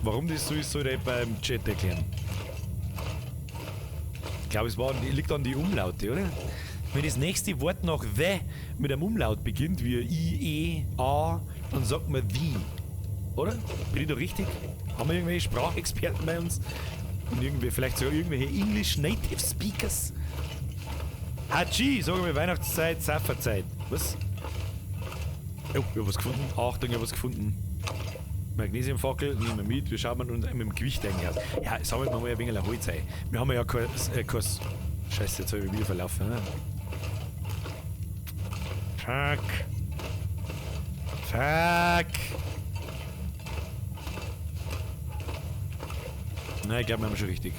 Warum das so ist, soll ich beim Chat erklären. Ich glaube, es liegt an die Umlaute, oder? Wenn das nächste Wort nach The mit einem Umlaut beginnt, wie I, E, A, dann sagt man The. Oder? Bin ich da richtig? Haben wir irgendwelche Sprachexperten bei uns? Und vielleicht sogar irgendwelche English Native Speakers? Hachi, sagen wir Weihnachtszeit, Safferzeit. Was? Oh, ich hab was gefunden. Achtung, ich hab was gefunden. Magnesiumfackel, nehmen wir mit. Wir schauen uns mit dem Gewicht eigentlich aus. Ja, sammeln wir mal ein wenig Holz ein. Wir haben ja kein Scheiße, jetzt habe ich wieder verlaufen. Ne? Fuck. Nein, ich glaube, wir haben schon richtig.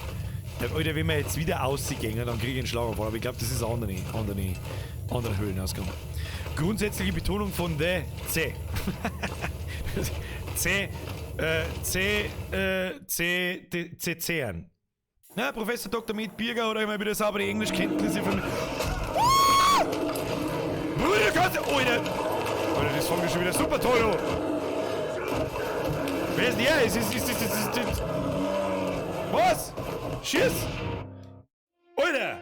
Ja, Alter, wenn wir jetzt wieder ausgehen, dann kriege ich einen Schlaganfall. Aber ich glaube, das ist ein anderer Höhlenausgang. Grundsätzliche Betonung von der C. C an. Na, Professor Dr. Med Birger oder immer wieder saubere Englischkenntnisse von. Bruder, kannst du. Alter, das fand ich schon wieder super toll, oh. Wer ist der? Ist. Was? Schiss! Alter!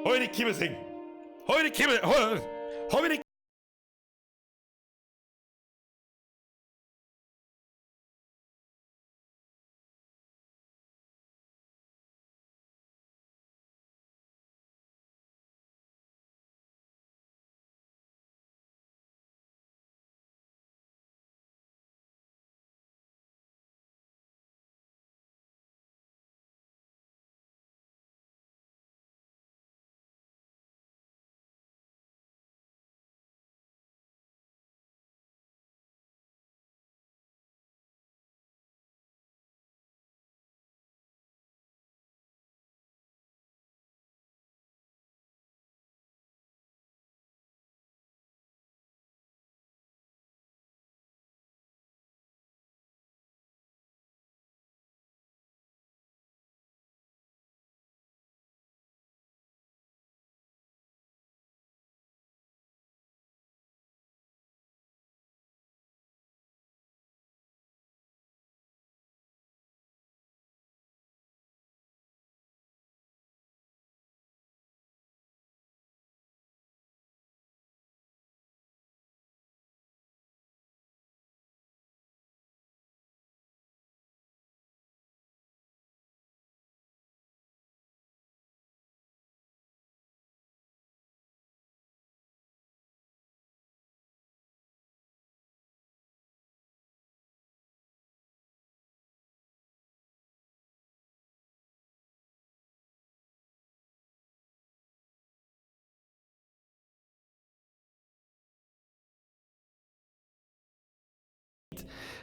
Heute Kimmel singen! Heute Kimmel! Heute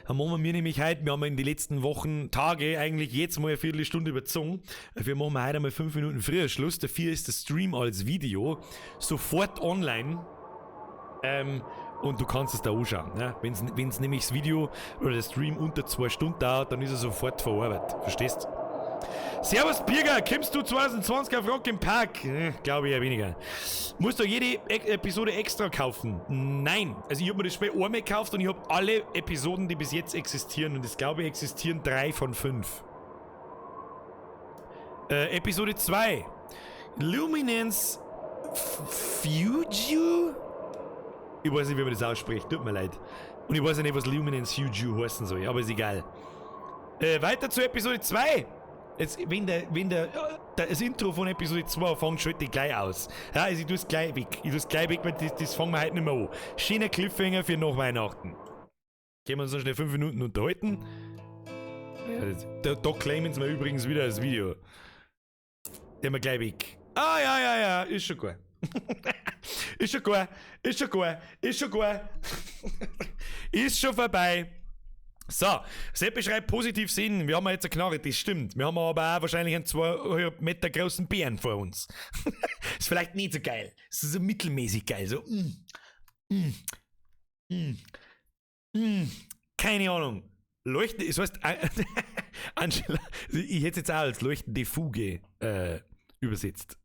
Dann machen wir nämlich heute, wir haben in den letzten Wochen, Tage eigentlich jetzt mal eine Viertelstunde überzogen. Dafür machen wir heute mal 5 Minuten früher Schluss. Dafür ist der Stream als Video sofort online. Und du kannst es da anschauen. Ne? Wenn es nämlich das Video oder der Stream unter 2 Stunden dauert, dann ist er sofort verarbeitet. Verstehst? Servus Birger, kommst du 2020 auf Rock im Park? Glaube ich ja weniger. Musst du jede Episode extra kaufen? Nein. Also ich habe mir das Spiel einmal gekauft und ich habe alle Episoden, die bis jetzt existieren, und ich glaube existieren 3 von 5. Episode 2. Luminance Fugu? Ich weiß nicht, wie man das ausspricht, tut mir leid. Und ich weiß nicht, was Luminance Fugu heißen soll, aber ist egal. Weiter zu Episode 2. Jetzt, das Intro von Episode 2 fängt schon gleich aus. Ja, also ich tue es gleich weg. Weil das fangen wir heute nicht mehr an. Schöner Cliffhanger für nach Weihnachten. Können wir uns noch schnell 5 Minuten unterhalten? Ja, da claimen sie mir übrigens wieder das Video. Den wir gleich weg. Ja, ist schon gut. Ist schon gut. Ist schon vorbei. So, Sepp beschreibt positiv Sinn. Wir haben jetzt eine Knarre, das stimmt. Wir haben aber auch wahrscheinlich einen 2 Meter großen Bären vor uns. Ist vielleicht nicht so geil. Es ist so mittelmäßig geil. So, keine Ahnung. Leuchten, das heißt, Angela, ich hätte es jetzt auch als leuchtende Fuge übersetzt.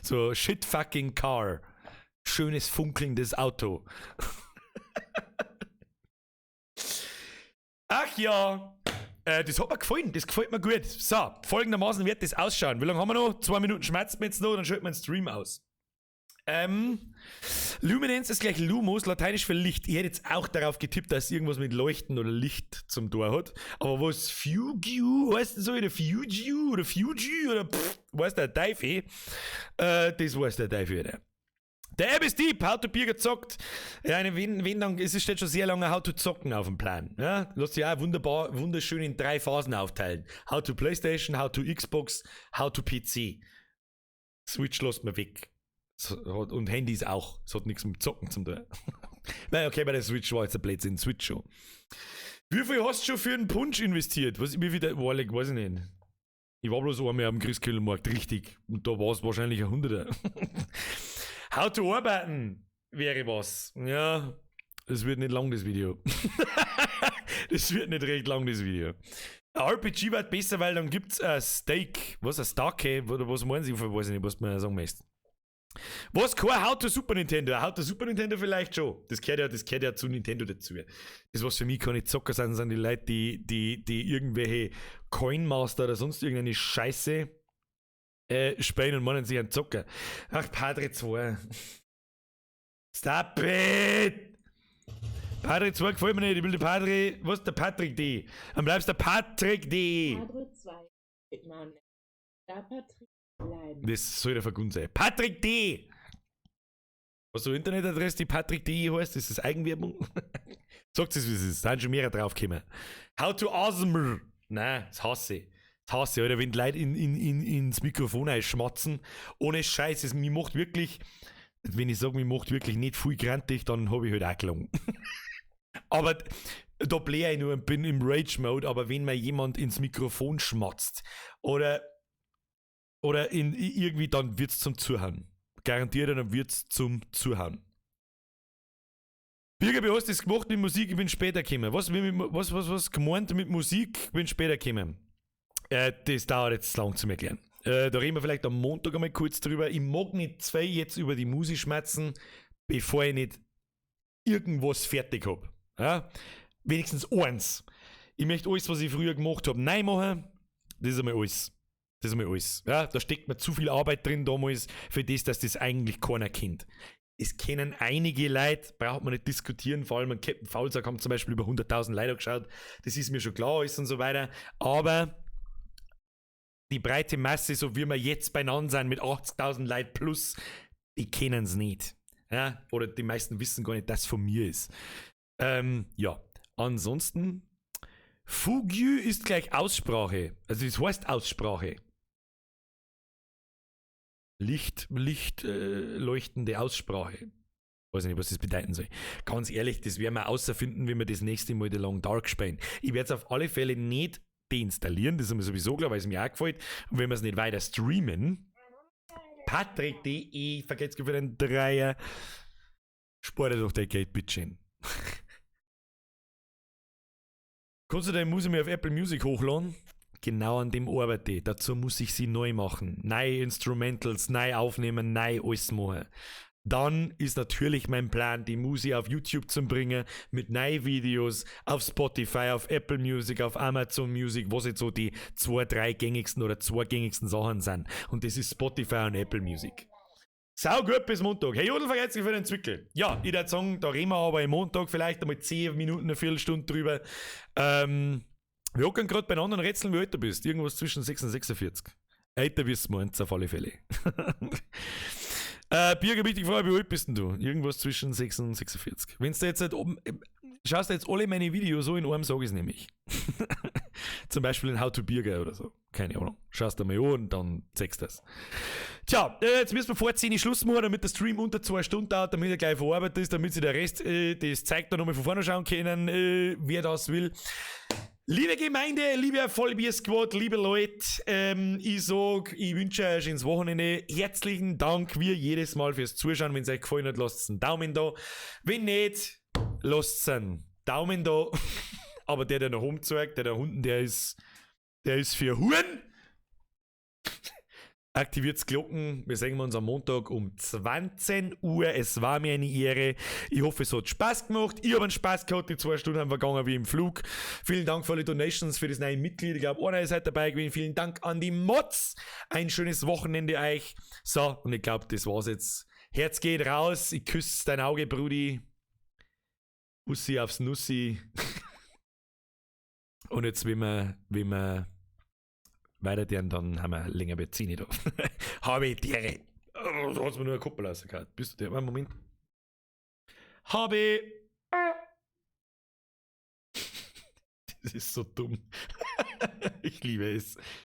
So, shit fucking car. Schönes funkelndes Auto. Ach ja, das hat mir gefallen, das gefällt mir gut. So, folgendermaßen wird das ausschauen. Wie lange haben wir noch? 2 Minuten schmerzt mir jetzt noch, dann schalten wir den Stream aus. Luminance ist gleich Lumos, lateinisch für Licht. Ich hätte jetzt auch darauf getippt, dass es irgendwas mit Leuchten oder Licht zum Tor hat. Aber was Fugu heißt das so? Oder Fugu oder weiß der Teufel? Das weiß der Teufel nicht. Der Abyss Deep, How to Birger zockt. Ja, wenn dann, es steht schon sehr lange How to zocken auf dem Plan. Ja, lässt sich auch wunderschön in 3 Phasen aufteilen. How to PlayStation, How to Xbox, How to PC. Switch lässt man weg. Und Handys auch. Es hat nichts mit Zocken zu tun. Nein, okay, bei der Switch war jetzt ein Blödsinn. Switch schon. Wie viel hast du schon für einen Punsch investiert? Wie viel weiß ich nicht. Ich war bloß einmal am Christkindlmarkt, richtig. Und da war es wahrscheinlich ein 100er. How to arbeiten wäre was. Ja, das wird nicht lang, das Video. Das wird nicht recht lang, das Video. Ein RPG wird besser, weil dann gibt's ein Steak. Was, ein Stake? Oder was meinen Sie? Ich weiß nicht, was man sagen möchte. Was, kein How to Super Nintendo? How to Super Nintendo vielleicht schon. Das gehört ja zu Nintendo dazu. Das, was für mich keine Zocker sind, sind die Leute, die irgendwelche Coinmaster oder sonst irgendeine Scheiße spielen und meinen sich einen Zocker. Ach, Padre 2. Stop it! Padre 2 gefällt mir nicht. Ich will der Padre. Was ist der Patrick D? Dann bleibst der Patrick D. Padre 2. Mann. Der Patrick bleiben. Das soll der Vergund sein. Patrick D! Was so Internetadresse, die Patrick D heißt, ist das Eigenwerbung? Sagt es, wie es ist. Da sind schon mehrere draufgekommen. How to awesome. Nein, das hasse ich. Alter, wenn die Leute ins Mikrofon einschmatzen, ohne Scheiß, es mich macht wirklich, wenn ich sage, mich macht wirklich nicht viel grantig, dann habe ich halt auch gelungen. Aber da blähe ich nur und bin im Rage-Mode, aber wenn mir jemand ins Mikrofon schmatzt oder irgendwie, dann wird's zum Zuhören. Garantiert, dann wird's zum Zuhören. Birger, wie hast du das gemacht mit Musik? Ich bin später gekommen. Was gemeint mit Musik? Ich bin später gekommen. Das dauert jetzt lang zu erklären. Da reden wir vielleicht am Montag einmal kurz drüber. Ich mag nicht 2 jetzt über die Musik schmerzen, bevor ich nicht irgendwas fertig habe. Ja? Wenigstens eins. Ich möchte alles, was ich früher gemacht habe, neu machen. Das ist einmal alles. Ja? Da steckt mir zu viel Arbeit drin damals, für das, dass das eigentlich keiner kennt. Es kennen einige Leute, braucht man nicht diskutieren, vor allem an Captain Faulsack haben zum Beispiel über 100.000 Leute geschaut. Das ist mir schon klar, ist und so weiter. Aber die breite Masse, so wie wir jetzt beieinander sind, mit 80.000 Leuten plus, die kennen es nicht. Ja? Oder die meisten wissen gar nicht, dass es von mir ist. Ja, ansonsten, Fugu ist gleich Aussprache. Also das heißt Aussprache. Leuchtende Aussprache. Weiß nicht, was das bedeuten soll. Ganz ehrlich, das werden wir außerfinden, wenn wir das nächste Mal The Long Dark spielen. Ich werde es auf alle Fälle nicht deinstallieren, das ist mir sowieso klar, weil es mir auch gefällt. Und wenn wir es nicht weiter streamen, Patrick.de, vergesst für den Dreier, spart doch dein Geld, bitteschön. Kannst du deine Musik mir auf Apple Music hochladen? Genau an dem arbeite ich. Dazu muss ich sie neu machen. Neue Instrumentals, neu aufnehmen, neu alles machen. Dann ist natürlich mein Plan, die Musik auf YouTube zu bringen, mit neuen Videos, auf Spotify, auf Apple Music, auf Amazon Music, was jetzt so die 2 gängigsten Sachen sind. Und das ist Spotify und Apple Music. Sau gut bis Montag. Hey Jodel, vergesst dich für den Zwickel. Ja, ich würde sagen, da reden wir aber am Montag vielleicht einmal 10 Minuten, eine Viertelstunde drüber. Wir hocken gerade bei anderen Rätseln, wie alt du bist. Irgendwas zwischen 6 und 46. Älter wirst du meins auf alle Fälle. Birger, wichtig Frage, wie alt bist denn du? Irgendwas zwischen 6 und 46. Wenn du jetzt schaust du jetzt alle meine Videos so in einem, sage ich es nämlich. Zum Beispiel in How to Birger oder so. Keine Ahnung. Schaust du mal an und dann zeigst du das. Tja, jetzt müssen wir vor 10 Uhr Schluss machen, damit der Stream unter 2 Stunden dauert, damit er gleich verarbeitet ist, damit sie der Rest das zeigt, dann nochmal von vorne schauen können, wer das will. Liebe Gemeinde, liebe Vollbier-Squad, liebe Leute, ich wünsche euch ein schönes Wochenende. Herzlichen Dank wie jedes Mal fürs Zuschauen. Wenn es euch gefallen hat, lasst einen Daumen da. Wenn nicht, lasst einen Daumen da. Aber der nach oben zeigt, der unten, der ist für Huren. Aktiviert Glocken. Wir sehen uns am Montag um 20 Uhr. Es war mir eine Ehre. Ich hoffe, es hat Spaß gemacht. Ich habe einen Spaß gehabt. Die 2 Stunden haben vergangen wie im Flug. Vielen Dank für alle Donations, für das neue Mitglied. Ich glaube, einer ist heute dabei gewesen. Vielen Dank an die Mods. Ein schönes Wochenende euch. So, und ich glaube, das war's jetzt. Herz geht raus. Ich küsse dein Auge, Brudi. Bussi aufs Nussi. Und jetzt, wenn wir weiter dann haben wir länger Benzin da. Habe ich dir. Oh, da hat mir nur eine Kuppel rausgehauen. Bist du der? Moment. Habe. Das ist so dumm. Ich liebe es.